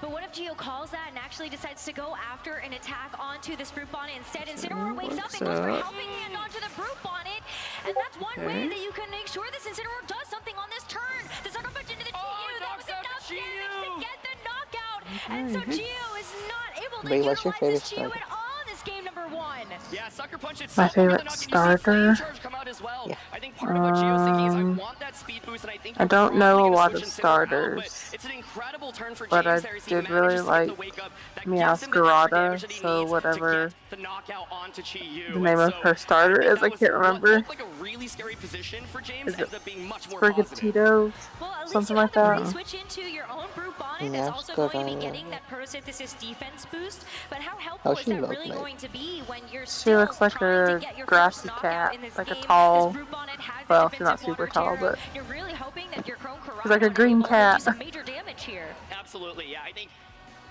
But what if Gio calls that and actually decides to go after an attack onto this Brute Bonnet instead? Incineroar wakes up and goes for up. helping hand onto the Brute Bonnet. And that's one way that you can make sure this Incineroar does something on this turn. The Sucker Punch into the Chiyu, that was enough damage to get the knockout. And so Gio is not able to Wait, what's your utilize favorite this Chiyu starter? at all this game number 1. Yeah, Sucker Punch My itself over the favorite knock, and you see Flame starter. Charge come out as well. I think part of what Gio's thinking is I want that speed boost, and I think I you're don't know probably a gonna lot switch of Incineroar out, starters, but it's an incredible turn for but I James there as he did manages really to get like the wake up. That gives him the extra Meowscarada, damage that he so needs whatever to get the knockout onto Chiyu. the name of her starter is, I can't remember. Looked like a really scary position for James, Is it ends up being much more positive. Sprigatito? Well, at least Something you like have the free that. switch into your own Brute Bonnet Yeah, that's also going to be Scarada. getting that photosynthesis defense boost. But how How helpful is she that look really like? going to be when you're She still looks like trying to a get your first grassy knockout cat, in this like a game? tall. This Brute Bonnet has Well, the she's not defensive super water tall, tier. but You're really hoping that your Chrome she's like a Koraidon green is able to cat. do some major damage here. Absolutely, yeah. I think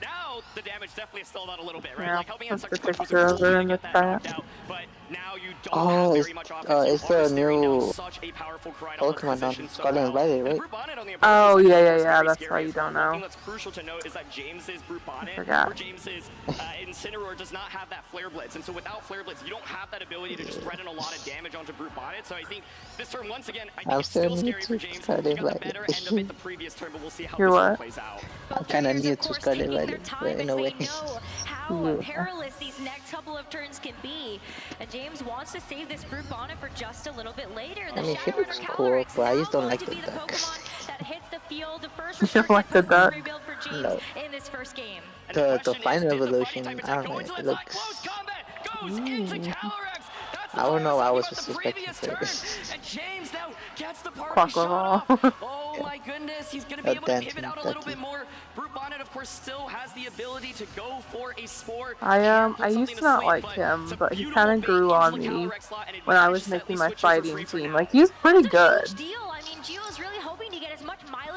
now the damage definitely has stalled out a little bit, right? Yeah, Like helping out that's the Sucker Punch was a picture of great way her to in the get that chat. knockout, but now you don't Oh, have it's very much offense. You it's are the staring down new such a powerful Koraidon that's Pokemon on positioned so Scarlet and well. Violet, And right? Brute Bonnet on the opposing Oh, side yeah, is, of yeah, course, yeah, very that's scary why you as well. don't One thing know. that's crucial to note is that James's Brute Bonnet forgot. or James's Incineroar does not have that Flare Blitz, and so without Flare Blitz, you don't have that ability to just threaten a lot of damage onto Brute Bonnet. So I think this turn, once again, I think I'm it's still still new scary for to James. He Scarlet got the Violet. better end of it the previous turn, but we'll see how You're this one what? plays out. I'm kind of new to Scarlet Violet, but in a way. Know how Yeah. perilous these next couple of turns can be. And James wants to save this Brute Bonnet for just a little bit later. The I mean, she Shadow Rider looks cool, Calyrex but I now just don't going like to the be the duck. Pokemon that hits the field. The first You don't like the Pokemon duck? rebuild for James No. in this first game. The final evolution, I don't know, it looks... I don't know, I was just expecting for it. And James now gets the party Quack shot off. off. Oh my goodness, he's going to be able to dancing pivot out a little ducky. bit more. Brute Bonnet, of course, still has the ability to go for a Spore. I used to not like him, but he kind of grew on me when I was making my fighting team. Like, he's pretty good. Deal. I mean, Gio's really hoping to get as much mileage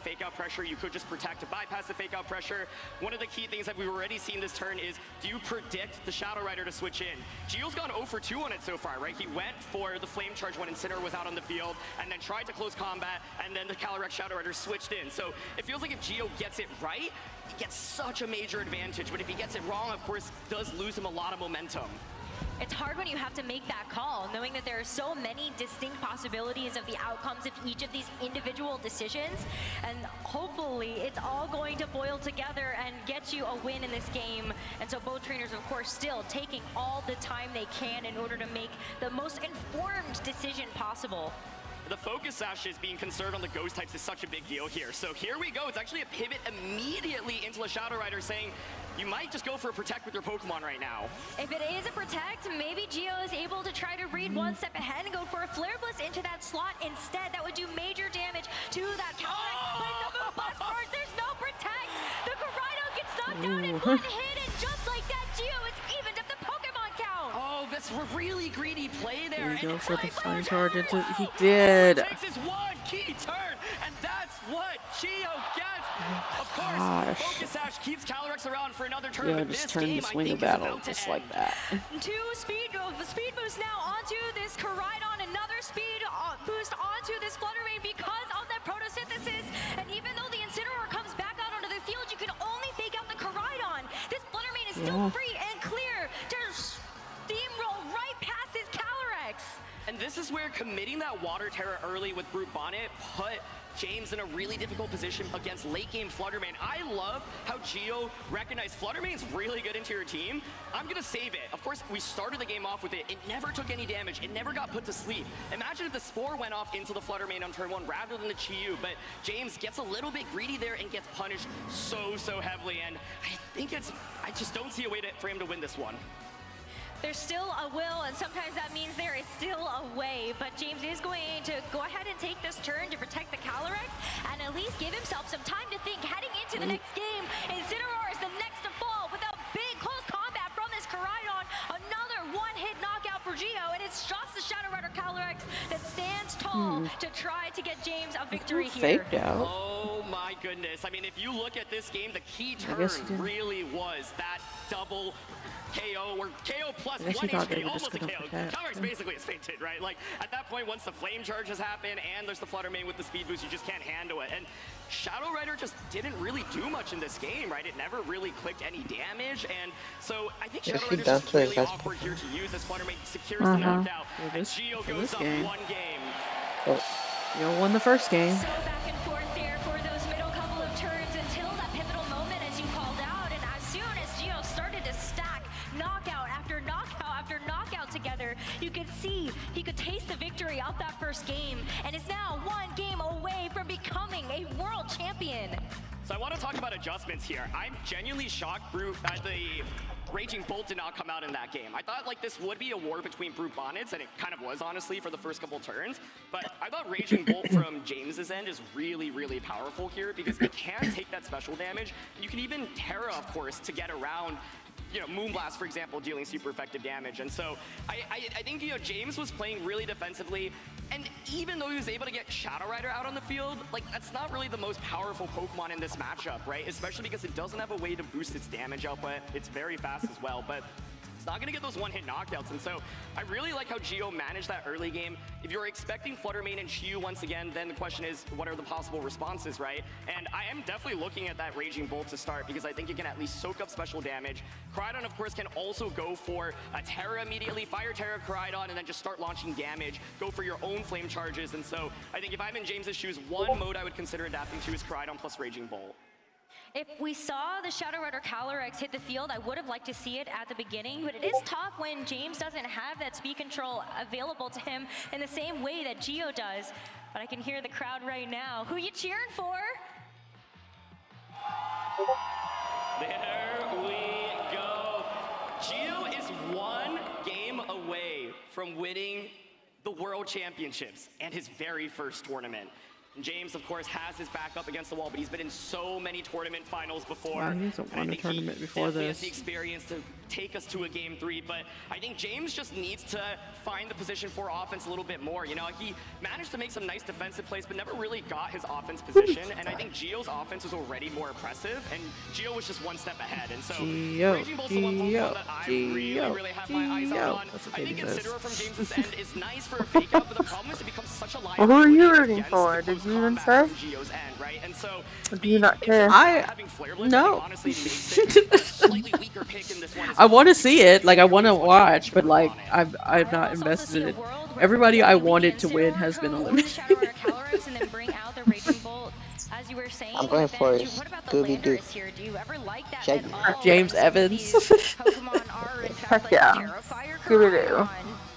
have fake out pressure. You could just protect to bypass the fake out pressure. One of the key things that we've already seen this turn is, do you predict the Shadow Rider to switch in? Gio's gone 0 for 2 on it so far, right? He went for the Flame Charge when Incineroar was out on the field, and then tried to close combat, and then the Calyrex Shadow Rider switched in. So it feels like if Gio gets it right, he gets such a major advantage, but if he gets it wrong, of course, does lose him a lot of momentum. It's hard when you have to make that call, knowing that there are so many distinct possibilities of the outcomes of each of these individual decisions, and hopefully it's all going to boil together and get you a win in this game. And so both trainers, of course, still taking all the time they can in order to make the most informed decision possible. The focus sash is being conserved on the ghost types is such a big deal here. So here we go. It's actually a pivot immediately into the Shadow Rider, saying you might just go for a protect with your Pokemon right now. If it is a protect, maybe Geo is able to try to read one step ahead and go for a Flare Blitz into that slot instead. That would do major damage to that Calyrex. But the move bust first, there's no protect. The Koraidon gets knocked down in one hit, and just like that, Geo is evened up the Pokemon count. Oh, that's a really greedy play there. There you go for the flame charge into. He did. Takes his one key turn, and that's what Geo gets. Of course, Focus Sash keeps Calyrex around for another turn, Yeah, but just this turn game, the I swing of think, is battle about to just end. like that. Two speed boost now onto this Koraidon, another speed boost onto this Fluttermane because of that photosynthesis. And even though the Incineroar comes back out onto the field, you can only fake out the Koraidon. This Fluttermane is still free and clear to steamroll right past his Calyrex. And this is where committing that Water Terror early with Brute Bonnet put James in a really difficult position against late game Fluttermane. I love how Geo recognized Fluttermane's really good into your team. I'm gonna save it. Of course, we started the game off with it. It never took any damage. It never got put to sleep. Imagine if the Spore went off into the Fluttermane on turn 1 rather than the Chi-Yu, but James gets a little bit greedy there and gets punished so heavily. And I just don't see a way for him to win this one. There's still a will, and sometimes that means there is still a way, but James is going to go ahead and take this turn to protect the Calyrex and at least give himself some time to think heading into the next game. Incineroar is the next to fall with a big close combat from this Koraidon. Another one-hit knockout for Geo, and it's just the Shadow Rider Calyrex that stands tall to try to get James a victory here. Faked out. Oh my goodness. I mean, if you look at this game, the key turn really was that double KO, or KO plus 1 HP, almost a KO. Calyrex basically is fainted, right? Like, at that point, once the flame charges happen and there's the Fluttermane with the speed boost, you just can't handle it. And Shadow Rider just didn't really do much in this game, right? It never really clicked any damage, and so I think Shadow Rider's just really awkward here to use. This Fluttermane secures the knockout, and Geo goes up one game. Oh, Geo won the first game. So back and forth there for those middle couple of turns until that pivotal moment, as you called out, and as soon as Geo started to stack knockout after knockout after knockout together, you could see he could taste the victory of that first game and is now one game away from becoming a world champion. So I want to talk about adjustments here. I'm genuinely shocked that the Raging Bolt did not come out in that game. I thought like this would be a war between Brute Bonnets, and it kind of was honestly for the first couple turns, but I thought Raging Bolt from James's end is really powerful here because it can take that special damage. You can even Terra, of course, to get around, you know, Moonblast, for example, dealing super effective damage. And so I think, you know, James was playing really defensively, and even though he was able to get Shadow Rider out on the field, like, that's not really the most powerful Pokemon in this matchup, right? Especially because it doesn't have a way to boost its damage output. It's very fast as well, but it's not gonna get those one-hit knockouts. And so I really like how Geo managed that early game. If you're expecting Fluttermane and Chi-Yu once again, then the question is, what are the possible responses, right? And I am definitely looking at that Raging Bolt to start because I think it can at least soak up special damage. Koraidon, of course, can also go for a Terra immediately, Fire Terra Koraidon, and then just start launching damage, go for your own flame charges. And so I think if I'm in James's shoes, one mode I would consider adapting to is Koraidon plus Raging Bolt. If we saw the Shadow Rider Calyrex hit the field, I would have liked to see it at the beginning, but it is tough when James doesn't have that speed control available to him in the same way that Geo does. But I can hear the crowd right now. Who you cheering for? There we go. Geo is one game away from winning the World Championships and his very first tournament. James, of course, has his back up against the wall, but he's been in so many tournament finals before. Wow, he hasn't won a tournament before He this. has the experience to take us to a game 3, but I think James just needs to find the position for offense a little bit more. You know, he managed to make some nice defensive plays, but never really got his offense position, and I think Geo's offense was already more impressive, and Geo was just one step ahead, and so Raging Bolt's the one Pokemon that I really have my eyes on. I think Incineroar from James's end is nice for a fake out, but the problem is it becomes such a liability. Well, who are you rooting for? Did Did you even say? Gio's end, right? And so Or do you not care? having Flare Blitz, I think, No. honestly makes it a slightly weaker pick in this one as I well. want to see it. Like I want to watch, but like I'm not invested in it. Everybody I wanted to win has been eliminated. And then bring out the Raging Bolt, as you were saying. I'm going for it. What about the Scooby-Doo. Landers here? Do you ever like that Check. at all? James Some of Evans. these Pokemon are in fact Heck yeah. Terrifier Scooby-Doo.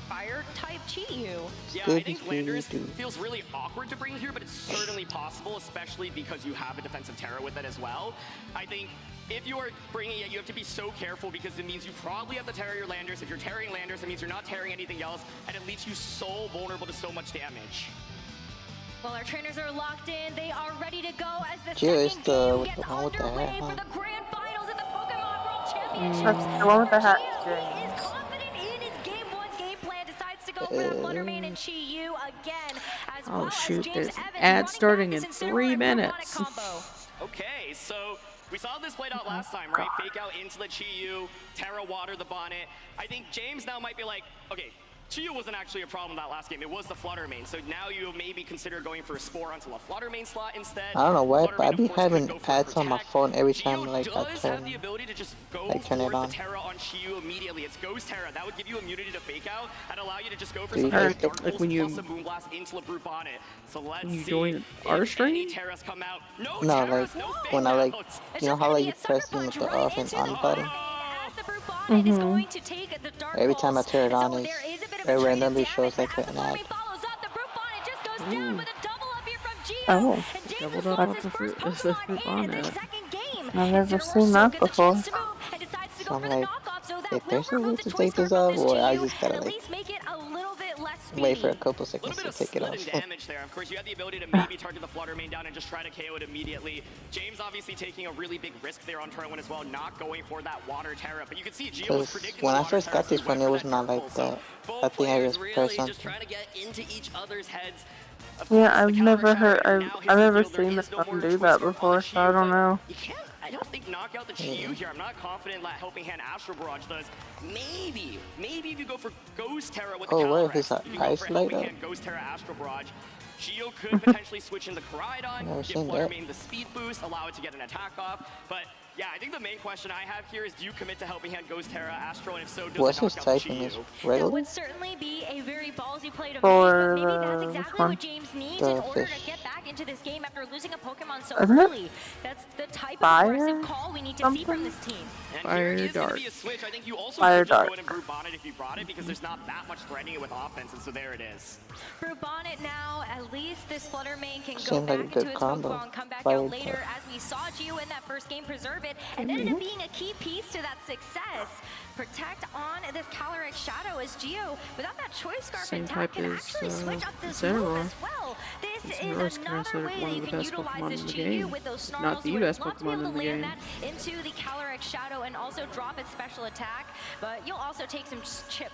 Fire type Chi-Yu. Yeah, I think Landers feels really awkward to bring here, but it's certainly possible, especially because you have a defensive Terra with it as well. I think if you are bringing it, you have to be so careful because it means you probably have to Terra your Landers. If you're Terraing Landers, it means you're not Terraing anything else, and it leaves you so vulnerable to so much damage. Well, our trainers are locked in. They are ready to go as the Gio is second the game with gets the one with the underway hat, for huh? the grand finals at the Pokemon World Championship. That's the one with the hat, Gio James. is confident in his game one game plan. Decides to go for that Fluttermane and Chi-Yu again, as well Oh shoot, as James there's Evans ad running starting back in this 3 Incineroar minutes. combo. Okay, so we saw this played out last time, right? Fake out into the Chi-Yu, Terra water the Bonnet. I think James now might be like, okay, Chi-Yu wasn't actually a problem that last game. It was the Fluttermane. So now you maybe consider going for a Spore onto a Fluttermane slot instead. I don't know why, but I Fluttermane, be of course, could having go for ads on my Protect. phone every Gio time like I does turn have the ability to just go turn for it the on. Terra on Chi-Yu immediately. It's Ghost Terra. That would give you immunity to fake out and allow you to just go for Do you something guys like Dark like Pulse when you- plus a Moonblast into LeBroot Bonnet. So let's When you see join our if stream? any Terras come out. No, No, Terras, like no fake when I like outs. you know how like you press them with the off and on button. Every time I turn it on, it randomly shows like an ad. Oh. Doubled up on the fruit. That's the fruit on it. I've never seen that before. So I'm like, if there's a way to take this off, or I just gotta like wait for a couple seconds to take it off. Sudden damage there. Of course, you had the ability to maybe target the Fluttermane down and just try to KO it immediately. James obviously taking a really big risk there on turn 1 as well, not going for that Water Terra. But you can see Gio was Because predicting when the I Water first Terra, got so this he one, went it for was that not Dark like Pulse. that. Both I think I players just really pressed just something. trying to get into each other's heads. Yeah, I've never heard. I've never seen this one do that before, so I don't know. You can't, I don't think, knock out the Chi-Yu here. I'm not confident that Helping Hand Astro Barrage does. Maybe if you go for Ghost Terra with the Oh, what Calyrex, is that? if you go Ice for light Helping up? Hand Ghost Terra Astro Barrage, Gio could potentially switch into Koraidon, Never give seen that. Fluttermane the speed boost, allow it to get an attack off. But yeah, I think the main question I have here is, do you commit to Helping Hand Ghost Terra Astro, and if so, does What's it his knock out the type in this? Chi-Yu? That Regular? would certainly be a very ballsy play to make, For but maybe that's which exactly one? what James needs The in order fish. to get back into this game after losing a Pokemon so Isn't it early. That's the type of Fire aggressive call we need to see from something? this team. And Fire here is going to Dart. be a switch. I think you also Fire could just Dart. go in and Brute Bonnet if you brought it, because there's not that much threatening it with offense, and so there it is. Brute Bonnet now, at least this Fluttermane can go Seems back like a into good its combo. Pokemon, come back Fire out later, Dart. as we saw Gio in that first game preserve it, and ended up being a key piece to that success. Protect on this Calyrex Shadow as Gio, without that Choice Scarf Same intact, type can as, actually switch up this move Incineroar. as well. This Incineroar is is another considered way one that of you the can best utilize Pokemon this in the Chi-Yu game. with those If snarls. not the You would best love to be Pokemon able to in the land game. that into the Calyrex Shadow and also drop its special attack, but you'll also take some chip.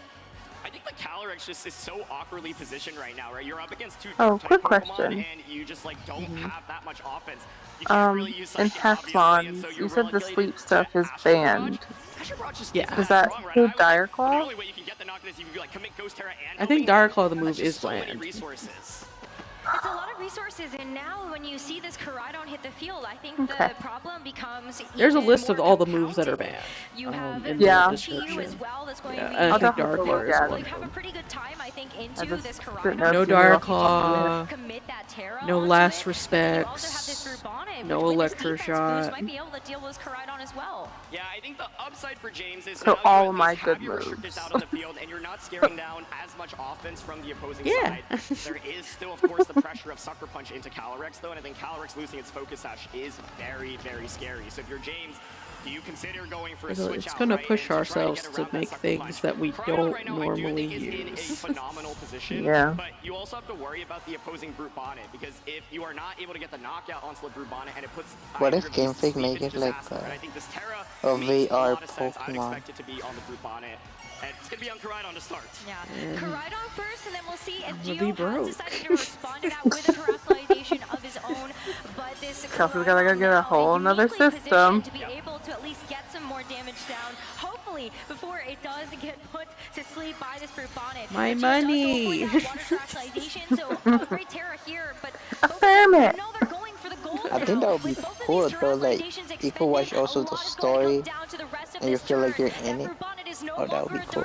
I think the Calyrex just is so awkwardly positioned right now, right? You're up against two Oh, type quick Pokemon, question. and you just like don't have that much offense. You can't really use In Psychic, obviously, and Pokemon, so you you're said the relegated sleep to stuff is Astro Barrage. banned. Astro Barrage just Yeah. isn't Does that that strong, right? include I would, Dire the Claw? only way you can get the knock is if you like commit Ghost Terra and I think Helping Hand. Dire Claw the That's move just is so many bland. resources. It's a lot of resources, and now when you see this Koraidon hit the field, I think Okay. the problem becomes There's a even list more of all the moves that are compounded. banned. You have In Yeah. the Chi-Yu as description. well that's going Yeah, to be and I I'll think definitely Dark Claw look is at Well, one you of have a them. pretty good time, I think, I into just this didn't Koraidon. know No if you were Dark off the top of your head. Claw, Commit that Terra no onto last it. You also have this respects, Brute Bonnet, no which with this defense boost Electroshock. might be able to deal with Koraidon as well. Yeah, I think the upside for James is So now all you of at my least good have your restricteds moves. out on the field, and you're not scaring down as much offense from the opposing Yeah. side. There is still, of course, the pressure of Sucker Punch into Calyrex, though, and I think Calyrex losing its Focus Sash is very, very scary. So if you're James, do you consider going for a switch It's out, gonna right, push and to try ourselves get to around that make Sucker things Punch? that we Koraidon don't right now, normally I do think is in a use. phenomenal position, Yeah. but you also have to worry about the opposing Brute Bonnet, because if you are not able to get the knockout onto the Brute Bonnet, and it puts What either if of Game these to Freak sleep, make it's it like disaster. And I think this Terra a makes a VR lot of sense. I'd Pokemon? expect it to be on the Brute Bonnet. And it's going to be on Koraidon to start. Yeah. Koraidon first, and then we'll see if Will Gio be has broke. decided to respond to that with a terrestrialization of his own. But this Chelsea's gotta go Koraidon get a now whole nother uniquely system. positioned to be able to at least get some more damage down, hopefully before it does get put to sleep by this Brute Bonnet. My money. So great Terra here, but Affirm it. know they're going for the gold I think that would be cool though, like you could watch also the story and you feel like you're in it. Oh, that would be cool.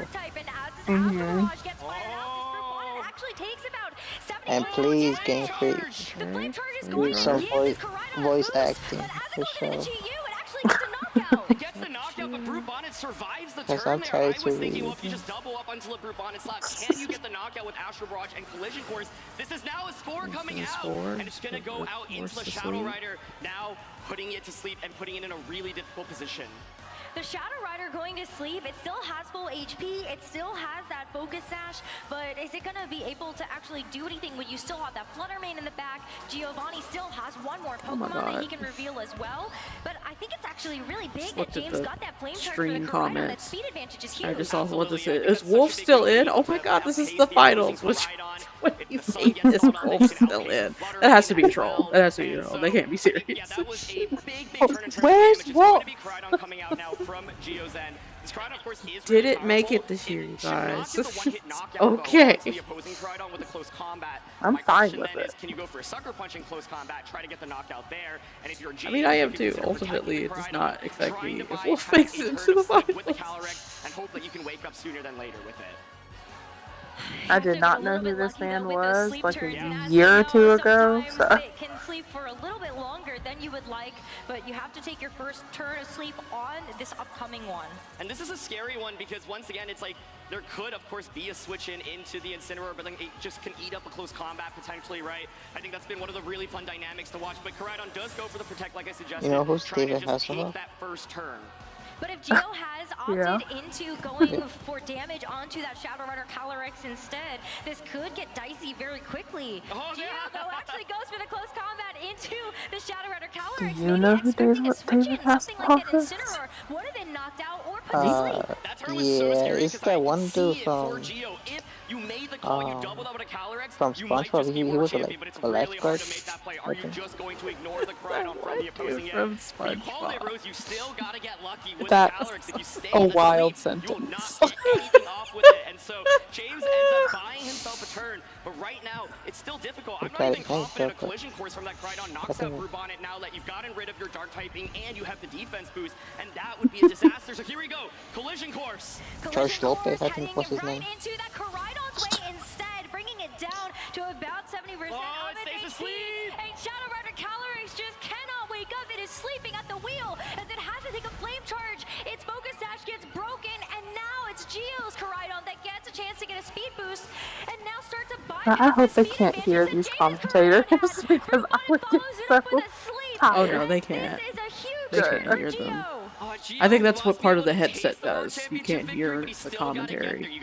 And please, Game Freak, do some voice acting for sure. It gets the knockout, but Brute Bonnet survives the turn I'm there. tired I to was thinking, read. well, if you just double up until a Brute Bonnet slot, can you get the knockout with Astro Barrage and Collision Course? This is now a score coming out, and it's going to go out into the Shadow Rider, now putting it to sleep and putting it in a really difficult position. The Shadow Rider going to sleep, it still has full HP, it still has that Focus Sash, but is it going to be able to actually do anything when you still have that Flutter Mane in the back? Giovanni still has one more Pokemon that he can reveal as well, but I think it's actually really big that James got that Flame Charge for the Koraidon. That speed advantage is huge. I just saw what this is. Is Wolf still in? Oh my god, this is the finals. Which what do you think is Wolf still in? That has to be a troll. That has to be a troll. They can't be serious. Yeah, that was a big turn and turn Where's damage. It's Wolf? going to be Koraidon coming out now from Geo's end. This Koraidon, of course, is Did really it make powerful. it this year, you It should not guys? give the one-hit knockout Okay. to the opposing Koraidon with a close combat. I'm My fine question with then it. is, can you go for a Sucker Punch in close combat, try to get the knockout there? And if you're I mean, I am too. Ultimately, it does not affect me if Wolf makes it into the finals. with the Calyrex and hope that you can wake up sooner than later with it. I did not know who this man was like a year or two ago. So. It can sleep for a little bit longer than you would like, but you have to take your first turn of sleep on this upcoming one. And this is a scary one because once again, it's like there could, of course, be a switch into the Incineroar, but then it just can eat up a close combat potentially, right? I think that's been one of the really fun dynamics to watch. But Koraidon does go for the Protect, like I suggested. You know who's trying to Steven just take Hasselhoff? that first turn. But if Geo has opted into going for damage onto that Shadow Rider Calyrex instead, this could get dicey very quickly. Geo, though, actually goes for the close combat into the Shadow Rider Calyrex. Do you know who David Hasselhoff is? Incineroar would have been knocked out or put to sleep. Yeah, it's that one dude from You made the call, you doubled up with a Calyrex, from SpongeBob. He was like a lifeguard. Are you just going to ignore the Koraidon from the opposing end? When you called it, Rose, you still gotta get lucky with the Calyrex. If you stay a on the wild sleep, you will sentence. not get anything off with it. And so James ends up buying himself a turn, but right now it's still difficult. I'm not even confident a Collision Course from that Koraidon knocks out Brute Bonnet now that you've gotten rid of your Dark typing and you have the defense boost, and that would be a disaster. So here we go, Collision Course. George Lopez, I think was his name. Into that Koraidon's way instead, bringing it down to about 70% of its HP. And Shadow Rider Calyrex just cannot wake up. It is sleeping at the wheel as it has to take a flame charge. Its Focus Sash gets broken, and now it's Geo's Koraidon that gets a chance to get a speed boost, and now starts to buy. I hope they can't hear these commentators because I would get so tired. Oh no, they can't. They can't hear them. I think that's what part of the headset does. You can't hear the commentary.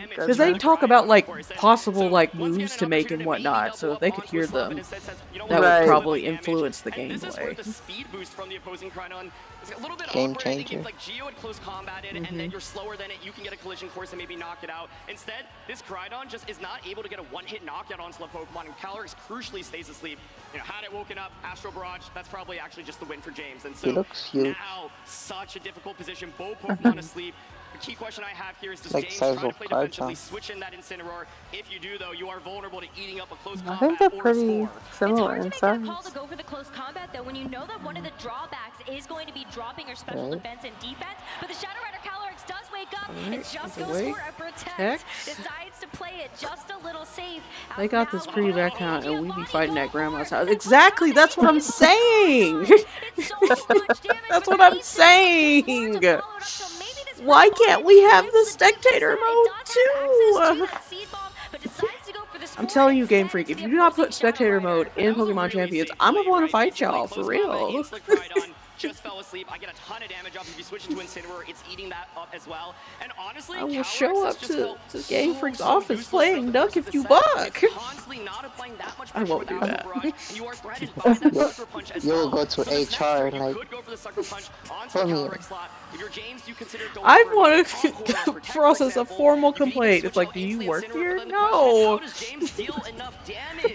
Because they talk about like possible like moves to make and whatnot, so if they could hear them, that would probably influence the gameplay. The speed boost from the opposing Koraidon is a little bit Game awkward. changer. If like Geo had close combated and then you're slower than it, you can get a Collision Course and maybe knock it out. Instead, this Koraidon just is not able to get a one-hit knockout onto the Pokemon, and Calyrex crucially stays asleep. You know, had it woken up, Astro Barrage, that's probably actually just the win for James. And so now, such a difficult position, both Pokemon asleep. The key question I have here is, does James try to play defensively, switch in that Incineroar? If you do, though, you are vulnerable to eating up a close combat. I think they're pretty similar in size. Call to go for the close combat, though, when you know that one of the drawbacks is going to be dropping your special defense and defense, but the Shadow Rider Calyrex does wake up and just goes for a protect. Decides to play it just a little safe. They got this pre-back count and we be fighting at grandma's house. Exactly, that's what I'm saying! That's what I'm saying! Why can't we have the spectator mode too? I'm telling you, Game Freak, if you do not put spectator mode in Pokemon Champions, I'm gonna want to fight y'all, for real. Just fell asleep. I get a ton of damage off. If you switch into Incineroar, it's eating that up as well. And honestly, I will show up to Game Freak's office playing Duck if you buck. I won't do that. You'll go to HR like, for me. I want to process a formal complaint. It's like, do you work here? No.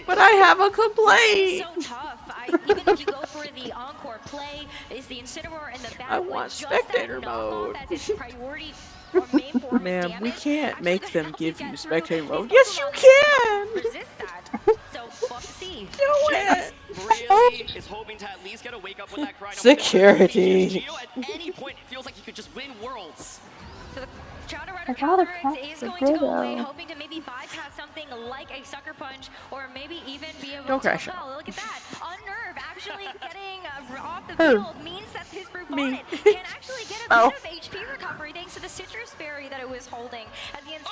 But I have a complaint. So tough. Even if you go for the encore play, is the Incineroar and the I Bat want just spectator that knockoff mode. as its priority or main form of Man, we damage. can't make Actually, them gonna help give you you get through spectator these mode. Yes, you Pokemon can. that resist that. So we'll have to see. Do James it. really is hoping to at least get a wake up with that Koraidon. Security. Geo at any point it feels like he could just win Worlds. So the Shadow I Rider gotta Calyrex catch is the going to go away, Ditto. hoping to maybe bypass something like a Sucker Punch, or maybe even be able Don't to crash repel. Look at that. Unnerve actually getting off the Who? field means that his Brute Me. Bonnet can actually get a Oh. bit of HP recovery thanks to the Citrus Berry that it was holding. As the James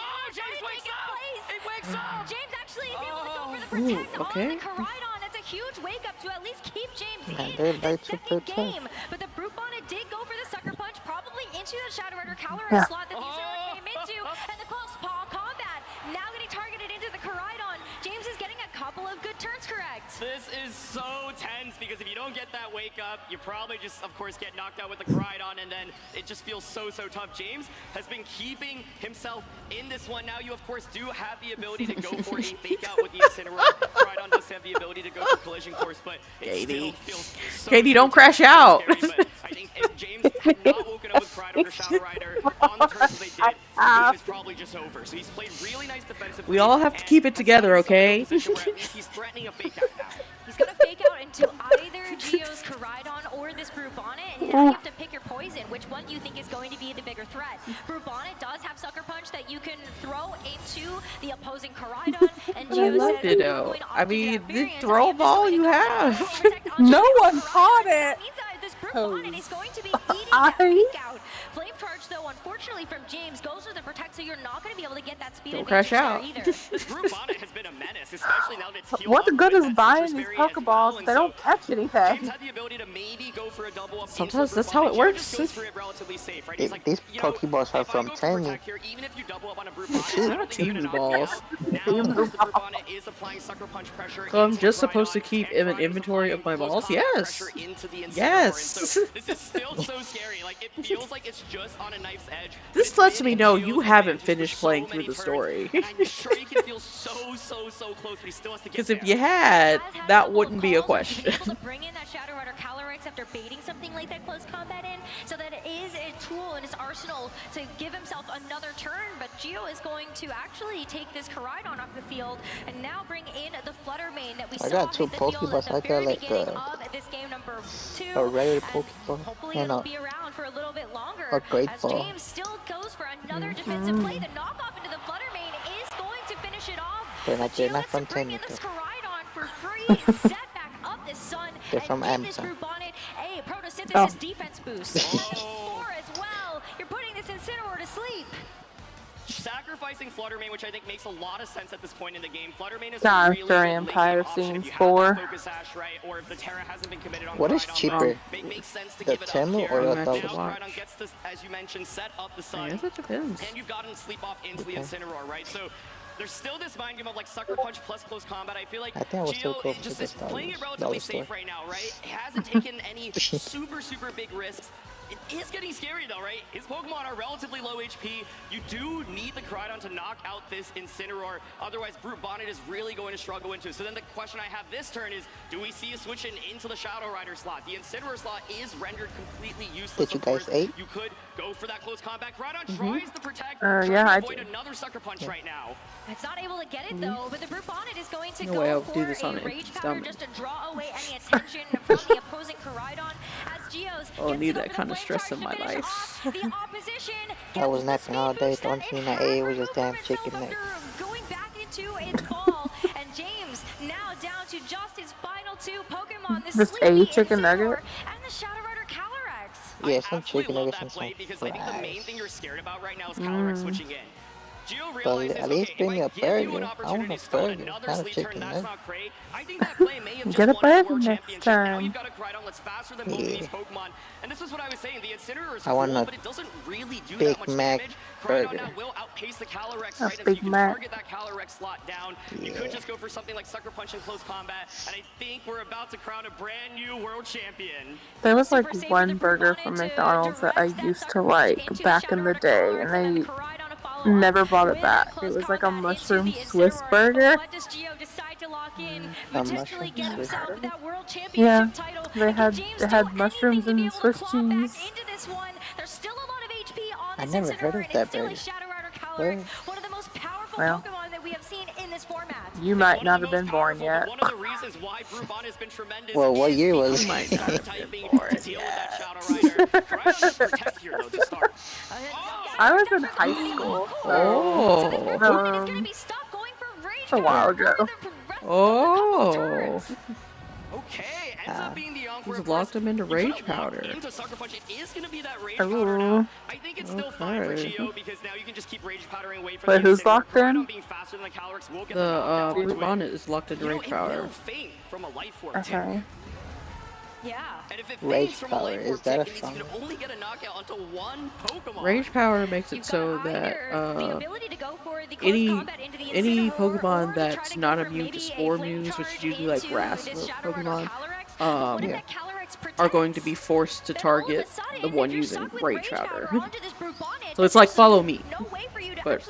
wakes up! It wakes up! James actually is able to go for the Ooh, protect on okay. the Koraidon. That's a huge wake up to at least keep James Man, in they the like to second protect. game. But the Brute Bonnet did go for the Sucker Punch, probably into the Shadow Rider Calyrex Yeah. slot that the Incineroar came into, and the close paw combat. Now getting targeted into the Koraidon. James is getting a couple of good turns correct. This is so tense because if you don't get that wake up, you probably just, of course, get knocked out with the Koraidon, and then it just feels so tough. James has been keeping himself in this one. Now you, of course, do have the ability to go for a fake out with the Incineroar. Koraidon does have the ability to go for collision course, but it still feels so Katie, don't crash out. scary. But I think if James had not woken up with Koraidon or Shadow Rider on the turns that they did, the game is probably just over. So he's played really nice defensively. We all have to keep it together, okay? Where at least he's threatening a fake out now. He's gonna fake out into either Geo's Koraidon or this Brute Bonnet, and now you have to pick your poison. Which one do you think is going to be the bigger threat? Brute Bonnet does have Sucker Punch that you can throw into the opposing Koraidon, and I Geo love says, Ditto. I mean, the throw ball you have. No one caught it. means that this Brute Bonnet is going to be eating that fake out. Flame Charge, though, unfortunately from James, goes with the Protect, so you're not going to be able to get that speed Don't advantage crash out. there either. This Brute Bonnet has been a menace, especially now that it's healed What up good with is that buying Citrus these Berry as Pokeballs well, if and they so don't catch James anything? had the ability to maybe go for a double up. Sometimes that's how it works. Just goes for it relatively safe, right? He's like, These you know, Pokeballs are if I from go for Tammy. Protect here, even if you double up on a Brute Bonnet, I Not don't think you're Team gonna knock me balls. out. Now, of course, the Brute Bonnet is applying Sucker Punch pressure. So I'm into just the supposed to Koraidon, keep and an Koraidon is inventory of applying my close balls? combat Yes. pressure into the Incineroar, Yes. and so this is still so scary. Like, it feels like it's just on a knife's edge. but This it's lets been me in know Geo's you haven't advantage for finished so playing many through the turns, story. and I'm sure you can feel so close, but he still has to get Because there. if you had, that wouldn't be a question. Able to bring in that Shadow Rider Calyrex after baiting something like that close combat in, so that it is a tool in his arsenal to give himself another turn. But Geo is going to actually take this Koraidon off the field and now bring in the Flutter Mane that we I saw got two hit the field at Pokeballs. the I very got like beginning of this game number 2. a regular And Pokeball hopefully and it'll a be around for a little bit longer great as ball. James still goes for another defensive play. The knockoff into the Flutter Mane is going to finish it off. They're not from Bring Tammy in this though. Koraidon for free, set back up the sun, They're and from give this Amazon. Brute Bonnet a photosynthesis defense boost. Oh. 4 as well. You're putting this Incineroar to sleep. Sacrificing Flutter Mane, which I think makes a lot of sense at this point in the game. Flutter Mane is God, a really during good Empire late game option if Scenes you have 4. that Focus Sash, right? Or if the Terra hasn't been committed on What is Koraidon, cheaper? but it makes sense to The give it up Temu here. or the Now double? Koraidon gets this, as you mentioned, set up the sun. I guess it depends. And you've gotten sleep off into Okay. the Incineroar, right? So there's still this mind game of like Sucker Punch plus close combat. I feel like I think I will still Geo go for just the is playing it relatively dollar safe store. right now, right? He hasn't taken any super big risks. It is getting scary though, right? His Pokemon are relatively low HP. You do need the Koraidon to knock out this Incineroar. Otherwise, Brute Bonnet is really going to struggle into. So then the question I have this turn is, do we see a switch into the Shadow Rider slot? The Incineroar slot is rendered completely useless. Did you Of course, guys eat? you could go for that close combat. Koraidon tries to protect, Yeah, trying to I avoid did. another Sucker Punch right now. It's not able to get it though, but the Brute Bonnet is going to No way go I'll for do this on a it. Rage It's Powder dumb. just to draw away any attention from the opposing Koraidon. As Geos Oh, I gets need it that over the kind of Flame stress Charge in to my finish life. off the opposition. I was Gets the napping speed all day. boost that Don't it mean had that A was removed just damn from itself chicken neck. after going back into its ball. And James now down to just his final 2 Pokemon, the Just Sleepy a chicken nugget? Incineroar and the Shadow Rider Calyrex. Yeah, I some absolutely chicken love nuggets that and some play because I think the main fries. thing you're scared about right now is Calyrex switching in. Geo But realizes, at least okay, bring if me I a give you an burger. I want opportunity a to start burger, another not a sleep turn, chicken that's nugget. not great. I think that play may have just Get a won the burger World next Championship. Now time. you've got a Koraidon that's faster than both of Yeah. these Pokemon. And this is what I was saying, the Incineroar is I cool, want a but it doesn't really do Big that much Mac damage. Koraidon burger. now will outpace the Calyrex, A right? And so Big you can Mac. target that Calyrex slot down. You could just go for something like Sucker Punch in close combat. And I think we're about to crown a brand new World Champion. There was like Super safe for one the Brute burger Bonnet from to McDonald's that I direct that used to Sucker Punch like into back Shadow in the Rider day, Calyrex, and then they the Koraidon to follow up never brought it with back. close It was like a combat into mushroom the Swiss Incineroar. burger. But what does Geo decide to lock back in, Some potentially get mushrooms. himself that world Yeah, championship title. they And can had James they do had anything mushrooms to be and able to Swiss claw back cheese. into this one? There's still a lot of HP on I this never heard Incineroar, of and it's that still a burger. Shadow Rider Calyrex, one of the most powerful Well, Pokemon that we have seen in this format. you might not have been born yet. One of the reasons why Groupon has been tremendous Well, what is year was because it? might not have been born to deal with that Shadow Rider. Koraidon does protect here though to start. I was in high school, so Oh. it's a while ago. Oh. Okay, ends up being the Encore. He's locked him into Rage Powder. Into Sucker Punch. It is going to be that Rage Powder now. I think it's still fine for Okay. Geo because now you can just keep Rage Powdering away from Wait, the who's Incineroar. locked in? Koraidon being faster than the Calyrex will get the knockdown onto it. Bonnet is locked into Rage Powder. It will faint from a Life Orb Okay. Yeah. And if it Rage faints from a Power, Life is Orb that a tick, it means you strong can only get a knockout onto one Pokemon. Rage Power makes it so that any Pokemon that's not immune to Spore moves, which is usually like grass Pokemon, are going to be forced to target the one using Rage Powder. So it's like follow me. But,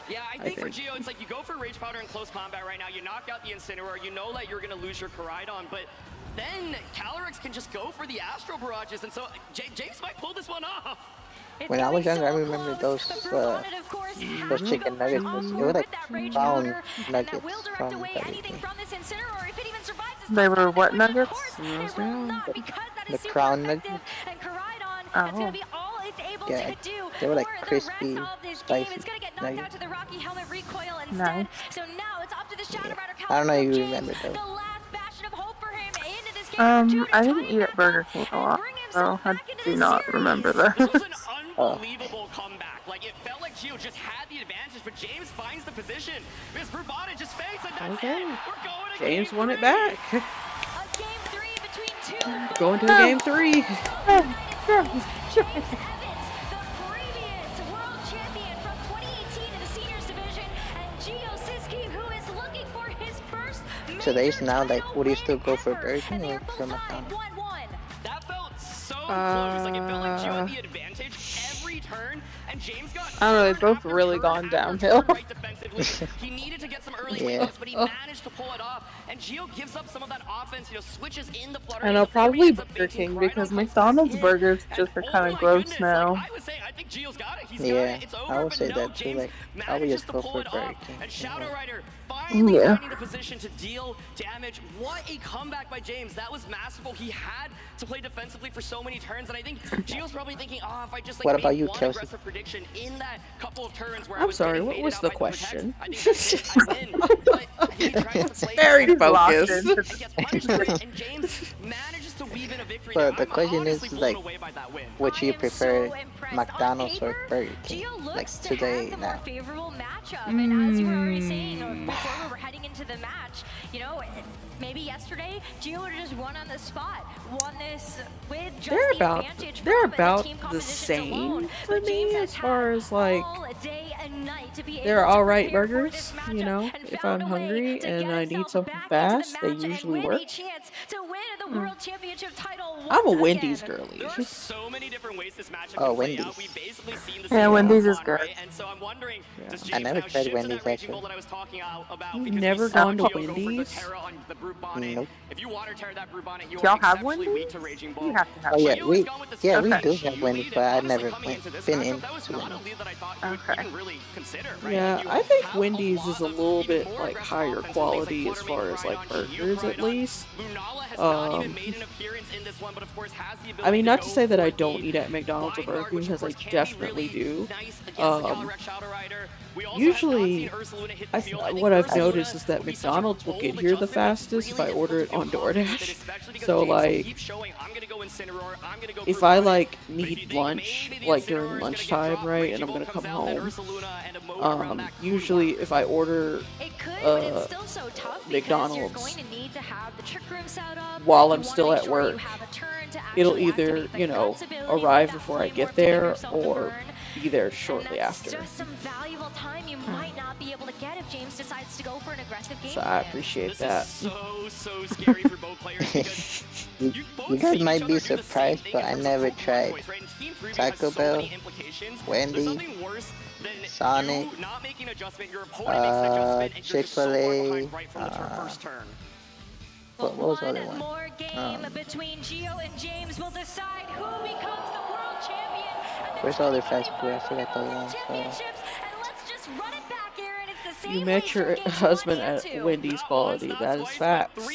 Yeah, I think for Geo, it's like you go for Rage Powder in close combat right now. You knock out the Incineroar. You know that you're going to lose your Koraidon, but then Calyrex can just go for the Astro Barrages, and so James might pull this one off. When I was younger, I remember those chicken nuggets. It was like brown nuggets from everything. They were what nuggets? The crown nuggets. Oh. Yeah, they were like crispy, spicy nuggets. Nice. I don't know if you remember those. I didn't eat at Burger King a lot, so I do not remember those. Unbelievable comeback. Like, it felt like Gio just had the advantage, but James finds the position. Miss Brubana just fakes, and that's it. We're going to James won it back. We're going to game 3. Today's now like, would you still go for Burger King or for McDonald's? That felt so close. Like, it felt like Gio had the advantage every turn, and James got I don't know, they've both really gone downhill. He needed to get some early wins, but he managed to pull it off. And Gio gives up some of that offense, switches in the flutter. I know, probably Burger King, because McDonald's burgers just are kind of gross now. Yeah, I would say that too. Like, I would just go for Burger King. And Shadow Rider finally finding the position to deal damage. What a comeback by James. That was masterful. He had to play defensively for so many turns, and I think Gio's probably thinking, oh, if I just What about make you, one Kelsey? aggressive prediction in that couple of turns where I I'm was sorry, getting what baited was out the by question? I think I win, but he tries to play Very it safe focused. and gets punished for it, and James manages to weave in a victory. But Now, the I'm question honestly is blown like, away by that win. would you prefer McDonald's or Burger King? Like today the now. more favorable matchup, and as you were already saying before we were heading into the match, maybe yesterday Gio would have just won on the spot, won this with just They're the about advantage they're from about team the compositions same alone. for me as far as like All day and night to be able they're to alright prepare for burgers, this you know. and If found I'm a way hungry to and get I need himself something back fast, into they the match usually and work. win a chance to win the world championship title I'm a once Wendy's again. girly. There are so many different ways this matchup Oh, can play Wendy's. out. We've basically seen the Yeah, same Wendy's is Pokemon, good. right? And so I'm wondering, does I James never now tried shift to Wendy's that Raging actually. Bull that I was talking about? You've Because never we saw gone to Gio go for the Wendy's? Terra on the Brute Bonnet. Nope. If you water Terra that Brute Bonnet, you Do y'all are have exceptionally Wendy's? weak to Raging Bull. You have to have Oh yeah, Gio has gone with the we Scarlet do Geo have Wendy's, lead, but I and honestly, never coming into this been matchup, in that was to not a Wendy's. lead that I thought you would even really consider, right? Yeah, Like, you I think have a Wendy's lot is a of little even bit more like aggressive higher offensive quality things as like far as like Fluttermane on burgers at Koraidon. least. Lunala has not even made an appearance in this one, but of course has the ability I mean, not to go say that I for don't the eat at McDonald's or Vine Burger Guard, King, which of because I course can be definitely really do. nice against the Calyrex Shadow Rider. We also have not Usually, seen Ursaluna hit the field. I think what I've Ursaluna noticed is that will be such a McDonald's will bold get here the adjustment, but fastest if really I order it difficult on to feel confident, DoorDash. especially because So James will like, keep showing, I'm gonna go Incineroar, I'm gonna go if Brute I Bonnet. like But if you need think lunch, maybe the like Incineroar during is gonna get lunchtime, dropped, right, and Raging I'm Bull gonna come comes out, then home, Ursaluna and a moat around that usually if I order It could, but it's still so tough because you're going McDonald's to need to have the trick room set up. while You I'm wanna still make at sure you work, have a turn to it'll actually either, activate the you know, guts ability with arrive that before I flame get orb to give there, yourself the or burn. be there And shortly that's after. just some valuable time you might not be able to get if James decides to go for an aggressive game So I appreciate that. This is so scary for both players because You guys might be surprised, but I never tried Taco Bell, Wendy, Sonic, Chick-fil-A, what was the other one? More game between Gio and James will decide who becomes the world champion. Where's all their fast food? I forgot the other one. Championships, and let's just run it back, Aaron. It's the same You met your husband at Wendy's quality. That is facts.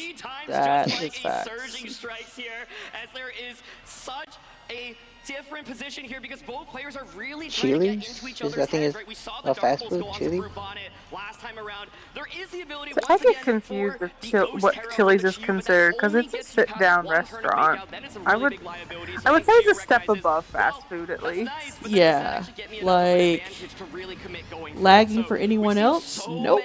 That is facts. Surging strikes here, as there is such a different position here because both players are really trying to get into each other's heads, right? We saw the fast double food, onto chili. Bonnet last time around. There is the ability I get confused with what Chili's is considered because it's a sit-down restaurant. I would say it's a step above fast food at least. Yeah, like lagging for anyone else? Nope.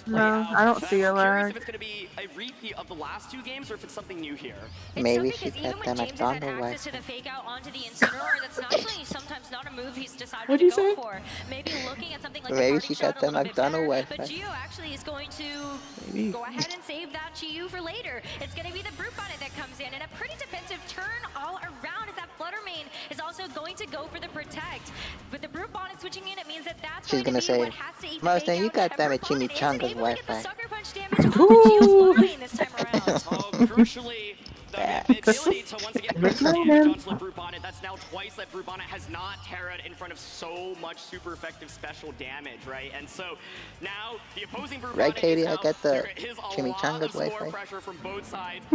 No, I don't see a lag. If it's going to be a repeat of the last two games or if it's something new here. Maybe she got that McDonald's wife. Onto the incineroar, that's actually sometimes not a move he's decided What'd you to go say? for. Maybe looking at something like Maybe a she shot got a that little bit better, McDonald's but Wi-Fi. Gio actually is going to go ahead and save that Chiyu for later. It's going to be the Brute Bonnet that comes in, and a pretty defensive turn all around as that Flutter Mane is also going to go for the Protect. With the Brute Bonnet switching in, it means that that's She's going gonna to be say, what has to eat the Mustang, bait you out, got and that Brute at Bonnet isn't Chimichanga's able to get the Wi-Fi. sucker punch damage onto Gio's Flutter Mane this time around. Crucially, the ability to once again put some damage onto the Brute Bonnet. That's now twice that Brute Bonnet has not terra'd in front of so much super effective special damage, right? And so now the opposing Brute Right, Bonnet Katie? is I out. got the There is a lot Chimichanga's of score Wi-Fi. pressure from both sides.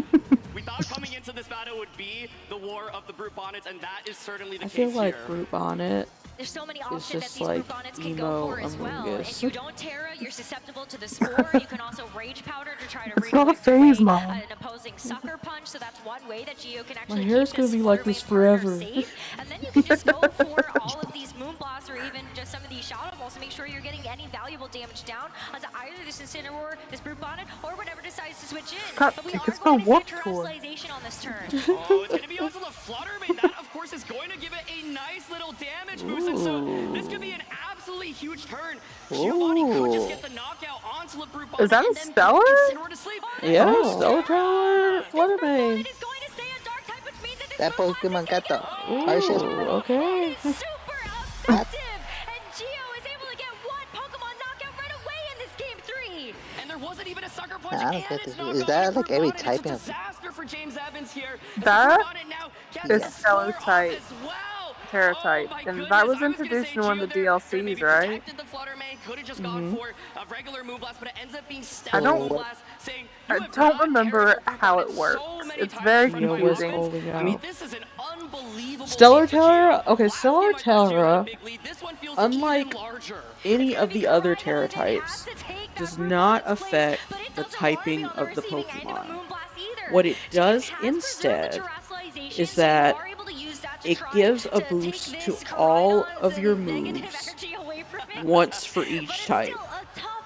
We thought coming into this battle would be the war of the Brute Bonnets, and that is certainly the I case feel like here. Brute Bonnet There's so many is options that just these like Brute Bonnets can go emo for as well. Among If Us. you don't Terra, you're susceptible to the Spore. You can also Rage Powder to try to It's not a redirect phase, away Mom. an opposing Sucker Punch, so that's one way that Gio can My actually hair is keep gonna his be like Flutter this Mane partner forever. safe. And then you can just go for all of these Moonblasts or even just some of these Shadow Balls to make sure you're getting any valuable damage down onto either this Incineroar, this Brute Bonnet, or whatever decides to switch in. But we are It's going for to see a Warped Tour. terrestrialization on this turn. Oh, it's going to be onto the Flutter Mane. That, of course, is going to give it a nice little damage boost. And so this could be an absolutely huge turn. Giovanni could just get the knockout onto the Brute Bonnet. Is that a and then Stellar? Incineroar to sleep. Yeah, Oh. Stellar Tower, Flutter Mane. That Pokemon got the Ooh, harshest. okay. Super effective! And Gio is able to get one Pokemon knockout right away in this game 3! And there wasn't even a Sucker Punch. I don't and get it's this. not Is going that to like every Brute Bonnet. typing? It's a disaster for James Evans here. That Is is Stellar type, Terra type, and that was introduced in one of the DLCs, right? The Flutter Mane could have just gone for a regular Moonblast, but it ends up being I Stellar don't- Moonblast, saying I don't remember how it works. It's very Gio was confusing. holding I mean, out. this is an unbelievable Stellar feat for Gio. Terra? Okay, Stellar Last game I thought Gio had a Terra, big lead. This one feels unlike even larger. any of the other Terra types, does not affect the typing of the Pokemon. What it does instead is that it gives a boost to all of your moves once for each type.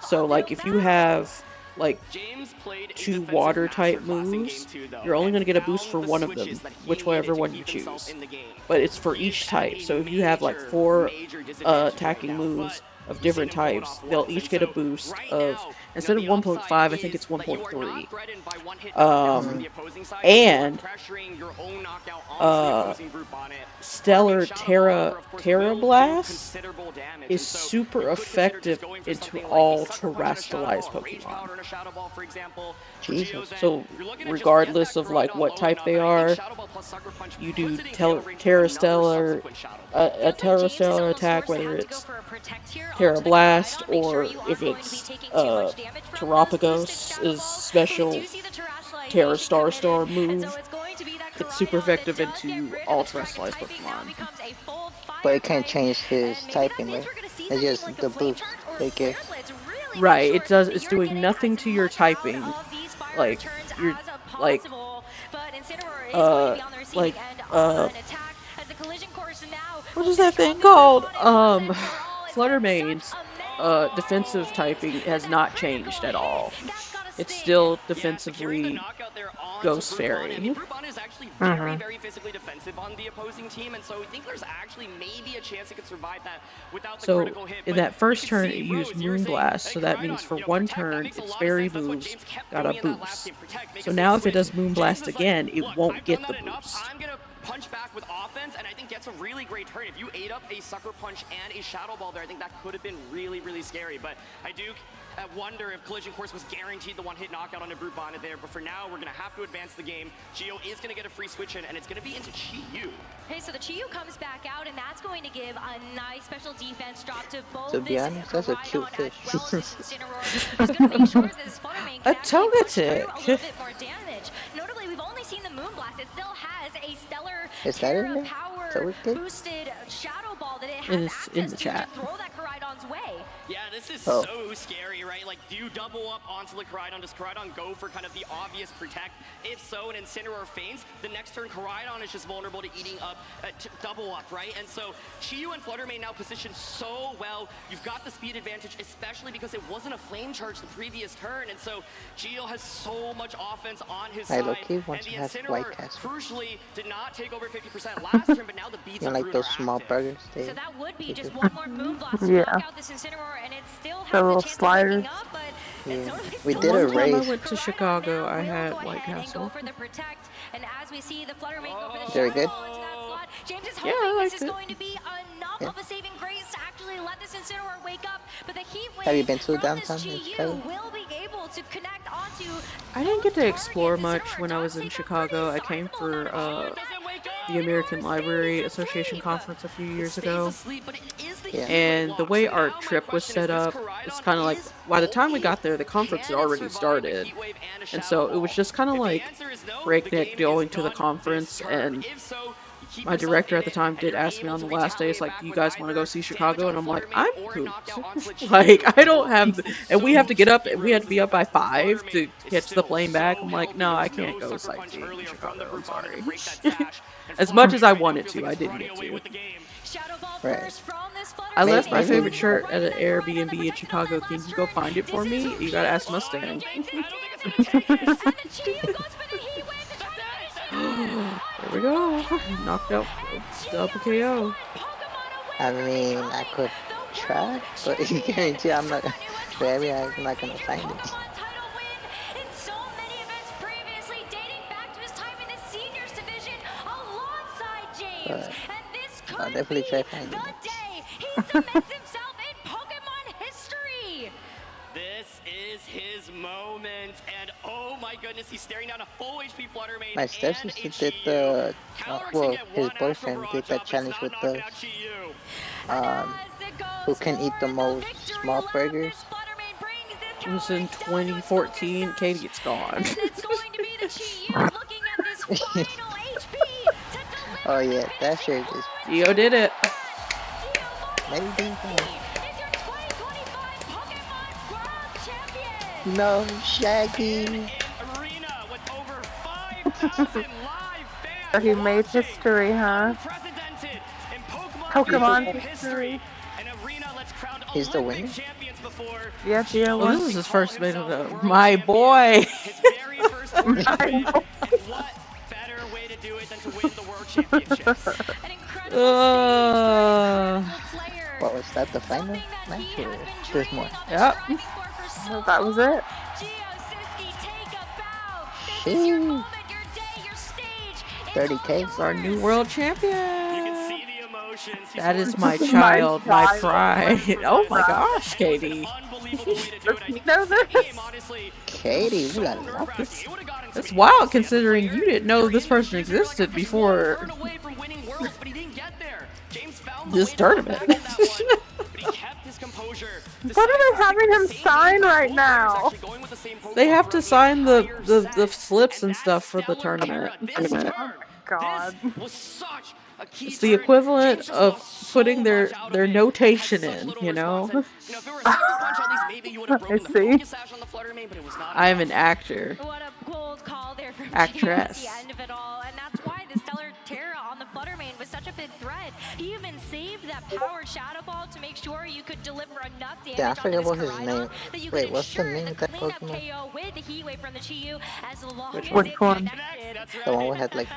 So like if you have like James played a 2 defensive water type masterclass in moves, game 2, though, you're only and going to get a boost found for the one of them, switches that he whichever needed to one keep you himself choose. in the game. But it's for each type. So if you have like 4 attacking moves of different types, they'll each get a boost of, instead of 1.5, I think it's 1.3. And Stellar Terra Blast is super effective into all terrestrialized Pokemon. Jesus. So regardless of like what type they are, you do Terra Stellar, a Terra Stellar attack, whether it's Terra Blast or if it's Terrapagos is special Terra Starstorm move. It's super effective into all terrestrialized Pokemon. But it can't change his typing, right? It's just the boost they give. Right, it does. It's doing nothing to your typing. Like you're like what is that thing called? Flutter Mane's defensive typing has not changed at all. It's still defensively Ghost Fairy. actually very physically defensive on the opposing team, and so I think there's actually maybe a chance he could survive that without the So critical hit. in that first turn, it used Moonblast, so that means for one turn, its fairy moves got a boost. So now if it does Moonblast again, it won't get the boost. I'm gonna punch back with offense, and I think gets a really great turn. If you ate up a Sucker Punch and a Shadow Ball there, I think that could have been really scary. But I do wonder if Collision Course was guaranteed the one-hit knockout on a Brute Bonnet there. But for now, we're gonna have to advance the game. Gio is gonna get a free switch in, and it's gonna be into Chi-Yu. Okay, so the Chi-Yu comes back out, and that's going to give a nice special defense drop to both To be honest, that's a cute fish. A Togetic. a little bit more damage. Notably, we've only seen the Moonblast. It still has a stellar Is that in Terra there? power boosted Shadow Ball that it has It is in access the to chat. throw that Koraidon's way. Yeah, this is Oh. so scary, right? Like, do you double up onto the Koraidon? Does Koraidon go for kind of the obvious protect? If so, an Incineroar faints, the next turn Koraidon is just vulnerable to eating up, double up, right? And so Chi-Yu and Fluttermane now positioned so well. You've got the speed advantage, especially because it wasn't a flame charge the previous turn. And so Gio has so much offense on his I side. low-key And want the to have Incineroar, White Castle. crucially, did not take over 50% last turn, but now the beats You know, of like Brute those are small active. burgers. So that would be just one more Moonblast to Yeah. knock out this Incineroar, and it still has The a little chance sliders. of waking up, but Yeah. it's We still did a One time I race. went to Chicago, I will had go White ahead and go Castle. for the protect, and as we see the Fluttermane go for the Very Shadow good. Ball into that slot, James is Yeah, I hoping this liked is it. going to be enough Yeah. of a saving grace to actually let this Incineroar wake up, but the heat wave Have you been to from this downtown in Chi-Yu Chicago? will be able to connect onto I didn't get to explore much when I was in Chicago. I came for the American Library Association conference a few years ago. Yeah. And the way our trip was set up, it's kind of like by the time we got there, the conference had already started. And so it was just kind of like breakneck going to the conference. And my director at the time did ask me on the last day, it's like, do you guys want to go see Chicago? And I'm like, I'm pooped. Like, I don't have, and we have to get up, we had to be up by 5 to catch the plane back. I'm like, no, I can't go sightseeing in Chicago, I'm sorry. As much as I wanted to, I didn't get to. Right. I left my favorite shirt at an Airbnb in Chicago. Can you go find it for me? You gotta ask Mustang. There we go. Knocked out double KO. I mean, I could try, but you guarantee I'm not. Maybe I'm not gonna find it. But I'll definitely try finding it. This is his moment, and oh my goodness, he's staring down a full HP Fluttermane. My stepsister did the, well, his boyfriend did that challenge with the, who can eat the most small burgers. It was in 2014. Katie, it's gone. Oh yeah, that shirt is. Gio did it. Maybe. No, Shaggy. He made history, huh? Pokemon history. He's the winner. Yeah, Gio Well, won. this is his first win of the. My boy. What was that? The final match, or there's more? Yep. That was it. Sheesh. 30K. He's our new world champion. That is my child, my pride. Oh my gosh, Katie. You know this? Katie, ooh la la. That's wild considering you didn't know this person existed before this tournament. What are they having him sign right now? They have to sign the slips and stuff for the tournament. God. It's the equivalent of putting their notation in, you know? I see. I am an actor. What a bold call there from Actress. James at the end of it all, and that's why the Stellar Terra on the Fluttermane was such a big threat. He even saved that powered Shadow Ball to make sure you could deliver enough damage Yeah, I onto forget this what his Koraidon name. that you Wait, could what's the ensure name the of that cleanup Pokemon? KO with the Heat Wave from the Chiyu as long Which as one? it one? connected. That's The one right. we had like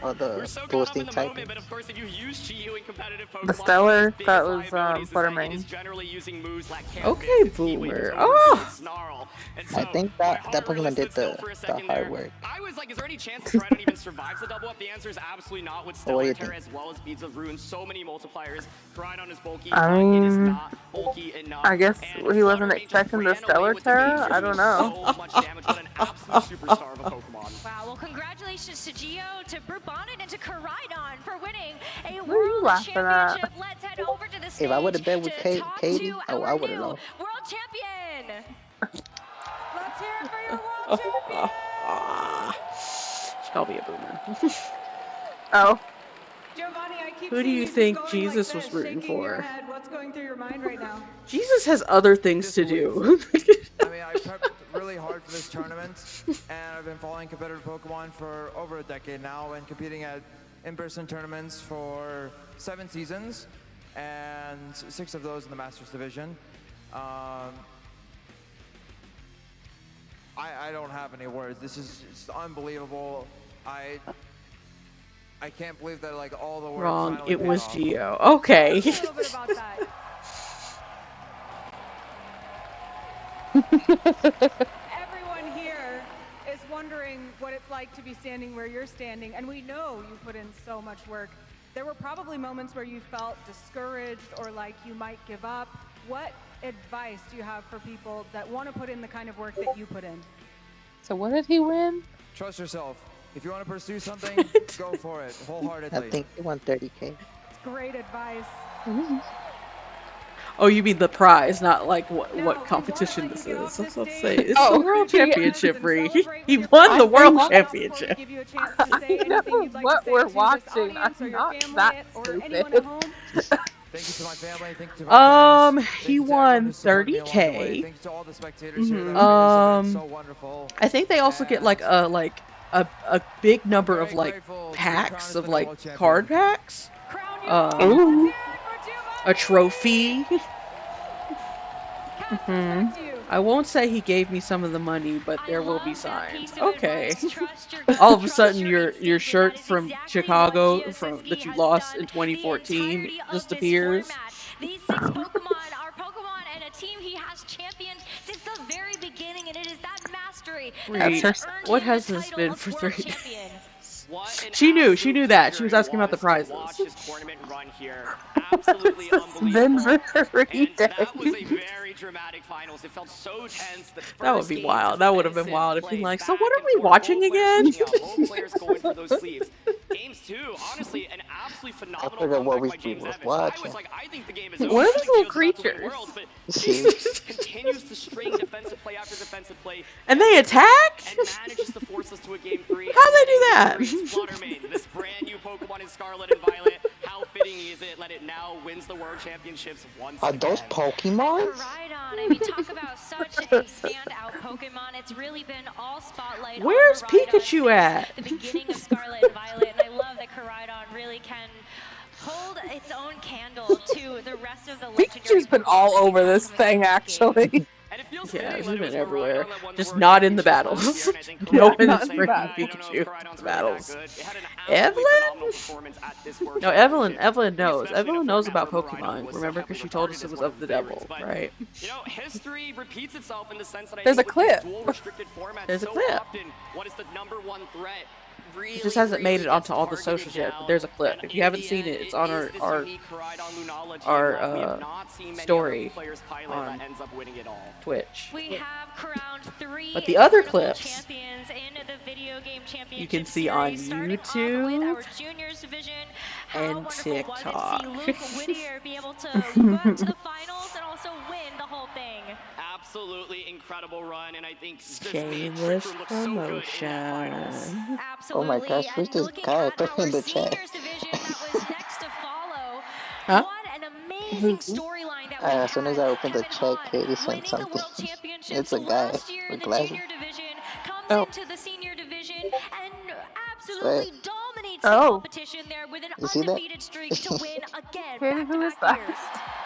all the So caught up boosting in the moment, typing. but of course, if you use Chi-Yu in competitive Pokemon, The Stellar, that was liabilities is that it Buttermane. is generally using moves like Okay, Canvas, its Heat Wave, Boomer. its Overgrowth, its Oh, Snarl. And I so think my that heart really Pokemon did stood still for a the second hard there. work. I was like, is there any chance that Koraidon even survives the double up? The answer is absolutely not with Well, what do Stellar you Terra think? as well as Beads of Ruin. So many multipliers. Koraidon is bulky, I but it is mean, not bulky enough. I guess And he wasn't Fluttermane just expecting the ran away Stellar with the game Terra. here, I doing don't know. so much damage. What an absolute superstar of a Pokemon. Wow, well, congratulations to Gio, to Brubonnet, and to Koraidon for winning a What are you World laughing at? Championship. Let's head over to the stage If I would have bet with to talk Katie, to oh, I our would have new lost. World Champion. Let's hear it for your world champion. she called me a boomer. Oh, Giovanni, I keep Who do seeing you you just think going Jesus like was this, rooting shaking your for? head. What's going through your mind right now? Jesus has other things to do. I mean, I prepped really hard for this tournament, and I've been following competitive Pokemon for over a decade now and competing at in-person tournaments for 7 seasons, and 6 of those in the Masters Division. I don't have any words. This is just unbelievable. I can't believe that like all the work Wrong. finally It paid was off. Gio. Okay. Tell us a little bit about that. Everyone here is wondering what it's like to be standing where you're standing, and we know you put in so much work. There were probably moments where you felt discouraged or like you might give up. What advice do you have for people that want to put in the kind of work that you put in? so what did he win? Trust yourself. If you want to pursue something, go for it I wholeheartedly. think he won 30K. It's great advice. Oh, you mean the prize, not like what Now, competition this is. I was about to say, it's Oh, the World yeah. Championship, Bree. Celebrate He with your won friends. the World We'll pause before we Championship. give you a chance to say I know anything you'd like what to say we're to this watching. audience or I'm your not family that or anyone at home. Thank you to my family. Thank you to my friends. Thank He you to everyone won who supported me along the way. 30K. Thank you to all the spectators here that made this event so wonderful. I think they also get like a big number of like packs of like card packs. Ooh. A trophy. I won't say he gave me some of the money, but there will be signs. Okay. All of a sudden, your shirt from Chicago that you lost in 2014 just appears. These 6 Pokemon are Pokemon and a team he has championed since the very beginning, and it is that mastery Bree, that has what earned him has the this title been of for World 3 Champion. She knew that. She was asking about the prizes. Watch his tournament run here. Absolutely It's been unbelievable. for 3 days. That was a very dramatic finals. It felt so tense. The That would first be game wild. just That would have been tense wild and if he played like, so back what are and we forth. watching Both players again? reaching out, both players going for those sleeves. Games 2, honestly, an absolutely I phenomenal forgot what comeback we by James was Evans. I watching. was like, I think the game is over. What are I these think little Gio's about to win creatures? Worlds, but See? James continues to string defensive play after defensive play. And they attack? And manages to force us to a game 3. How'd they do that? Fluttermane, this brand new Pokemon in Scarlet and Violet. How fitting is it that it now wins the World Championships once Are again? those Pokemon? Koraidon, I mean, talk about such a standout Pokemon. It's really been all spotlight Where's on Koraidon Pikachu since at? the beginning of Scarlet and Violet, and I love that Koraidon really can hold its own candle to the rest of the legendary Pikachu's been all Pokemon over that this come thing, out of the game. actually. And it feels Yeah, fitting he's that it been was everywhere. Koraidon that won the Just World not in the Championships last battles. year, and I think No Koraidon one's is bringing I don't know if Pikachu Koraidon's to really that battles. good. It had an absolutely Evelyn? phenomenal performance at this World No, Championships, Evelyn knows. especially in a Evelyn knows format about where Koraidon Pokemon. was so Remember, heavily because she told regarded us it as was one of the favorites. devil, But, right? you know, history repeats itself in the sense that I There's think a with these clip. dual restricted formats There's a so clip. often, what is the #1 threat? It just hasn't made it onto all the socials yet, but there's a clip. If you haven't seen it, it's on our story on Twitch. We have crowned 3 But the other incredible clips champions in the video game championship you can see on series, starting off with YouTube our juniors division. How and wonderful was it to TikTok. see Luke Whittier be able to go to the finals and also win the whole thing? Absolutely incredible run, and I think just the Shameless trick room looks so good in that finals. promotion. Oh my Absolutely. gosh, who's And this looking guy? at Put him our in the chat. seniors division that was next to follow, Huh? what an amazing storyline that we As soon as I had. opened the Kevin chat, Hahn Katie sent winning the something. World Championships It's a guy last year in with the glasses. junior division, comes Oh. into the senior division and absolutely dominates competition there with an You see that? undefeated streak to win again Katie, who is back-to-back that? years.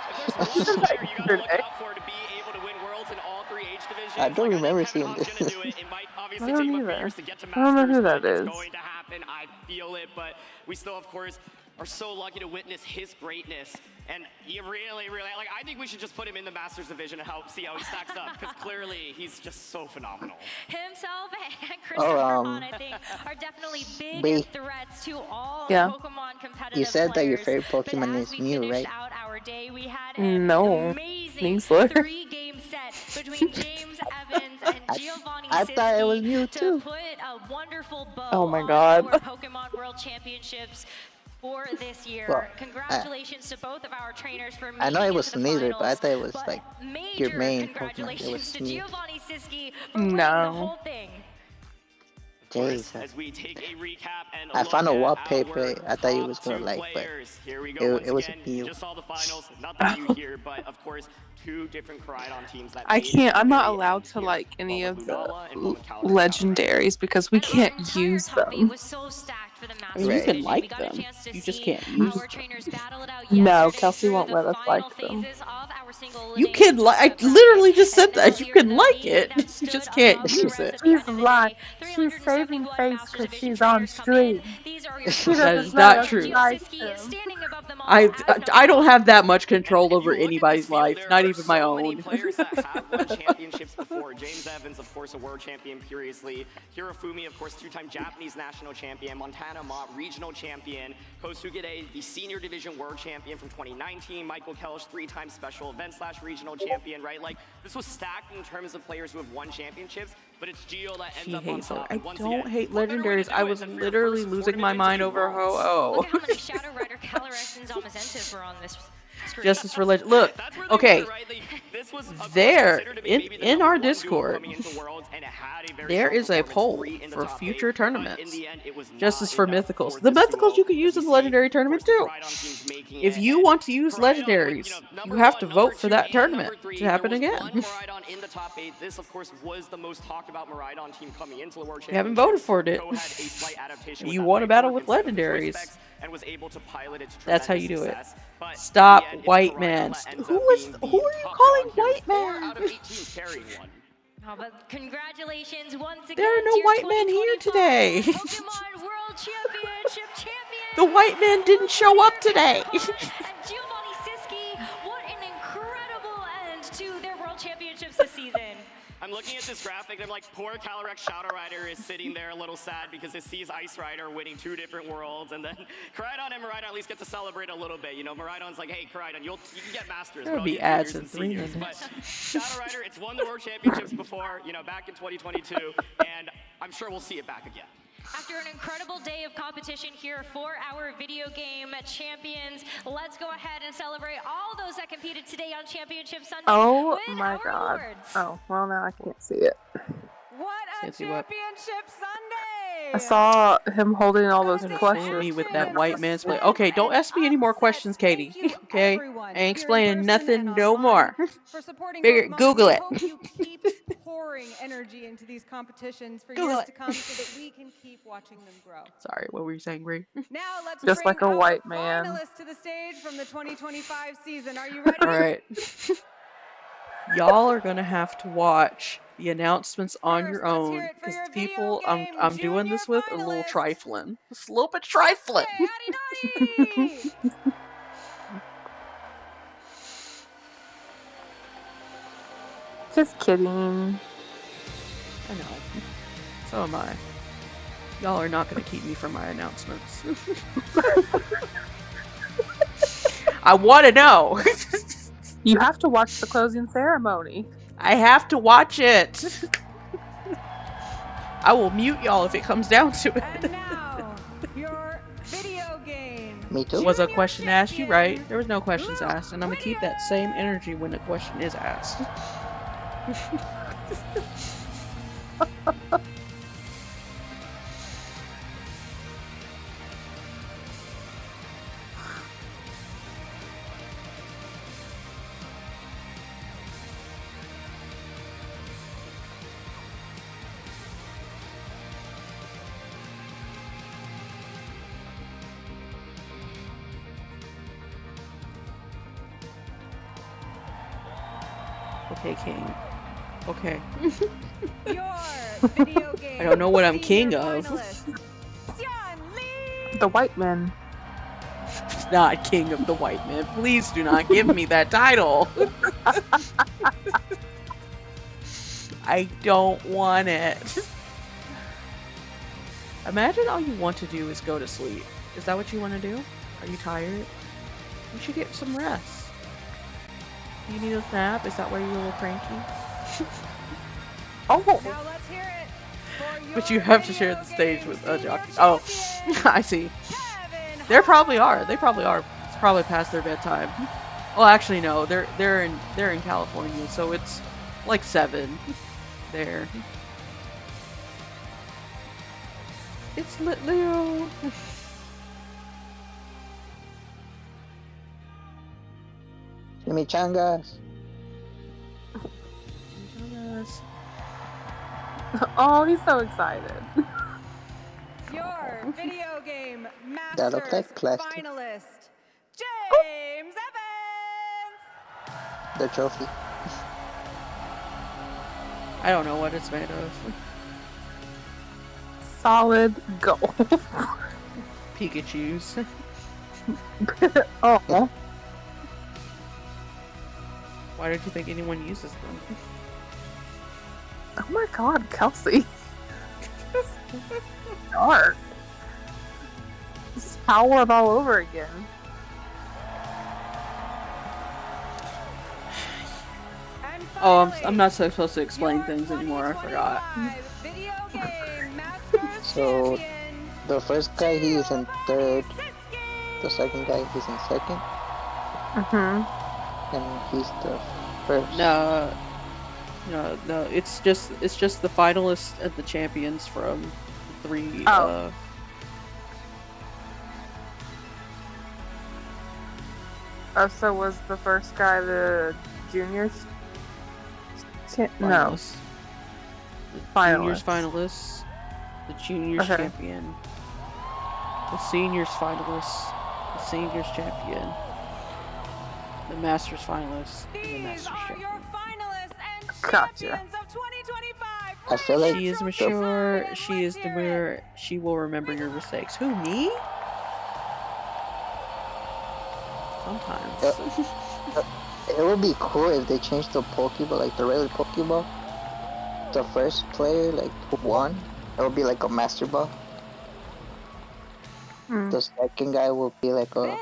If there's one player you gotta look out for to be able to win worlds in all three age divisions, I don't remember I think seeing Kevin this. Hahn's gonna do it. It might I obviously don't take him a few either. years to get to I don't know Masters, who but that it's is. going to happen. I feel it, but we still, of course, are so lucky to witness his greatness. And you really, like, I think we should just put him in the Masters division and see how he stacks up, because clearly he's just so phenomenal. Himself and Christopher Hahn, I think, are definitely big threats to all Pokemon competitive You said that your players. favorite Pokemon But is as we Mew, finished right? out our day, we had an No. amazing Kingsler. 3-game set between James Evans and Giovanni I thought it was Mew Siski to too. put a wonderful bow Oh my on God. our Pokemon World Championships for this year. Well, Congratulations to both of our trainers for making I know it was to the Sneasel, finals. but I thought it was but like major your main Pokemon. It congratulations was to Mew. Giovanni Siski for winning the whole thing. Jeez. As we take a recap and I look found a at wallpaper our I thought you top was gonna two like, but players. Here we go it was again. Mew. Just saw the finals, nothing new here, but of course, two different Koraidon teams that I made can't. I'm the not very allowed end to here. like any One of with the Lunala and one with Calyrex. legendaries because we can't use Top 8 them. was so stacked for the I Masters mean, you can division. We like got a them. chance to You just see can't use our them. trainers battle it out No, yesterday Kelsey through won't the let us final like them. phases of our single You name can like. I bracket. literally just said And now that. You here can the like name it. that You stood just can't above the use rest it. at the end She's of the lying. day. She's saving 371 face Masters because Division she's on trainers come in. stream. These are your She top That doesn't is let not us true. Gio like Siski is them. standing above them all I as number I don't 1. have that much And control if over you look at this anybody's field, life, there not are even my so many own. players that have won championships before. James Evans, of course, a world champion previously. Hirofumi, of course, 2-time Japanese national champion. Montana Mott, regional champion. Kosugide, the senior division world champion from 2019. Michael Kelch, 3-time special event/regional champion, right? Like, this was stacked in terms of players who have won championships, but it's Gio that ends She up on hates it. top. I And once don't again, hate what better way to legendaries. do I it was than for your literally first losing my tournament mind to over Worlds? Ho-Oh. Look at how many Shadow Rider, Calyrex, and Zamazentas were on this screen. Justice for legend. Look, That's where they okay. were, right? This was, of course, There considered to be in maybe the in number our one duo Discord, coming into Worlds, and it had a very there strong is a performance, poll 3 in the for top future 8, but tournaments. in the end, it was Justice not for enough mythicals. for The this mythicals duo, you can as use we in the see, legendary of tournament course, the too. Koraidon teams making If it, you and want to use Koraidon with, legendaries, number you have 1, to number vote for 2, that and tournament number 3, to happen there was again. one Koraidon in the top 8. This, of course, was the most talked about Koraidon team coming into the World You haven't Championships. voted for it. Ko had a slight adaptation with You that want a life battle orb with instead of the choice legendaries. specs, and was able to pilot it to That's how tremendous you do it. success. But Stop, in the end, it's white Koraidon man. that ends Who up was? being Who are the you top calling dog here. white 4 man? out of 8 teams carrying one. Oh, but congratulations once again There are no to your white men here 2025 today. Pokemon World Championship champion. The white men didn't show up today. And Giovanni Siski, what an incredible end to their World Championships this season. I'm looking at this graphic, and I'm like, poor Calyrex Shadow Rider is sitting there a little sad because it sees Ice Rider winning 2 different worlds, and then Koraidon and Miraidon at least get to celebrate a little bit. You know, Miraidon's like, hey, Koraidon, you can get Masters, There'll but I'll be give you ads yours in and 3 seniors. minutes. But Shadow Rider, it's won the World Championships before, you know, back in 2022, and I'm sure we'll see it back again. After an incredible day of competition here for our video game champions, let's go ahead and celebrate all those that competed today on Championship Sunday Oh with my our God. awards. Oh, well, now I can't see it. What a Can't see what? championship Sunday! I saw him holding all those Understand plushes. me with that white man's play. Okay, don't ask me any more questions, Katie. Okay, I ain't explaining nothing no more. For supporting Figure, Pokemon, Google we it. hope you keep pouring energy into these competitions for Google years it. to come so that we can keep watching them grow. Sorry, what were you saying, Bree? Now let's Just bring like a our white man. finalists to the stage from the 2025 season. Are you ready? All right. Y'all are gonna have to watch the announcements on your own because the people I'm doing this with are a little trifling. It's a little bit trifling. Just kidding. I know. So am I. Y'all are not gonna keep me from my announcements. I want to know. You have to watch the closing ceremony. I have to watch it. I will mute y'all if it comes down to it. And now, your video game. Me too. Was a question asked? You right. There was no questions asked, and I'm gonna keep that same energy when a question is asked. Okay, King. Okay. Your video game I don't know what I'm king senior of. finalist, The white men. Not king of the white men. Please do not give me that title. I don't want it. Imagine all you want to do is go to sleep. Is that what you want to do? Are you tired? You should get some rest. Do you need a nap? Is that why you're a little cranky? Oh! Now let's hear it for your But you have to share the stage with a jockey. Oh, I see. They probably are. They probably are. It's probably past their bedtime. Well, actually, no. They're in California, so it's like 7 there. It's lit, Leo. Chimichangas. Chimichangas. Oh, he's so excited. Your video game That looks Masters like plastic. finalist, James Evans. The trophy. I don't know what it's made of. Solid gold. Pikachu's. Oh. Why don't you think anyone uses them? Oh my god, Kelsey. Dark. It's Power Up all over again. Oh, I'm not supposed to explain things anymore. I forgot. Video game Masters So champion. the first guy he is in third. The second guy he's in second. And he's the first. No. It's just the finalists and the champions from the 3. Oh. Oh, so was the first guy the juniors? No. Finalists. The juniors Finalist. finalists. The juniors Okay. champion. The seniors finalists. The seniors champion. The masters finalists. And the These masters are champion. your finalists and Gotcha. champions of 2025. I feel like She is mature. She is demure. She will remember your mistakes. Who, me? Sometimes. It would be cool if they changed the Pokeball, like the regular Pokeball. The first player, like who won, it would be like a Master Ball. The second guy will be like a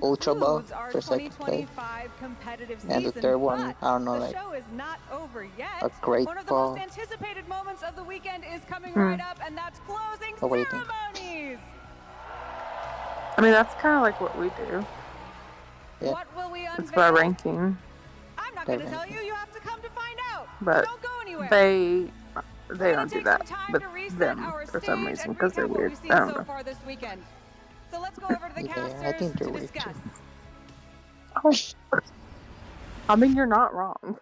Ultra Ball Concludes our for second place. 2025 competitive And the season, third one, but I don't know, the like show is not over yet. a Great One of the Ball. most anticipated moments of the weekend is coming right up, and that's closing Oh, what do you think? ceremonies. I mean, that's kind of like what we do. Yeah. What will we It's unveil? by ranking. I'm not By going to tell you. You have to come to find out. But Don't go anywhere. they We're don't do take that some time with to reset them our for some stage reason and because they're recap what weird. we've seen I don't so know. far this weekend. So let's go over to the Yeah, I casters think they're to weird discuss. Oh. I mean, you're not wrong.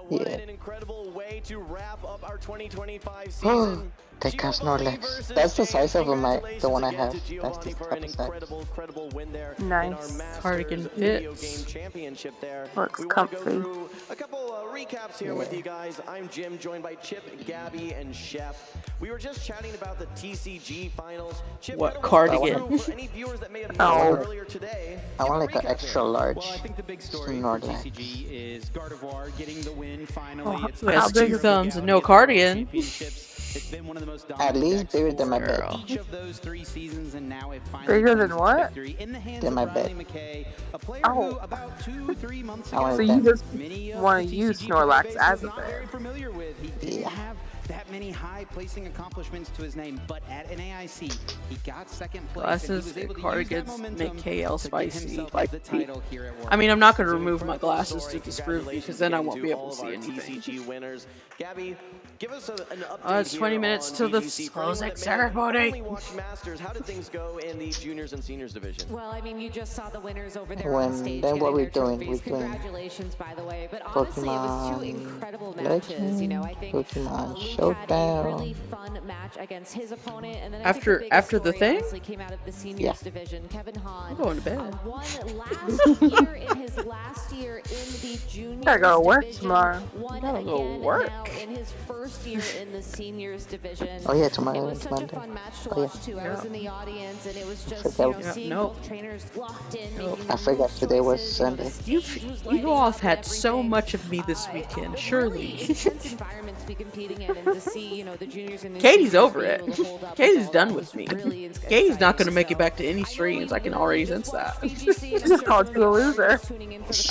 What Yeah. an incredible way to wrap up our 2025 Oh, season. that counts Snorlax. That's the size of the one I have. That's the type of size. Incredible win there in Nice. our Masters Cardigan video fits. game championship there. Looks We want to go comfy. through a couple recaps here with you guys. I'm Jim, joined by Chip, Gabby, and Chef. We were just chatting about the TCG finals. Chip, What kinda walk us cardigan? through for any viewers that may have missed Oh. it earlier today. I want like an recap extra here. large Well, I think the big story for Snorlax. TCG is Gardevoir getting the win finally. Oh, It's Who the has how big 2 is- thumbs and no reality of the World cardigan? Championships. It's been one of the most At dominant least decks bigger than my for bed. each of those 3 seasons, and now it finally Bigger claims than its what? victory in the hands Than of my Riley bed. McKay, a player Oh. who about 2-3 months I ago, wanted So you that. just many of want to the use TCG Snorlax base as was a not very bed. familiar with. He didn't Yeah. have that many high placing accomplishments to his name, but at an AIC, he got second place. And he Glasses was able and to use that cardigans momentum make KL to get spicy. himself Like, the title here at World. I mean, I'm not going to It's an remove my incredible glasses story. to disprove because Congratulations then I again won't to be able all to of see our anything. TCG winners. Gabby, give us an update It's 20 here minutes on till the VGC. For closing anyone that may have ceremony. only watched Masters, how did things go in the juniors and seniors division? Well, I mean, you just saw the winners over there When on stage then what getting we're their doing? trophies. We're doing Congratulations, by the way. But honestly, it was 2 Pokemon incredible matches. You know, I think Pokemon Luca Showdown. Really fun match against his opponent, and then I After think the biggest the story thing? honestly came out of the seniors division. Kevin Hahn I'm going to bed. won last year in his last year in the juniors Gotta go to work division. tomorrow. Won Gotta go again work. now in his first year in the seniors division. Oh yeah, tomorrow It was is such Monday. a fun match to Oh, yeah. watch too. I was in the audience, and it was just forgot. seeing both trainers locked in, making I forgot today was Sunday. You all have had so much of me this weekend, surely. intense environment to be competing in, and to see the juniors and the Katie's seniors over be it. able to hold up Katie's with all done that with was me. really Katie's not going to make it back to any streams. I can already sense that. Just called you a loser.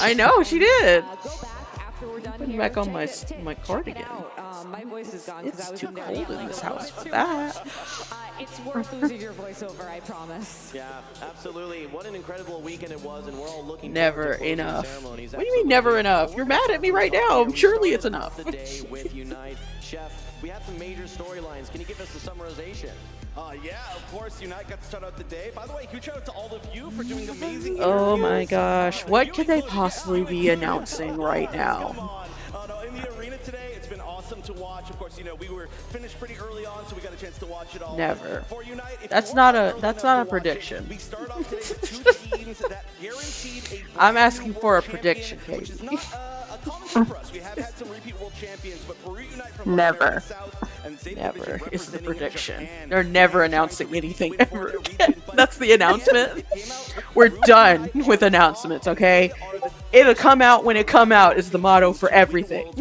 I know, she did. Go back after we're done Putting here. back on my cardigan. My voice is gone because I It's was too in there cold in yelling this so house much. for that. It's worth losing your voice over, I promise. Yeah, absolutely. What an incredible weekend it was, and we're all looking Never forward to closing enough. ceremonies. What do you mean never enough? You're mad at me right now. Surely it's enough. The day with Unite. Chef, we had some major storylines. Can you give us the summarization? Yeah, of course, Unite got to start out the day. By the way, huge shout out to all of you for doing amazing Oh my interviews. gosh. What could they possibly be announcing right now? No, in the arena today, it's been awesome to watch. Of course, we were finished pretty early on, so we got a chance to watch it all. Never. For Unite, if That's you not weren't a early that's enough not a to watch it, prediction. we start off today with two teams that guaranteed a I'm asking for a prediction, which is Katie. not a common thing for us. We have had some repeat world champions, but Peru Unite from Never. South and Zeta Never Division is the representing prediction. Japan. They're never announcing anything ever again. That's the announcement. We're done with announcements, okay? It'll come out when it come out is the motto for everything.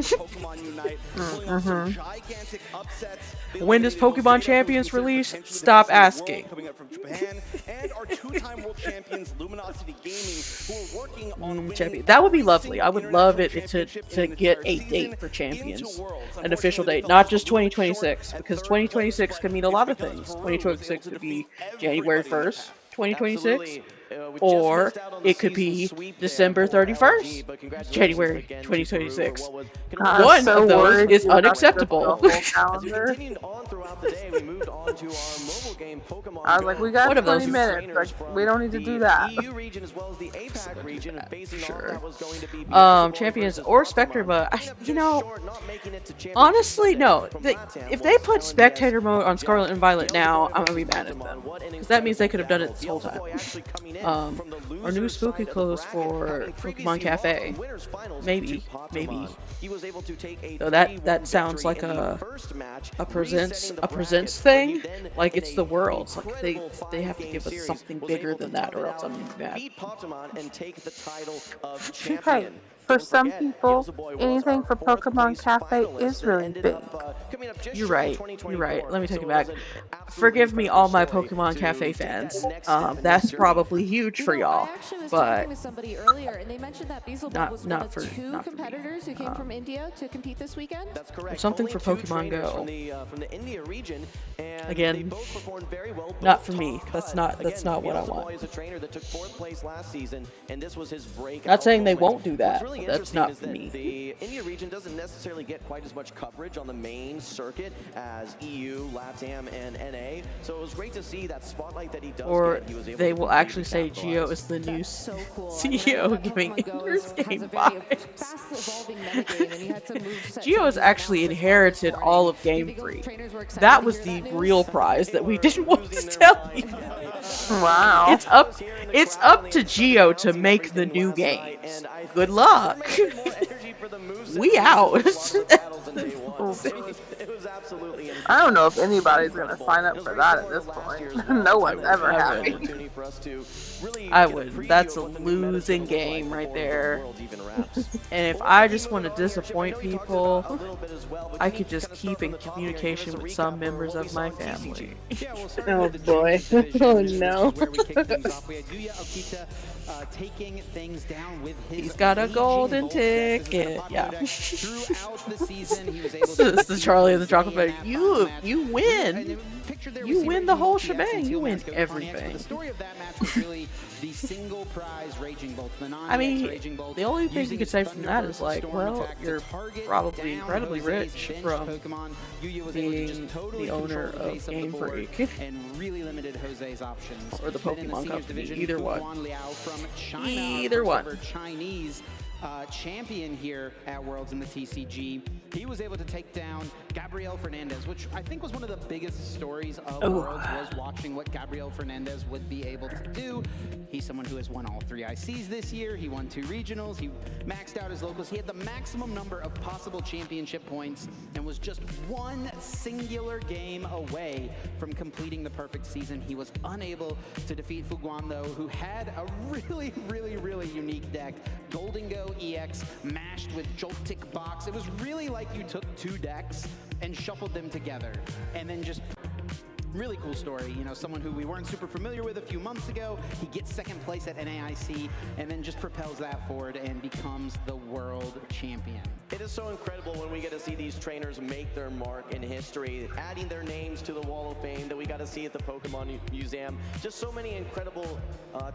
When does Pokemon Champions release? Stop asking. Coming up from Japan, and our two-time world champions Luminosity Gaming, who are working on winning That would be lovely. I would love it to get a date for champions, an official date, not just 2026, because 2026 can mean a lot of things. 2026 could be January 1st, 2026, or it could be December 31st, January 2026. One so of those worried is you were about to unacceptable. go the whole calendar. I was like, we got One of those 20 is- minutes. Like, we don't need to do that. Sure. Champions or Spectre, honestly, no. If they put spectator mode on Scarlet and Violet now, I'm gonna be mad at them. Because that means they could have done it this whole time. Or new spooky clothes for Pokemon Cafe. Maybe. So that sounds like a presents thing. Like it's the worlds. Like they have to give us something bigger than that, or else I'm gonna be mad. and take the title of Hey, champion. for some people, anything for Pokemon Cafe is really big. You're right. Let me take it back. Forgive me, all my Pokemon Cafe fans. That's probably huge for y'all, I actually was but talking with somebody earlier, and they mentioned that Beelzebub was one not of for- two not for me. competitors who came from India to compete this weekend. That's correct. something Only for two Pokemon trainers Go. From the India region, and they Again, both performed very well. not both for me. top That's cut. not Again, what I Beelzebub want. is a trainer that took 4th place last season, and this was his breakout. Not saying they moment. won't do that, What's really but that's interesting not is for that me. The India region doesn't necessarily get quite as much coverage on the main circuit as EU, LATAM, and NA. So it was great to see that spotlight that he does Or get. He was able they to will completely actually say capitalize. Geo is the new So cool. CEO, giving Ender's Game vibes. Fast evolving metagame, and you had some moves set Geo has to actually inherited all of Game Freak. That was the real prize that we didn't want to tell you. Wow. It's up to Geo to make the new games. Good luck. We out. I don't know if anybody's gonna sign up for that at this point. No one's ever happy. I would. That's a losing game right there. And if I just want to disappoint people, I could just keep in communication with some members of my family. Oh boy. Oh no. Taking things down with his He's got a golden ticket. Yeah. throughout the season. He was able It's the Charlie and the Chocolate Factory. You win. You win the whole shebang. You win everything. The story of that match was really the single prize Raging Bolt. The I mean, Raging Bolt the only thing you using could its say from that Thunderburst is like, storm well, attack to you're target probably down incredibly Jose's rich bench from Pokemon. Yuya was able to just being totally the owner control the pace of the Game board Freak. and really limited Jose's options. Or the Then in Pokemon seniors Company, division, either Fu one. Guan Liao from China, Either our one. first ever Chinese champion here at Worlds in the TCG. He was able to take down Gabriel Fernandez, which I think was one of the biggest stories of Worlds, was watching what Gabriel Fernandez would be able to do. He's someone who has won all 3 ICs this year. He won 2 regionals. He maxed out his locals. He had the maximum number of possible championship points and was just one singular game away from completing the perfect season. He was unable to defeat Fuguan, though, who had a really unique deck. Golden Go EX mashed with Joltik Box. It was really like you took 2 decks and shuffled them together, and then just really cool story. You know, someone who we weren't super familiar with a few months ago, he gets 2nd place at NAIC and then just propels that forward and becomes the world champion. It is so incredible when we get to see these trainers make their mark in history, adding their names to the Wall of Fame that we got to see at the Pokemon Museum. Just so many incredible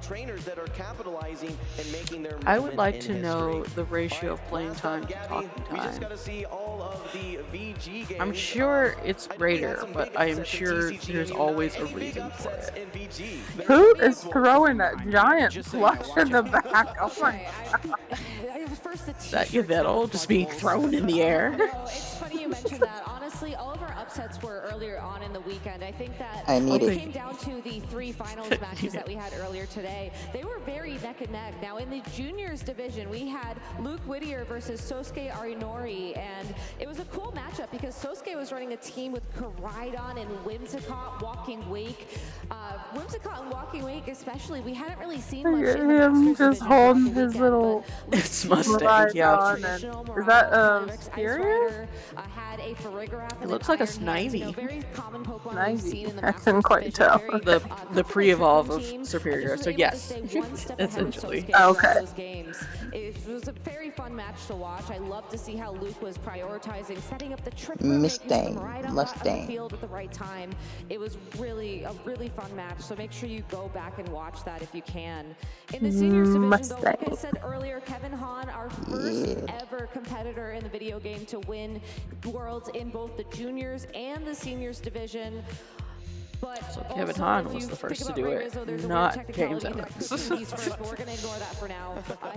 trainers that are capitalizing and making their I would like to history. know the ratio of playing time to talking We just time. got to see all of the VG games. I'm sure it's greater, but I am sure there's always a reason for it. Who is throwing that giant flush in the back? Oh my god. Is that Yvettle just being thrown in the air? It's funny you mentioned that. Honestly, all of our upsets were earlier on in the weekend. I think that I when need it it. came down to the 3 finals matches that we had earlier today, they were very neck and neck. Now, in the juniors division, we had Luke Whittier versus Sosuke Arinori, and it was a cool matchup because Sosuke was running a team with Koraidon and Whimsicott, Walking Wake. Whimsicott and Walking Wake, especially, we hadn't really seen much in the Him Masters just division holding throughout the his weekend, little It's Mustang, ride yeah. on, and is that Styria? had a Farigiraf It and looks an like a Iron Hands, you know, Snivy. very common Pokemon we've seen in the I couldn't Masters quite tell. division. The pre-evolve of team, Superior, so just were able to yes, stay one step ahead of essentially. Sosuke throughout Okay. those games. It was a very fun match to watch. I love to see how Luke was prioritizing, setting up the trick room, making sure Mustang, the Maridon got on Mustang. the field at the right time. It was really a really fun match, so make sure you go back and watch that if you can. In the seniors division, though, like I Mustang. said earlier, Kevin Hahn, our first ever competitor in the video game to win Worlds in both the juniors and the seniors division. But So Kevin also, Hahn if was you the first think to do about it, Rizzo, there's a not weird James technicality that Evans. could be these first, but we're going to ignore that for now.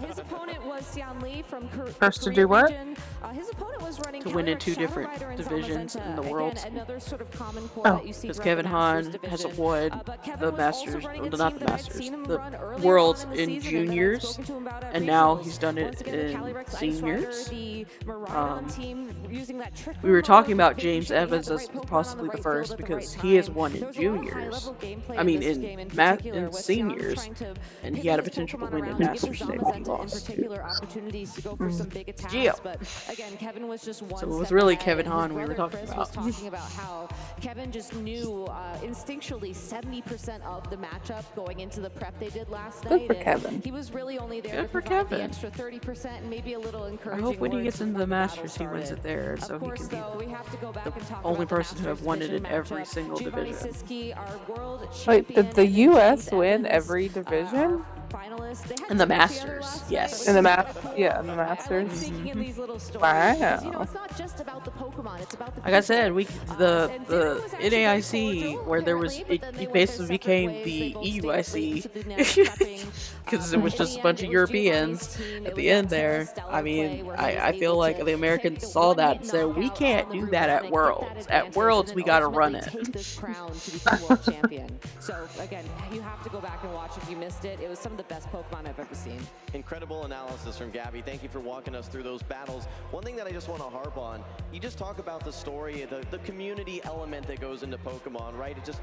His opponent was Xian Li from First to Korea do what? region. His opponent was running To win in Calyrex, 2 Shadow different Rider, and divisions Zamazenta. in the Again, Worlds. another sort of common core Oh. that you see Because throughout Kevin the Hahn Masters has division. won But Kevin the was also Masters, running a well, not team the that I'd Masters, seen him the run early Worlds on in the in season and that I'd juniors, spoken to him about at and now regionals. he's done it Once again, the in Calyrex Ice seniors. Rider, the Maridon team using that trick We were room talking model, about making James sure they had Evans the as right Pokemon on possibly the the right first field at the because right he has time. won There in was a lot of juniors. high-level gameplay I mean, this in game in in particular, with Xian seniors, trying to and he pivot had a his potential to Pokemon win in around to give Masters the Day, but he Zamazenta in lost. particular opportunities to go for some big attacks. Gio. But again, Kevin was just one So it was step really ahead, Kevin and his Hahn we were brother talking Chris about. was talking about how Kevin just knew instinctually 70% of the matchup going into the prep they did last Good night. for and Kevin. he was really only there Good to for provide the Kevin. extra 30% and maybe a little I encouraging hope when he words gets into before the battle Masters, he wins started. it there, Of so he course, can be though, we have to go back and talk only about the person to have Masters won it in division every matchup. single Giovanni division. Siski, our world Wait, champion, did the and then U.S. James win Evans, every division? finalists. They had In the to work together Masters, last night, yes. which In the is Masters? kinda cool. Yeah, in the I like Masters. sneaking in these little stories because, you know, Wow. it's not just about the Pokemon, it's about the Like I said, people. we And the dinner was actually very NAIC cordial, where there was apparently, but then they it went their basically separate became ways. the They both stayed up late EUIC into the night prepping. because it But was in just the a bunch end, of it was Giovanni's Europeans team. at It the was end a there. stellar I play mean, where he was I feel able like to the Americans pick saw that one-hit and said, we knockout can't on the do Root that at Robin, get that Worlds. At advantage, Worlds, and we then gotta run ultimately it. take this crown to become world champion. So again, you have to go back and watch if you missed it. It was some of the best Pokemon I've ever seen. Incredible analysis from Gabby. Thank you for walking us through those battles. One thing that I just want to harp on, you just talk about the story, the community element that goes into Pokemon, right? It just,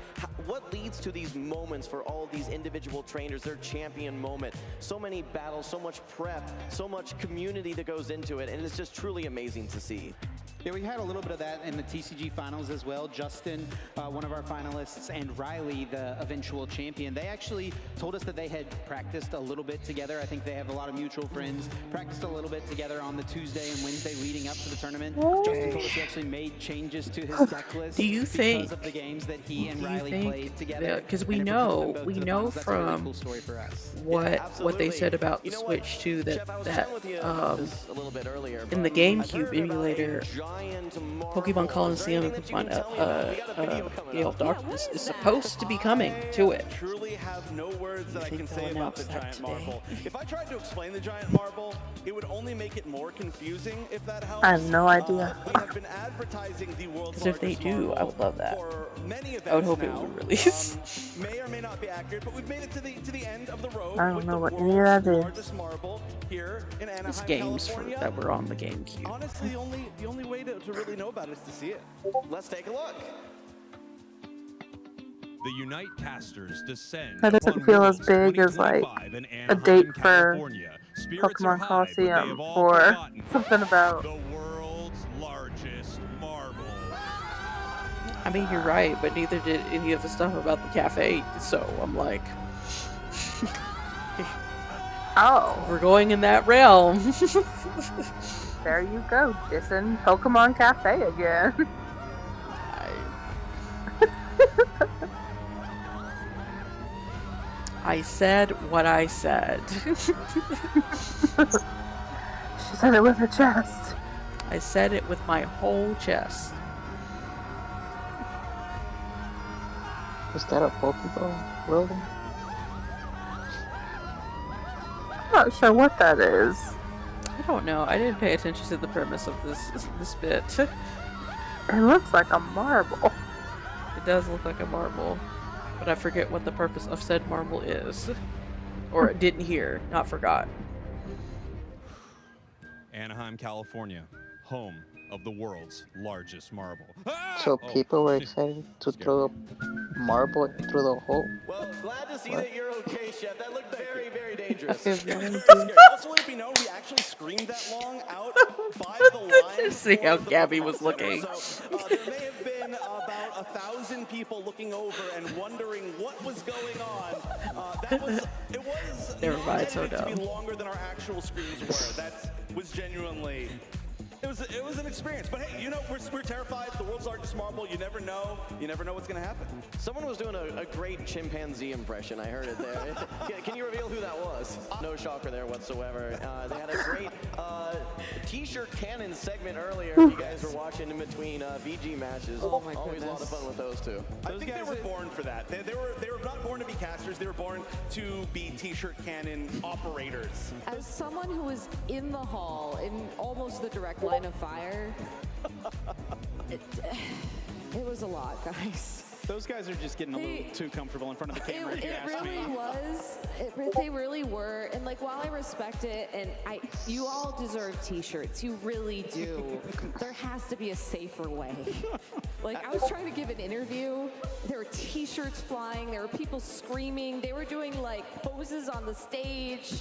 what leads to these moments for all these individual trainers, their champion moment. So many battles, so much prep, so much community that goes into it, and it's just truly amazing to see. Yeah, we had a little bit of that in the TCG finals as well. Justin, one of our finalists, and Riley, the eventual champion, they actually told us that they had practiced a little bit together. I think they have a lot of mutual friends, practiced a little bit together on the Tuesday and Wednesday leading up to the tournament. Justin told us he actually made changes to his deck list Do you think? because of the games that he and Do you Riley think played together. because we And it propelled them know both we to the know finals. That's a really from cool story for us. what they said about the You know what, Switch too Jeff, I was that chatting with you this a little bit earlier, in the but I've GameCube heard about a emulator giant marble. Pokemon Coliseum and Pokemon Gale of Darkness is supposed to be coming to it. Truly have no words that I can say about the giant today? marble. If I tried to explain the giant marble, it would only make it more confusing. If that helps. I have no idea. We have been advertising the world's Because if they largest do, marble I would love that. for many events I would hope now. it would release. May or may not be accurate, but we've made it to the end of the road. I don't with know the what any of that world's is. largest marble here in Anaheim, It's games California. that were on the GameCube. Honestly, the only way to really know about it is to see it. Let's take a look. The Unite casters descend. That doesn't upon feel as Worlds big as like 2025 in a Anaheim, date for California. Spirits are Pokemon high, but they have Coliseum all or forgotten something about. the world's largest marble. I mean, you're right, but neither did any of the stuff about the cafe, so I'm like... Oh. We're going in that realm. There you go, dissing Pokemon Cafe again. I said what I said. She said it with her chest. I said it with my whole chest. Is that a Pokeball building? I'm not sure what that is. I don't know. I didn't pay attention to the premise of this bit. It looks like a marble. It does look like a marble, but I forget what the purpose of said marble is. Or didn't hear, not forgot. Anaheim, California, home of the world's largest marble. So people were excited to throw a marble through the hole. Well, glad to see that you're okay, Chef. That looked very, very dangerous. Okay, very Also, let me know, we actually screamed that long out by the line. See how Gabby was looking. So, there may have been about 1,000 people looking over and wondering what was going on. It was Never mind, so intended to be dumb. longer than our actual screams were. That was genuinely... It was an experience, but hey, you know, we're terrified. The world's largest marble. You never know what's gonna happen. Someone was doing a great chimpanzee impression. I heard it there. Can you reveal who that was? No shocker there whatsoever. They had a great t-shirt cannon segment earlier. If you guys were watching in between VG matches. Oh my Always a lot of goodness. fun with those two. I think they were born for that. They were not born to be casters. They were born to be t-shirt cannon operators. As someone who was in the hall, in almost the direct line of fire, it was a lot, guys. Those guys are just getting a little too comfortable in front of the camera, if you It ask really me. was. They really were. And like, while I respect it, and you all deserve t-shirts. You really do. There has to be a safer way. Like, I was trying to give an interview. There were t-shirts flying. There were people screaming. They were doing like poses on the stage.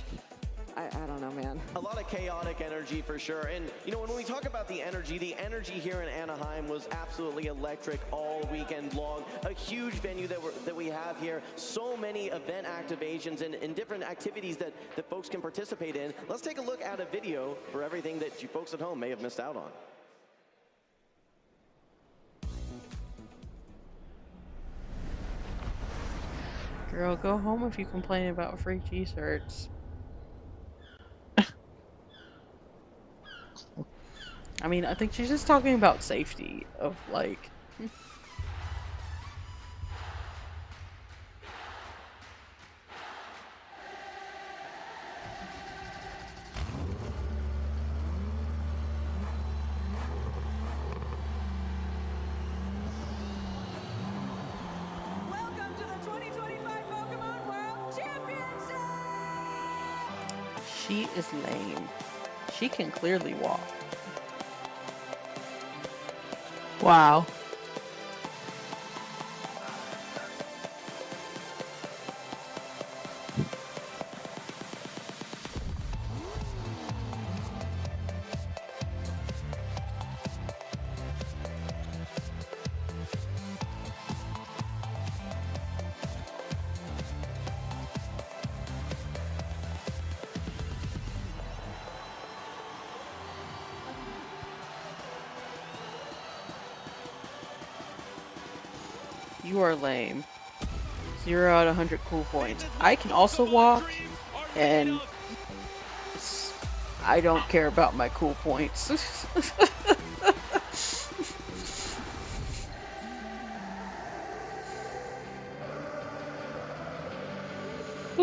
I don't know, man. A lot of chaotic energy for sure. And, you know, when we talk about the energy here in Anaheim was absolutely electric all weekend long. A huge venue that we have here. So many event activations and different activities that folks can participate in. Let's take a look at a video for everything that you folks at home may have missed out on. Girl, go home if you complain about free t-shirts. I mean, I think she's just talking about safety of like... Welcome to the 2025 Pokemon World Championship! She is lame. She can clearly walk. Wow. You are lame. 0 out of 100 cool points. I can also walk, and I don't care about my cool points.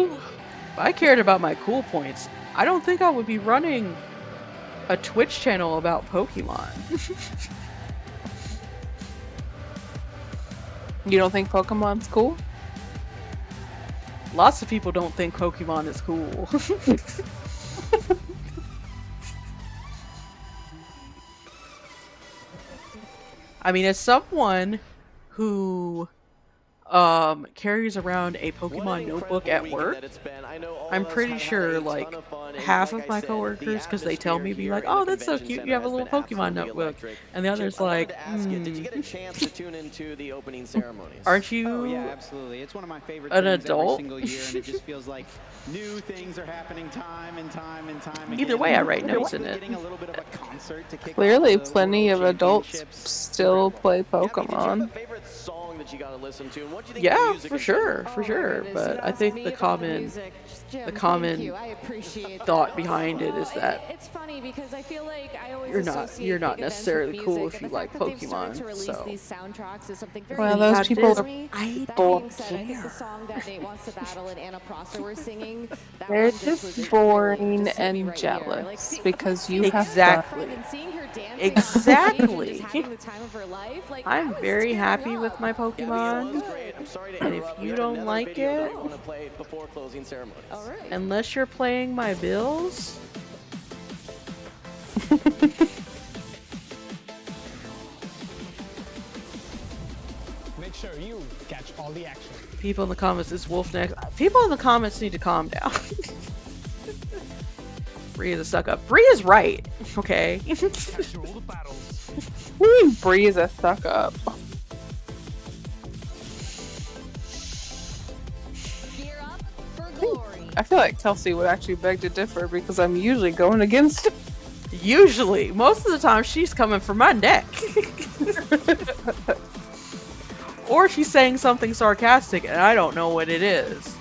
If I cared about my cool points, I don't think I would be running a Twitch channel about Pokemon. You don't think Pokemon's cool? Lots of people don't think Pokemon is cool. I mean, as someone who carries around a Pokemon notebook at work, I'm pretty sure like half of my coworkers, because they tell me, be like, "Oh, that's so cute, you have a little Pokemon notebook," and the others like, Did you get a chance to tune into the opening ceremonies? "Aren't you Oh yeah, absolutely. It's one of my favorite an things adult?" every single year, and it just feels like new things are happening time and time and time again. Either way, I write notes in it. Getting a little bit of a concert to kick Clearly, off the plenty of World adults Championships. still play Pokemon. Favorite song that you got to listen to, and what do you think? Yeah, of the music for in general? sure, for sure. But I think the common thought behind it is that It's funny because I feel like I always you're associate not big events necessarily with cool music, if and you the like fact that they've started to Pokemon. release So these soundtracks is something very Well, those unique people to are me. I That don't being said, I think the song that Nate Wants to Battle and Anna Prosser were singing, that They're one just was just boring just hit me and right here. Like, jealous because you Exactly. have fun and seeing her dancing Exactly. on stage and just having the time of her life. Like, I'm very happy with my Pokemon, I'm sorry to and if interrupt. you We have don't another like video that it, we want to play before closing ceremonies. All right. unless you're paying my bills, Make sure you catch all the action. people in the comments, is Wolf next? People in the comments need to calm down. Bree is a suck up. Bree is right, okay? Capture all the battles. What do you mean Bree is a suck up? I feel like Kelsey would actually beg to differ because I'm usually going against her. Usually. Most of the time, she's coming for my neck. Or she's saying something sarcastic and I don't know what it is.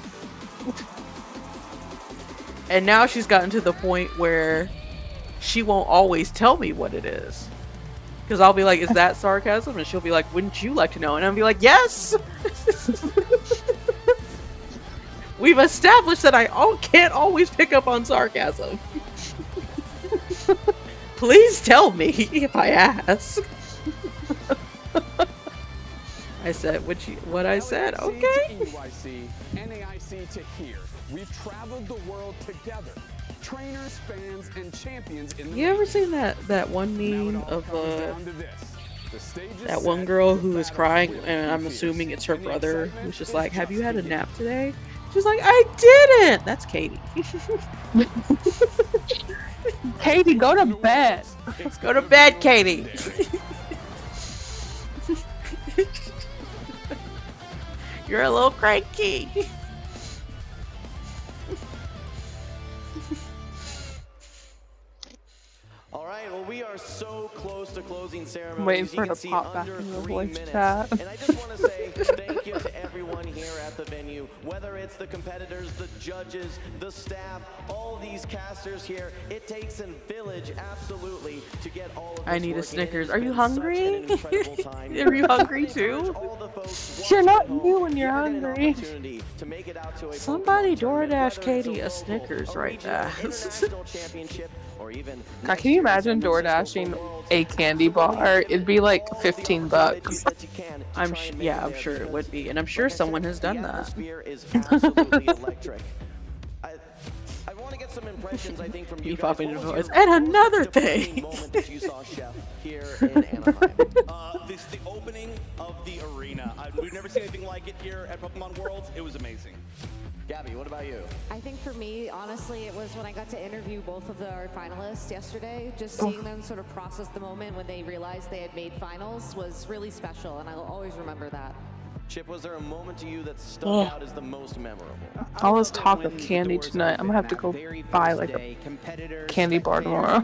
And now she's gotten to the point where she won't always tell me what it is. Because I'll be like, is that sarcasm? And she'll be like, wouldn't you like to know? And I'll be like, yes! We've established that I can't always pick up on sarcasm. Please tell me if I ask. I said what I said. Okay. NAIC, NAIC to here. We've traveled the world together. Trainers, fans, and champions in the You ever seen that one meme of that one girl who is crying, and I'm assuming it's her brother, who's just like, "Have you had a nap today?" She's like, "I didn't." That's Katie. Katie, go to bed. Go to bed, Katie. You're a little cranky. All right, well, we are so close to closing ceremonies. Waiting You for her can to see pop back under in the 3 voice minutes. chat. And I just want to say thank you to everyone here at the venue, whether it's the competitors, the judges, the staff, all these casters here. It takes a village, absolutely, to get all of this I need a working. Snickers. It Are has you been such hungry? an incredible time. Are you hungry too? You're not you when you're hungry. To make it out to a Somebody DoorDash Katie a Snickers right now. international championship or even God, can you imagine door dashing a candy bar? It'd be like $15. I'm sure it would be, and I'm sure someone has done that. atmosphere is absolutely electric. I want to get some impressions, I think, from you You guys. popping What into was voice. your And most another defining thing. moment that you saw, Chef, here in Anaheim? This the opening of the arena. We've never seen anything like it here at Pokemon Worlds. It was amazing. Gabby, what about you? I think for me, honestly, it was when I got to interview both of our finalists yesterday. Just seeing them sort of process the moment when they realized they had made finals was really special, and I'll always remember that. Chip, was there a moment to you that stood Ugh. out as the most memorable? All this talk of candy tonight. I'm gonna have to go buy like a candy bar tomorrow.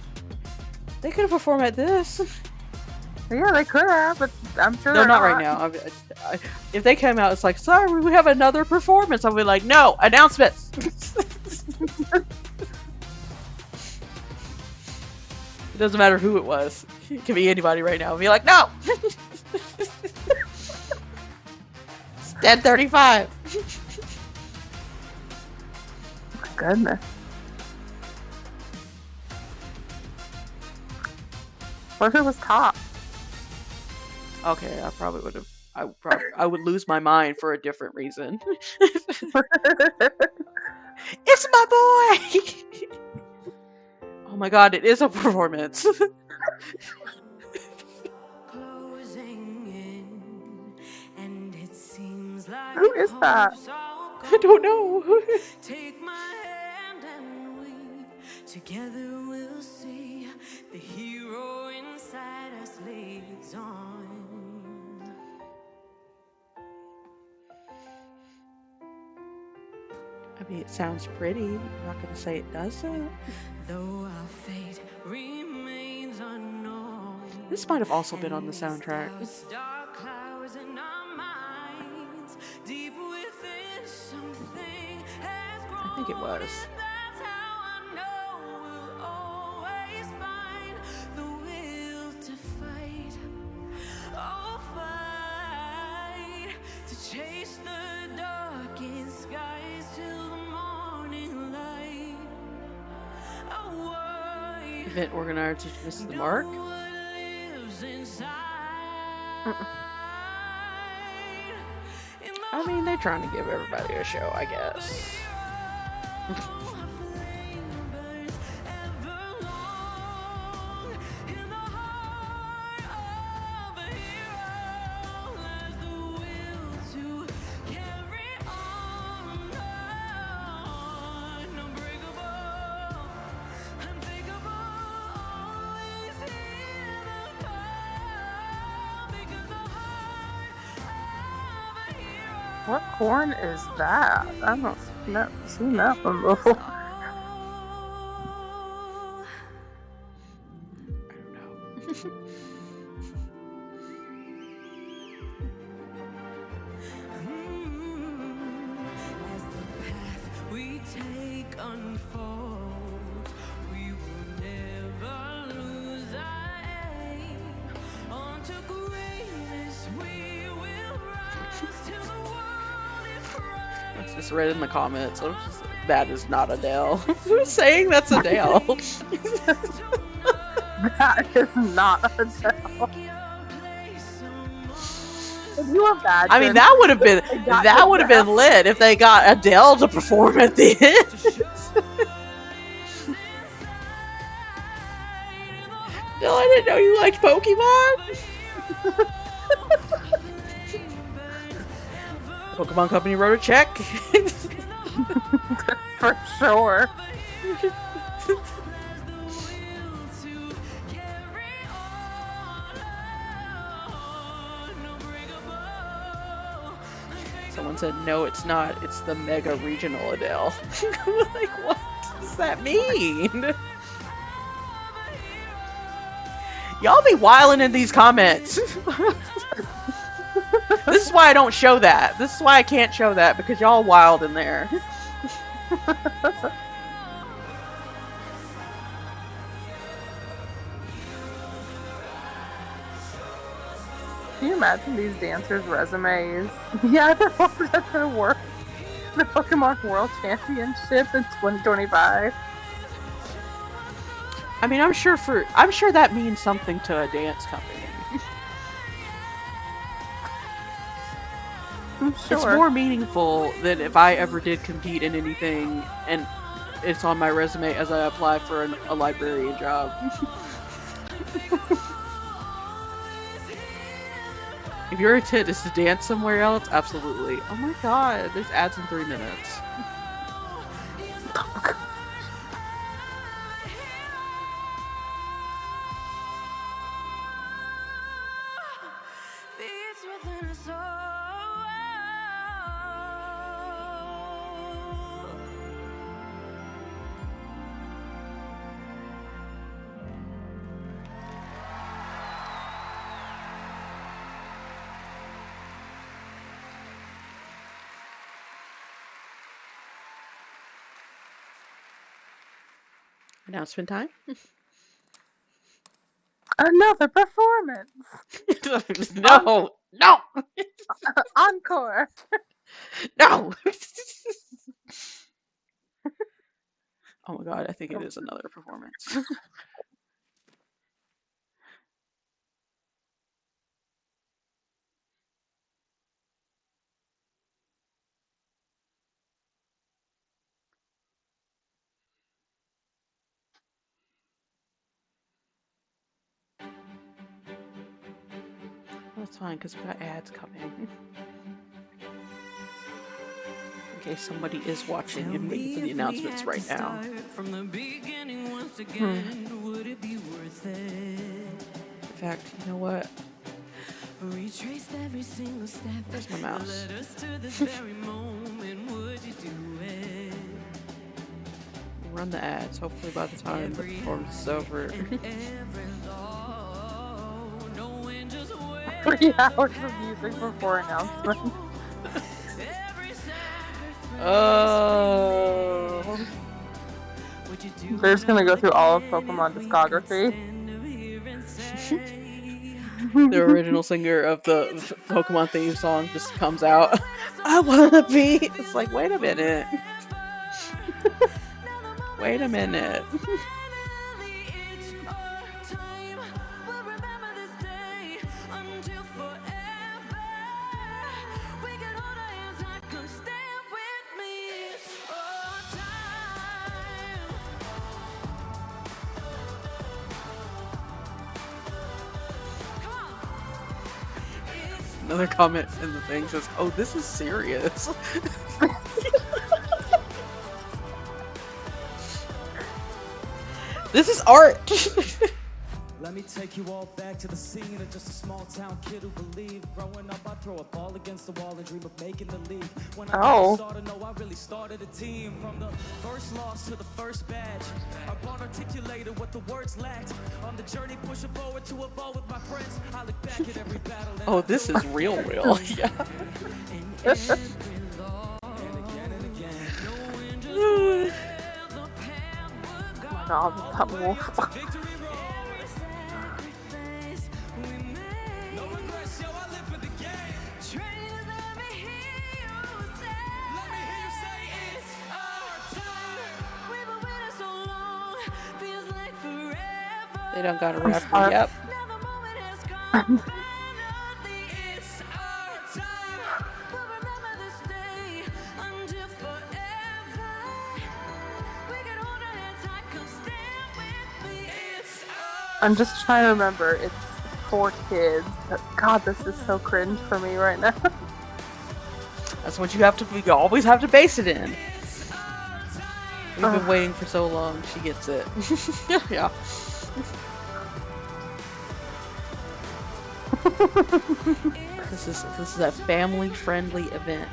They could have performed at this. Yeah, they could have, but I'm sure No, they're not right now. If they came out, it's like, sorry, we have another performance. I'll be like, no, announcements. It doesn't matter who it was. It can be anybody right now. I'll be like, no. It's 10:35. My goodness. What if it was top? Okay, I probably would have. I would lose my mind for a different reason. It's my boy. Oh my god, it is a performance. Who is that? I don't know. Take my hand and we together will see the hero inside us leads on. I mean, it sounds pretty. I'm not gonna say it doesn't. Though our fate remains unknown. This might have also been on the soundtrack. Dark clouds in our minds, deep within something has grown. I think it was. That's how I know we'll always find the will to fight. Oh, fight to chase the darkest skies till the morning light. Event organizer missed the mark. I mean, they're trying to give everybody a show, I guess. What corn is that? I don't know. Seen that one before. As the path we take unfolds, we will never lose our aim. On to greatness we will rise till the world is bright. I just read in the comments. That is not Adele. Who's saying that's Adele? That is not Adele. Can you imagine? I mean, that would have been lit if they got Adele to perform at the end. Bill, I didn't know you liked Pokemon. Pokemon Company wrote a check. For sure. Someone said, no, it's not. It's the Mega Regional Adele. Like, what does that mean? Y'all be wilding in these comments. This is why I don't show that. This is why I can't show that, because y'all wild in there. Can you imagine these dancers' resumes? Yeah, they're all going to work the Pokemon World Championship in 2025. I mean, I'm sure that means something to a dance company. I'm sure. It's more meaningful than if I ever did compete in anything and it's on my resume as I apply for a librarian job. If your intent is to dance somewhere else, absolutely. Oh my god, there's ads in 3 minutes. Beats within us all. Announcement time. Another performance. No, no, Encore. no. Oh my god, I think it is another performance. That's fine because we got ads coming. In case somebody is watching and waiting for the announcements right now. From the beginning once again, would it be worth it? In fact, you know what? Retraced every single step. Where's my mouse? Led us to this very moment. Would you do it? Run the ads. Hopefully by the time the performance is over. 3 hours of music before announcement. Oh. They're just gonna go through all of Pokemon discography. The original singer of the Pokemon theme song just comes out. I wanna be. It's like, wait a minute. Wait a minute. Another comment in the thing says, "Oh, this is serious." This is art. Let me take you all back to the scene of just a small town kid who believed. Growing up, I'd throw a ball against the wall and dream of making the league. When I started, no, I really started a team. From the first loss to the first badge, our bond articulated what the words lacked. On the journey, pushing forward to evolve with my friends. I look back at every battle. Oh, this is real. Yeah. Oh, that wolf. They don't got a rapper. Yep. I'm just trying to remember. It's 4 kids. God, this is so cringe for me right now. That's what you always have to base it in. We've been waiting for so long. She gets it. Yeah. This is a family-friendly event.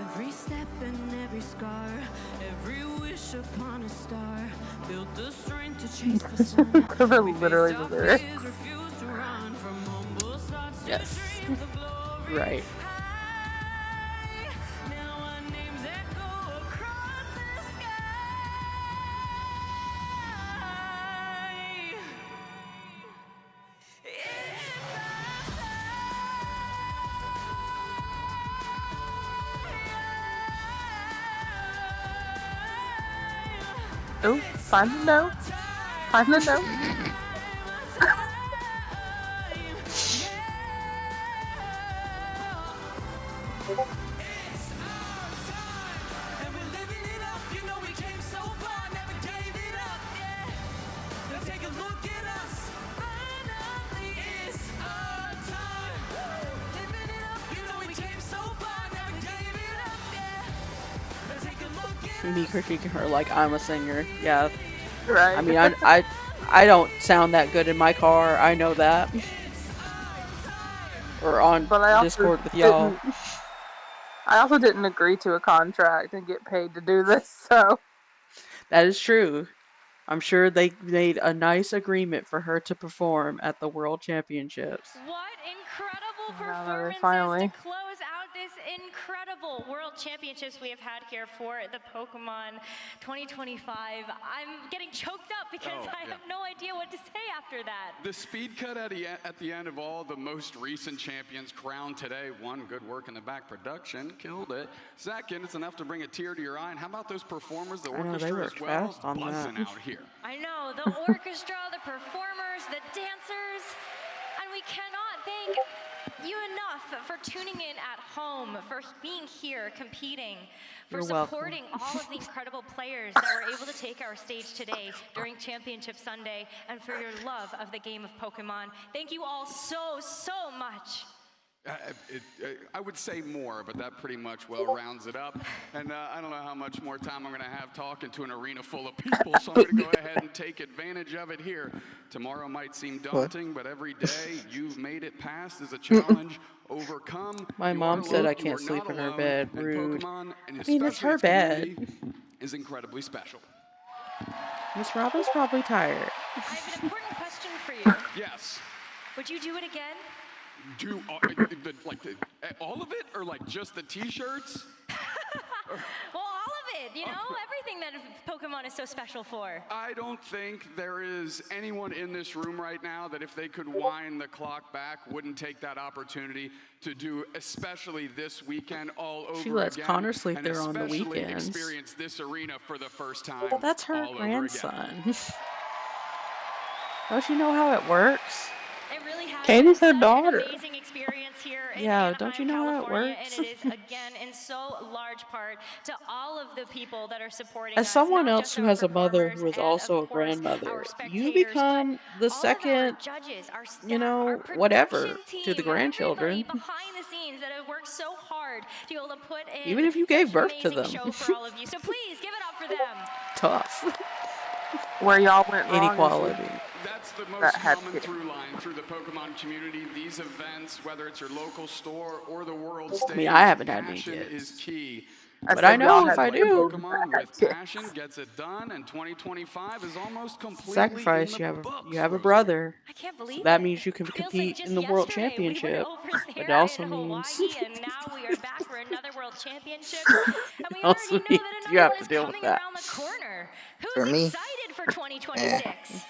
Every step and every scar, every wish upon a star, built the strength to chase the sun. Those are literally the lyrics. Yes. Right. Oh, find the note. Find the note. Me critiquing her like I'm a singer. Yeah. Right. I mean, I don't sound that good in my car. I know that. Or on Discord with y'all. I also didn't agree to a contract and get paid to do this, so. That is true. I'm sure they made a nice agreement for her to perform at the World Championships. What incredible Finally. to close out incredible World Championships we have had here for the Pokemon 2025. I'm getting choked up because I have no idea what to say after that. The speed cut at the end of all the most recent champions crowned today. One, good work in the back production, killed it. Second, it's enough to bring a tear to your eye. And how about those performers, the I know, they orchestra worked as well, fast on buzzing that. out here. I know, the orchestra, the performers, the dancers, and we cannot thank you enough for tuning in at home, for being here, competing, for You're welcome. supporting all of the incredible players that were able to take our stage today during Championship Sunday, and for your love of the game of Pokemon. Thank you all so much. I would say more, but that pretty much well rounds it up. And I don't know how much more time I'm going to have talking to an arena full of people, so I'm going to go ahead and take advantage of it here. Tomorrow might seem daunting, but every day you've made it past is a challenge overcome. My mom said I can't sleep in her bed. Rude. Pokemon, and I mean, it's her bed. is incredibly special. Miss Robin's probably tired. I have an important question for you. Yes. Would you do it again? Do all of it, or like just the T-shirts? Well, all of it, you know, everything that Pokemon is so special for. I don't think there is anyone in this room right now that if they could wind the clock back wouldn't take that opportunity to do, especially this weekend, all over She lets again, Connor sleep and there on the especially weekends. experience this arena for the first time. Well, that's her all over again. grandson. Don't you know how it works? It really has Katie's her been daughter. an amazing experience here in Yeah, Anaheim, don't you know how it California, works? and it is, again, in so large part to all of the people that are supporting As us, someone not else just who our has a mother performers who is and, also of a course, grandmother, our you spectators, become the all of our second, judges, our staff, you our know, production whatever team, to the everybody grandchildren. behind the scenes that have worked so hard to be able to put in Even if you such gave an birth to amazing them. show for all of you. So please give it up for them. Tough. Where y'all went wrong is Inequality. That's the most That had common kids. through line through the Pokemon community. These events, whether it's your local store or the world I stage, mean, I haven't had any passion kids. is key. But I know if I do, Pokemon with passion gets it done, and 2025 is almost completely sacrifice, in the books. you have a brother. I can't So believe that it. means you can Feels like compete just in the World yesterday we were Championship. over But there it also in means Hawaii, and now we are back for another World Championship. And we also already know means that you another have one to is deal with coming that. around the corner. For Who's me, excited for 2026?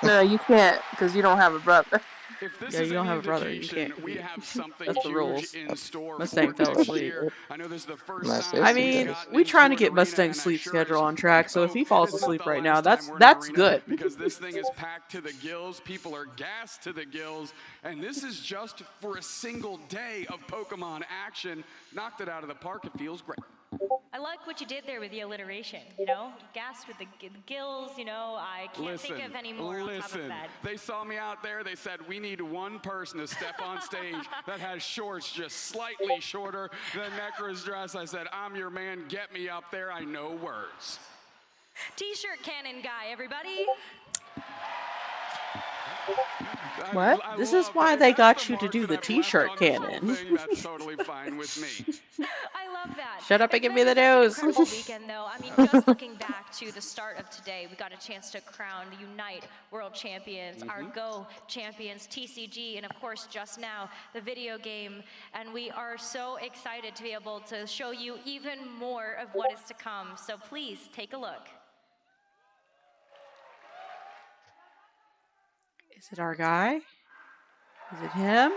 No, you can't because you don't have a brother. If this Yeah, is you don't any have a brother, you indication, can't we compete. have something That's the huge rules. in store Mustang for fell next asleep. year. I know this is the first my time I sister we've mean, does. we gotten trying to into an get arena, Mustang's and I sleep sure schedule as on track, so if hope he falls it's not asleep the right now, last time that's we're in an arena, good. because this thing is packed to the gills. People are gassed to the gills, and this is just for a single day of Pokemon action. Knocked it out of the park. It feels great. I like what you did there with the alliteration, you know? Gassed with the gills, you know? I can't think of any more on top of that. They saw me out there. They said, we need one person to step on stage that has shorts just slightly shorter than Necra's dress. I said, I'm your man. Get me up there. I know words. T-shirt cannon guy, everybody. What? This is why they got you to do the T-shirt cannon. That's totally fine with me. I love that. Shut up and It's give me been the such an news. incredible weekend, though. I mean, just looking back to the start of today, we got a chance to crown the Unite World Champions, our Go Champions, TCG, and of course, just now, the video game. And we are so excited to be able to show you even more of what is to come. So please take a look. Is it our guy? Is it him?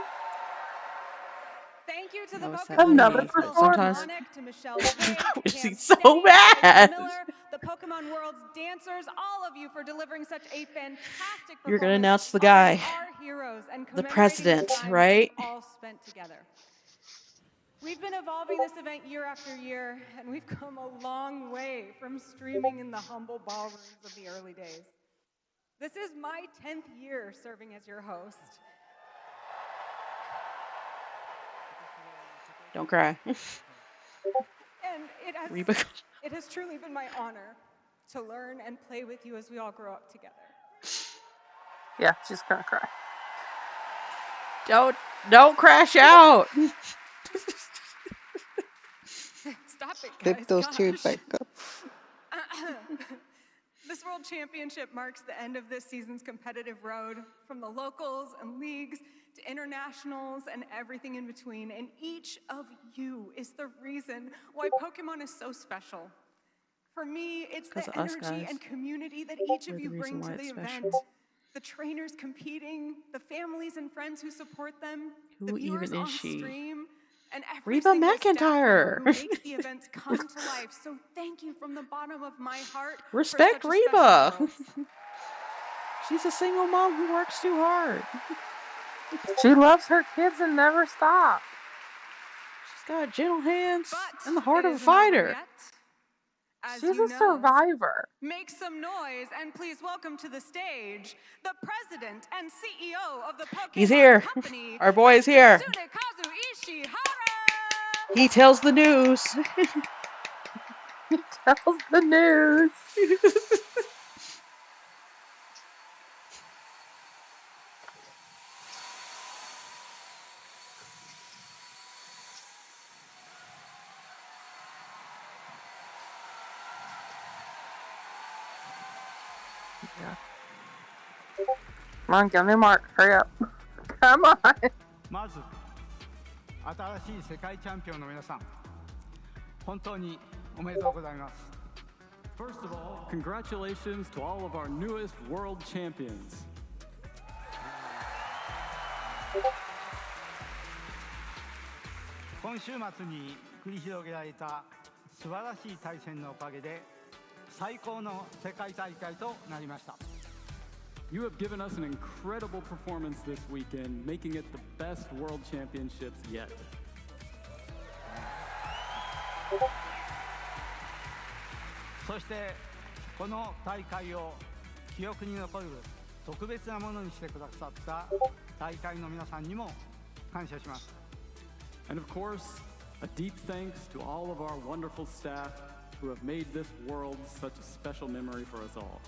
Thank you to the No, it's that Pokemon Another lady, but Council, sometimes Monik, to Michelle LeVay, I to was Cam so Stay, to mad. Miller, the Pokemon World's dancers, all of you for delivering such a fantastic performance. You're gonna announce the honoring guy, our heroes and the commemorating president, the time right? we've all spent together. We've been evolving this event year after year, and we've come a long way from streaming in the humble ballrooms of the early days. This is my 10th year serving as your host. Don't cry. And Reba. it has truly been my honor to learn and play with you as we all grow up together. Yeah, she's gonna cry. Don't crash out. Stop it, guys. Flip those tears gosh. back up. This World Championship marks the end of this season's competitive road, from the locals and leagues to internationals and everything in between. And each of you is the reason why Pokemon is so special. For me, it's the energy and community that each of you bring to the event. The trainers competing, the families and friends who support them, the viewers on stream, and every Reba single staff member McEntire. who makes the events come to life. So thank you from the bottom of my heart. Respect for such a Reba. special world. She's a single mom who works too hard. She loves her kids and never stops. She's got gentle hands But and the heart it of a isn't over fighter. yet. As She's you a know, survivor. make some noise and please welcome to the stage the president and CEO of the Pokemon He's here. Company, Our boy is here. Tsunekazu Ishihara. He tells the news. He tells the news. Yeah. Come on, give me a mark. Hurry up. Come on. まず新しい世界チャンピオンの皆さん、本当におめでとうございます。 First of all, congratulations to all of our newest world champions. 今週末に繰り広げられた素晴らしい対戦のおかげで最高の世界大会となりました。 You have given us an incredible performance this weekend, making it the best world championships yet. そしてこの大会を記憶に残る特別なものにしてくださった大会の皆さんにも感謝します。 And of course, a deep thanks to all of our wonderful staff who have made this world such a special memory for us all.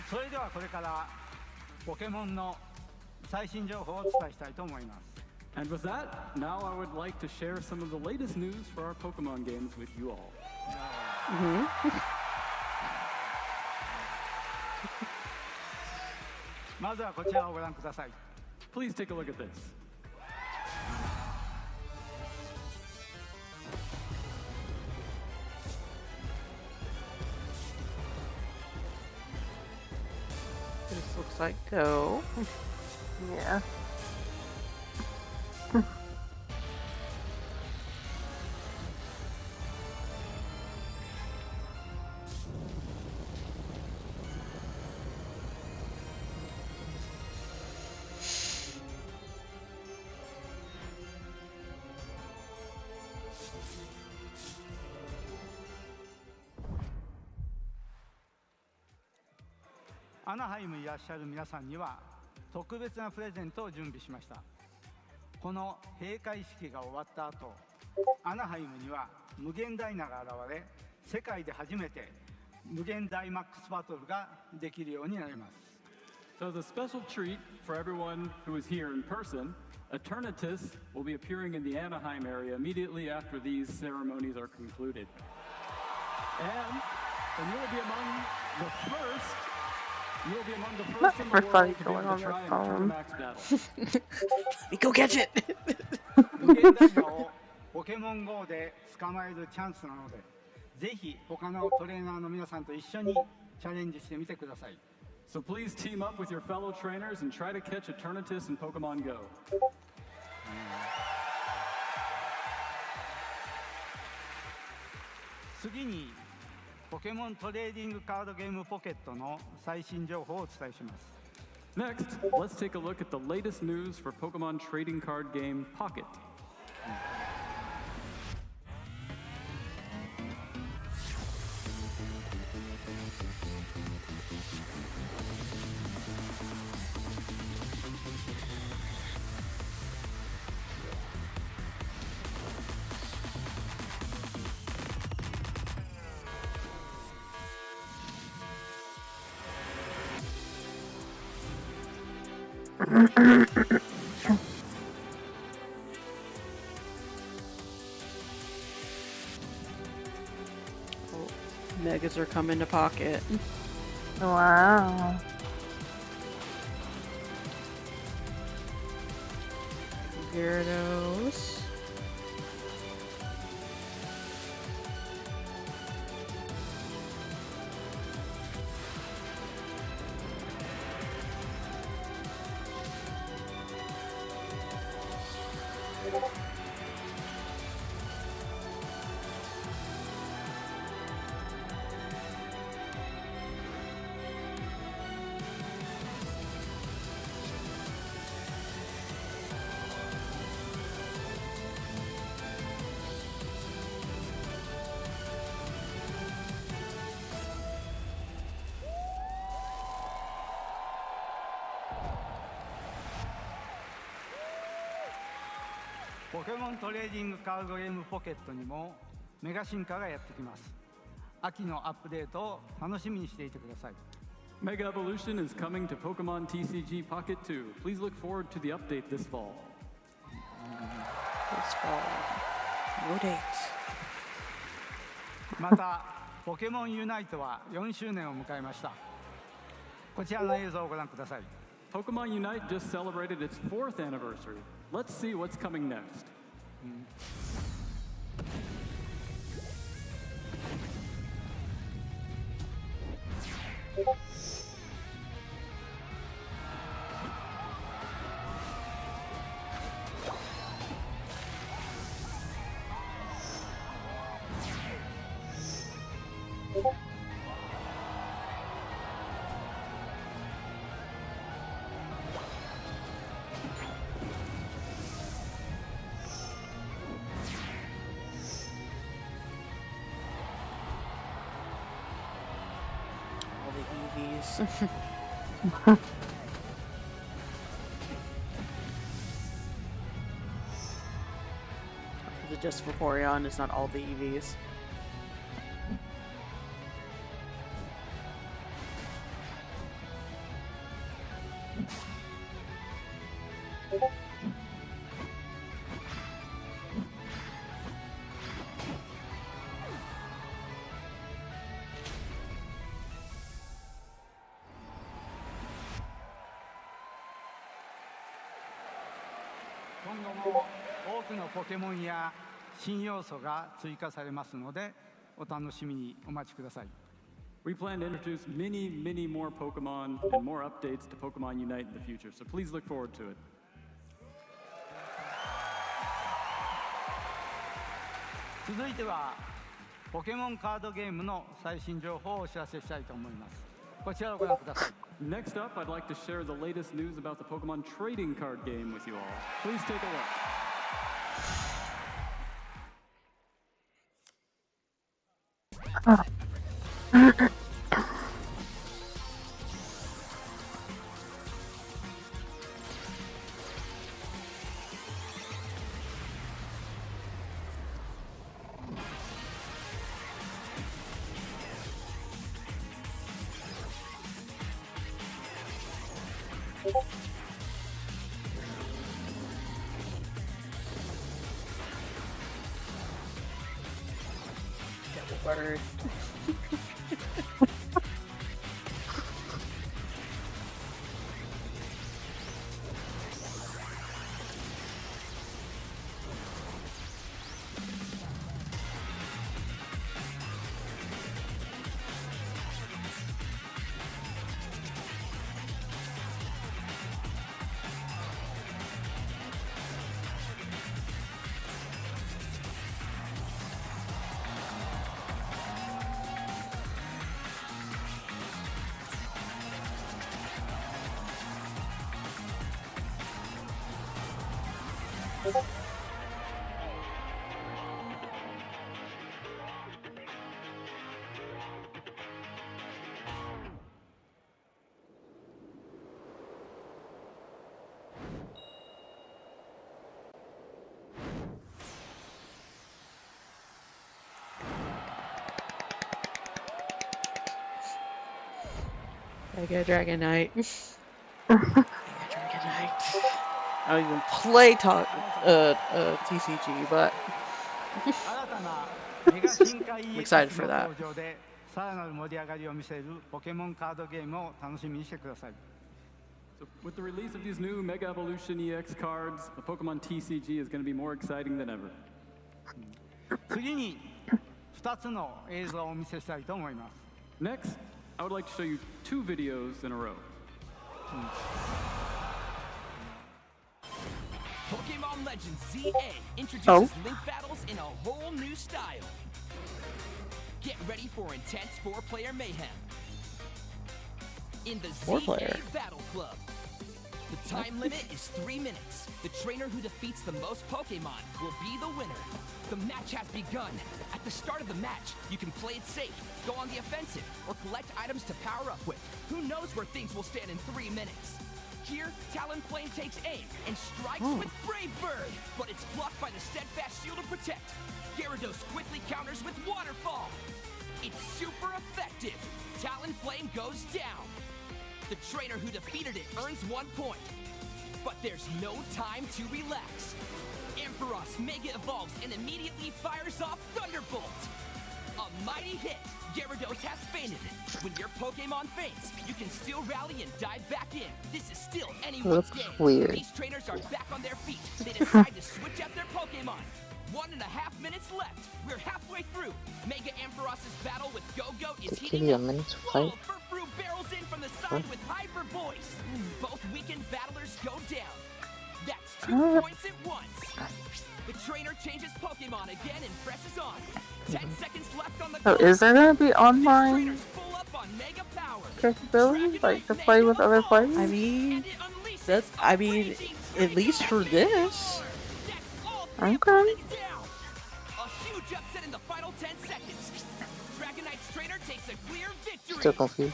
それではこれからポケモンの最新情報をお伝えしたいと思います。 And with that, now I would like to share some of the latest news for our Pokemon games with you all. まずはこちらをご覧ください。 Please take a look at this. This looks like Go. Yeah.「アナハイムにいらっしゃる皆さんには特別なプレゼントを準備しました。この閉会式が終わった後、アナハイムには無限ダイナが現れ、世界で初めて無限ダイマックスバトルができるようになります。 So as a special treat for everyone who is here in person, Eternatus will be appearing in the Anaheim area immediately after these ceremonies are concluded. And you will be among the first in the world to be able to try and Dynamax battle. We go catch it. 無限ダイナをポケモン GO で捕まえるチャンスなので、ぜひ他のトレーナーの皆さんと一緒にチャレンジしてみてください。 So please team up with your fellow trainers and try to catch Eternatus in Pokemon Go. 次にポケモントレーディングカードゲームポケットの最新情報をお伝えします。 Next, let's take a look at the latest news for Pokemon trading card game Pocket. because they're coming to Pocket. Wow. Gyarados.ポケモントレーディングカードゲームポケットにもメガ進化がやってきます。秋のアップデートを楽しみにしていてください。Mega Evolution is coming to Pokemon TCG Pocket 2. Please look forward to the update this fall. This fall. No dates. また、ポケモンユナイトは4周年を迎えました。こちらの映像をご覧ください。Pokemon Unite just celebrated its 4th anniversary. Let's see what's coming next. All the EVs. Is it just Vaporeon? It's not all the EVs.今後も多くのポケモンや新要素が追加されますので、お楽しみにお待ちください。We plan to introduce many more Pokemon and more updates to Pokemon Unite in the future, so please look forward to it. 続いてはポケモンカードゲームの最新情報をお知らせしたいと思います。こちらをご覧ください。Next up, I'd like to share the latest news about the Pokemon trading card game with you all. Please take a look. Word. Mega Dragonite. Mega Dragonite. I don't even play TCG, but I'm excited for that. さらなる盛り上がりを見せるポケモンカードゲームを楽しみにしてください。 So with the release of these new Mega Evolution EX cards, the Pokemon TCG is going to be more exciting than ever. 次に2つの映像をお見せしたいと思います。 Next, I would like to show you 2 videos in a row. Pokemon Legends ZA introduces link battles in a whole new style. Get ready for intense 4-player mayhem. In the ZA Battle Club. The time limit is 3 minutes. The trainer who defeats the most Pokemon will be the winner. The match has begun. At the start of the match, you can play it safe, go on the offensive, or collect items to power up with. Who knows where things will stand in 3 minutes? Here, Talonflame takes aim and strikes with Brave Bird, but it's blocked by the Steadfast Shield to protect. Gyarados quickly counters with Waterfall. It's super effective. Talonflame goes down. The trainer who defeated it earns 1 point. But there's no time to relax. Ampharos Mega evolves and immediately fires off Thunderbolt. A mighty hit. Gyarados has fainted. When your Pokemon faints, you can still rally and dive back in. This is still anyone's Looks game. weird. These trainers are back on their feet. They decide to switch out their Pokemon. 1.5 minutes left. We're halfway through. Mega Ampharos's battle with Go-Go is heating up. Whoa, Furfrou barrels in from the side with Hyper Voice. Both weakened battlers go down. That's 2 points at once. The trainer changes Pokemon again and presses on. 10 seconds left on the So clock. is there gonna be online Trainers full up on Mega Power. capability, like to play with other players? I mean, at least for this. Okay. A huge upset in the final 10 seconds. Dragonite's trainer takes a clear victory. Still confused.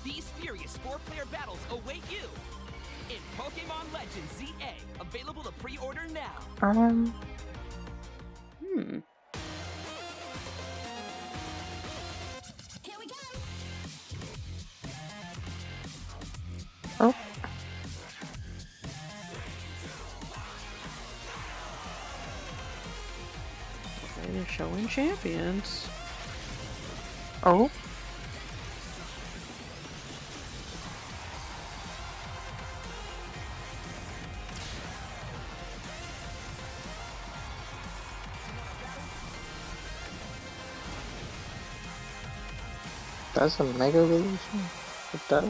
These furious 4-player battles await you in Pokemon Legends ZA, available to pre-order now. Here we go. Oh. They're showing champions. Oh. That's a Mega Evolution? It does?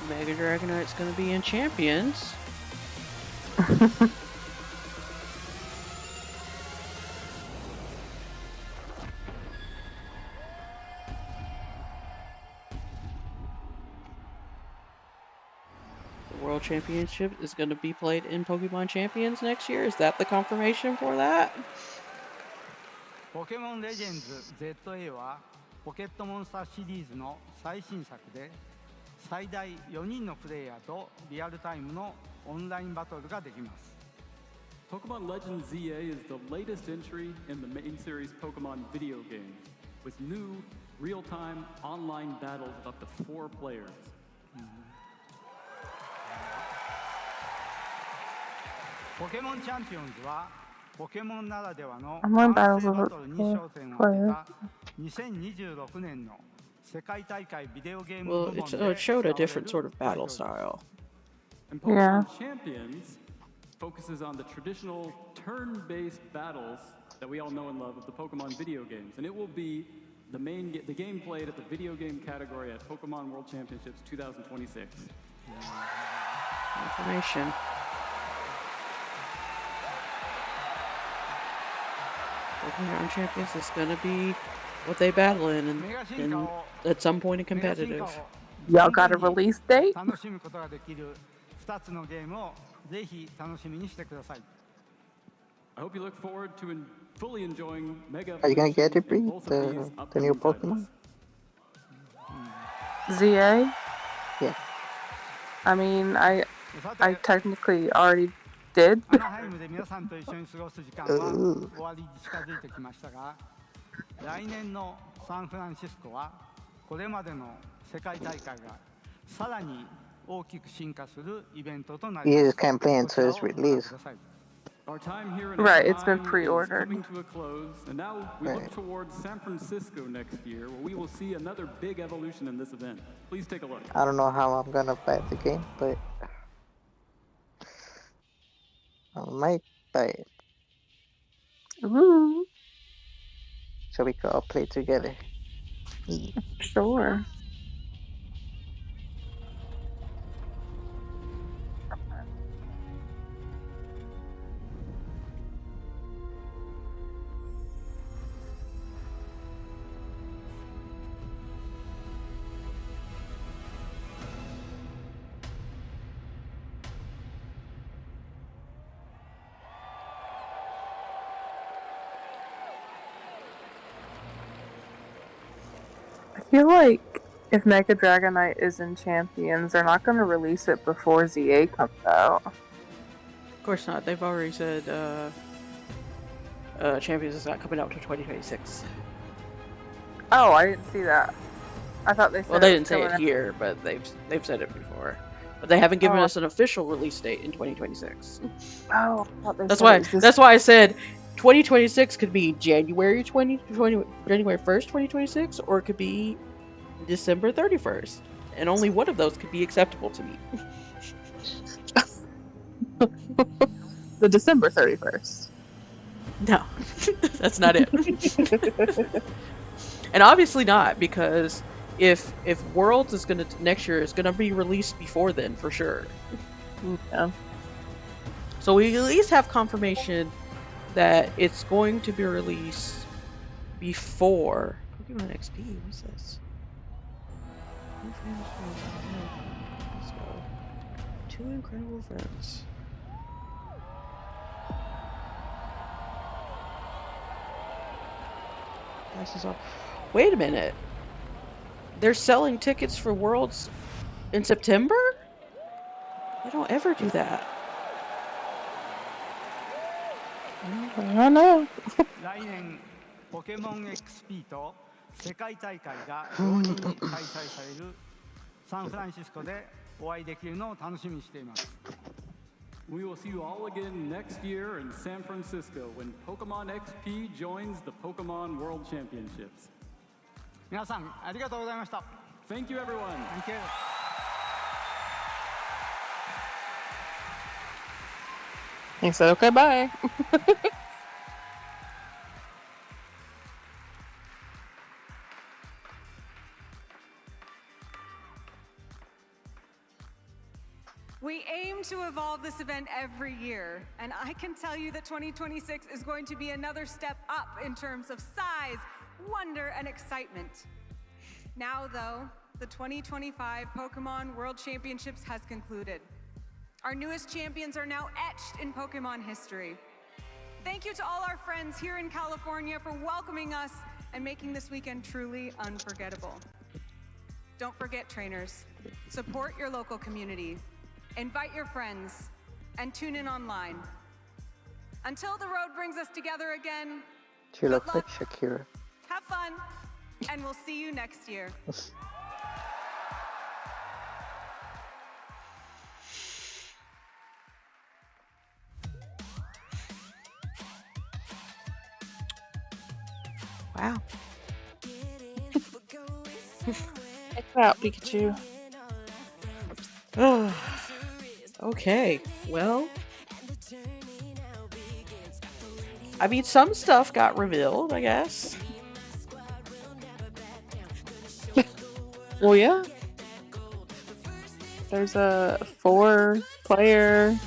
Mega Dragonite's gonna be in champions. The World Championship is going to be played in Pokemon Champions next year. Is that the confirmation for that? ポケモンレジェンズ ZA はポケットモンスターシリーズの最新作で最大4人のプレイヤーとリアルタイムのオンラインバトルができます。 Pokemon Legends ZA is the latest entry in the main series Pokemon video game, with new real-time online battles of up to 4 players. ポケモンチャンピオンズはポケモンならではの Online 完 battles 成 of バトルに 4 焦点を当て players. た2026年の世界大会ビデオゲーム Well, 部門 it で showed a 使われ different る sort of タイト battle ルです。 style. And Yeah. Pokemon Champions focuses on the traditional turn-based battles that we all know and love of the Pokemon video games, and it will be the game played at the video game category at Pokemon World Championships 2026. Information. Pokemon Champions is going to be what they battle in at some point in competitive. Y'all got a release date? 楽しむことができる2つのゲームをぜひ楽しみにしてください。 I hope you look forward to fully enjoying Mega Are you gonna get it, Evolution in Bree? both of these The new upcoming titles. Pokemon? ZA? Yeah. I mean, I technically already did. アナハイムで皆さんと一緒に過ごす時間は終わりに近づいてきましたが、来年のサンフランシスコはこれまでの世界大会がさらに大きく進化するイベントとなり You ま just す。 can't play こち until ら it's をご覧 released. ください。 Our time here in Right, it's been Anaheim is pre-ordered. coming to a close, and now we look towards San Francisco next year, where we will see another big evolution in this event. Please take a look. I don't know how I'm gonna buy the game, but I might buy it. Ooh, So we could all play together. Yeah. sure. I feel like if Mega Dragonite is in Champions, they're not going to release it before ZA comes out. Of course not. They've already said Champions is not coming out until 2026. Oh, I didn't see that. I thought they said Well, they it was didn't say coming it out. here, but they've said it before. But they haven't given Oh. us an official release date in 2026. Oh, I thought they That's said why. it was this. That's why I said 2026 could be January 1st, 2026, or it could be December 31st, and only one of those could be acceptable to me. The December 31st. No, that's not it. And obviously not, because if Worlds is gonna next year is gonna be released before then for sure. Yeah. So we at least have confirmation that it's going to be released before Pokemon XP. What's this? Let's go. 2 incredible events. Prices off. Wait a minute. They're selling tickets for Worlds in September? They don't ever do that. I don't know. 来年ポケモン XP と世界大会が同時に開催されるサンフランシスコでお会いできるのを楽しみにしています。 We will see you all again next year in San Francisco when Pokemon XP joins the Pokemon World Championships. 皆さんありがとうございました。 Thank you, everyone. Thank you. He said, okay, bye. We aim to evolve this event every year, and I can tell you that 2026 is going to be another step up in terms of size, wonder, and excitement. Now, though, the 2025 Pokemon World Championships has concluded. Our newest champions are now etched in Pokemon history. Thank you to all our friends here in California for welcoming us and making this weekend truly unforgettable. Don't forget, trainers, support your local community, invite your friends, and tune in online. Until the road brings us together again, She looks like Shakira. have fun, and we'll see you next year. Wow. Check it out, Pikachu. Okay, well, I mean, some stuff got revealed, I guess. Well, yeah. There's a 4-player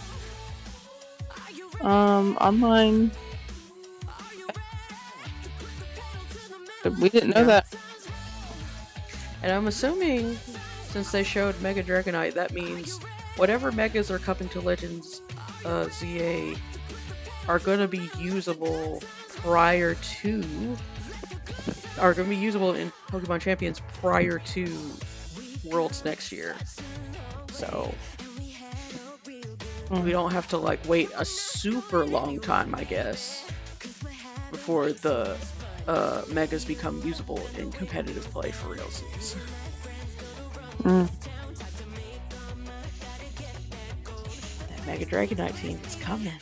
online. We didn't know that. And I'm assuming, since they showed Mega Dragonite, that means whatever Megas are coming to Legends ZA are going to be usable prior to, are going to be usable in Pokemon Champions prior to Worlds next year. So we don't have to like wait a super long time, I guess, before the Megas become usable in competitive play for realsies. That Mega Dragonite team is coming.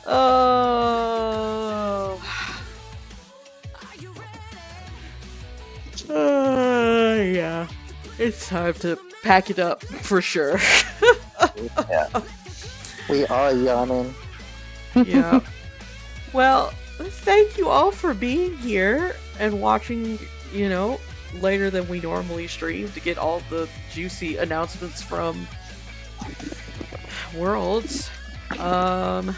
Oh. Yeah. It's time to pack it up for sure. Yeah. We are yawning. Yeah. Well, thank you all for being here and watching, you know, later than we normally stream to get all the juicy announcements from Worlds. I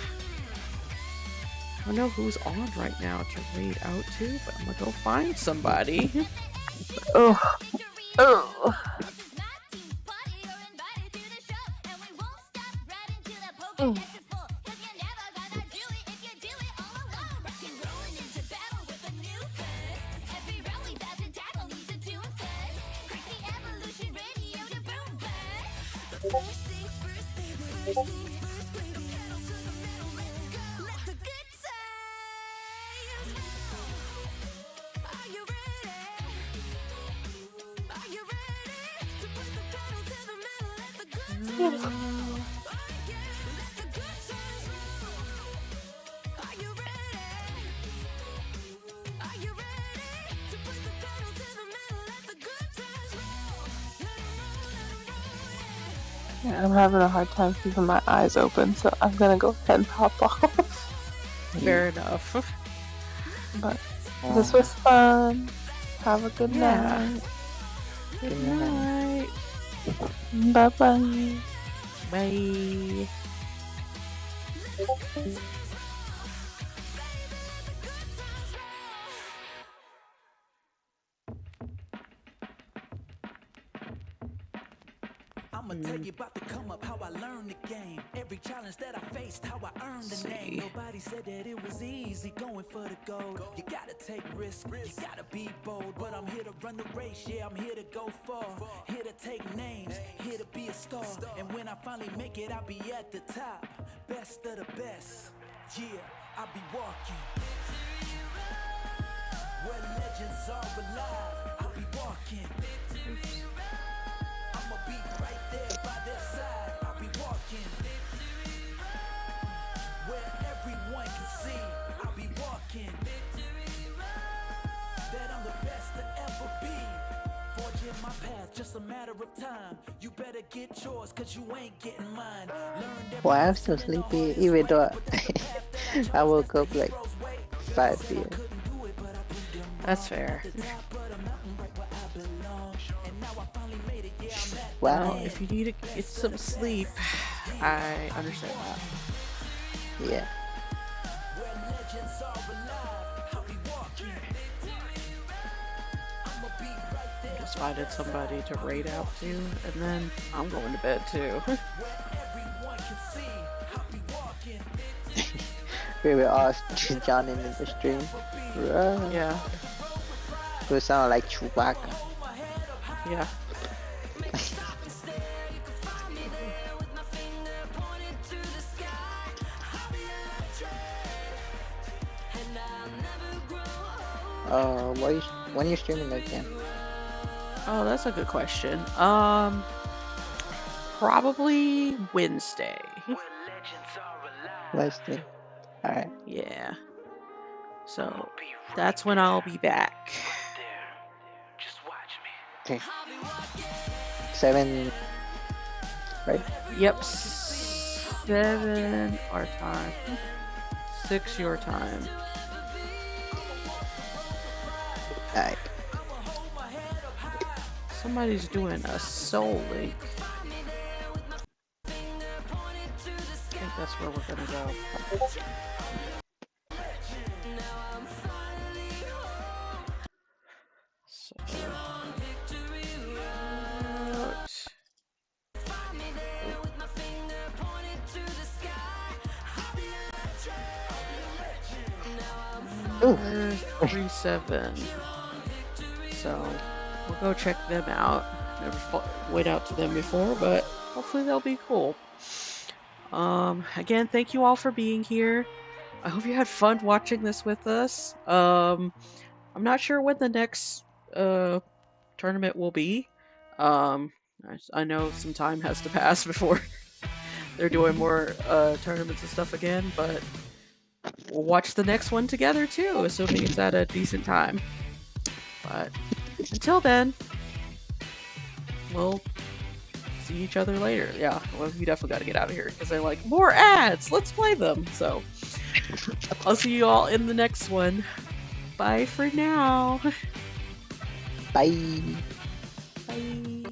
don't know who's on right now to raid out to, but I'm gonna go find somebody. Oh. Yeah, I'm having a hard time keeping my eyes open, so I'm gonna go ahead and hop off. Fair enough. But this was fun. Have a good night. Good night. Bye-bye. Bye. I'ma tell you about the come up, how I learned the game. Every challenge that I faced, how I earned the name. Nobody said that it was easy going for the gold. You gotta take risks, you gotta be bold. But I'm here to run the race, yeah, I'm here to go far. Here to take names, here to be a star. And when I finally make it, I'll be at the top. Best of the best, yeah, I'll be walking. Where legends are alive, I'll be walking. I'ma be right there by their side, I'll be walking. Where everyone can see, I'll be walking. That I'm the best to ever be. Forging my path, just a matter of time. You better get yours, cause you ain't getting mine. Well, I'm still sleepy, even though I woke up like 5 p.m. That's fair. Wow. Well, if you need to get some sleep, I understand that. Yeah. Just finding somebody to raid out to, and then I'm going to bed too. We were all joining in the stream. Right. Yeah. We sound like Chewbacca. Yeah. When you streaming again? Oh, that's a good question. Probably Wednesday. Wednesday. Alright. Yeah. So that's when I'll be back. Okay. 7, right? Yep. 7 our time. 6 your time. Alright. Somebody's doing a soul link. I think that's where we're gonna go. Ooh. 3-7. So we'll go check them out. Never went out to them before, but hopefully they'll be cool. Again, thank you all for being here. I hope you had fun watching this with us. I'm not sure when the next tournament will be. I know some time has to pass before they're doing more tournaments and stuff again, but we'll watch the next one together too, assuming it's at a decent time. But until then, we'll see each other later. Yeah, well, we definitely got to get out of here because they're like, more ads, let's play them. So I'll see you all in the next one. Bye for now. Bye. Bye.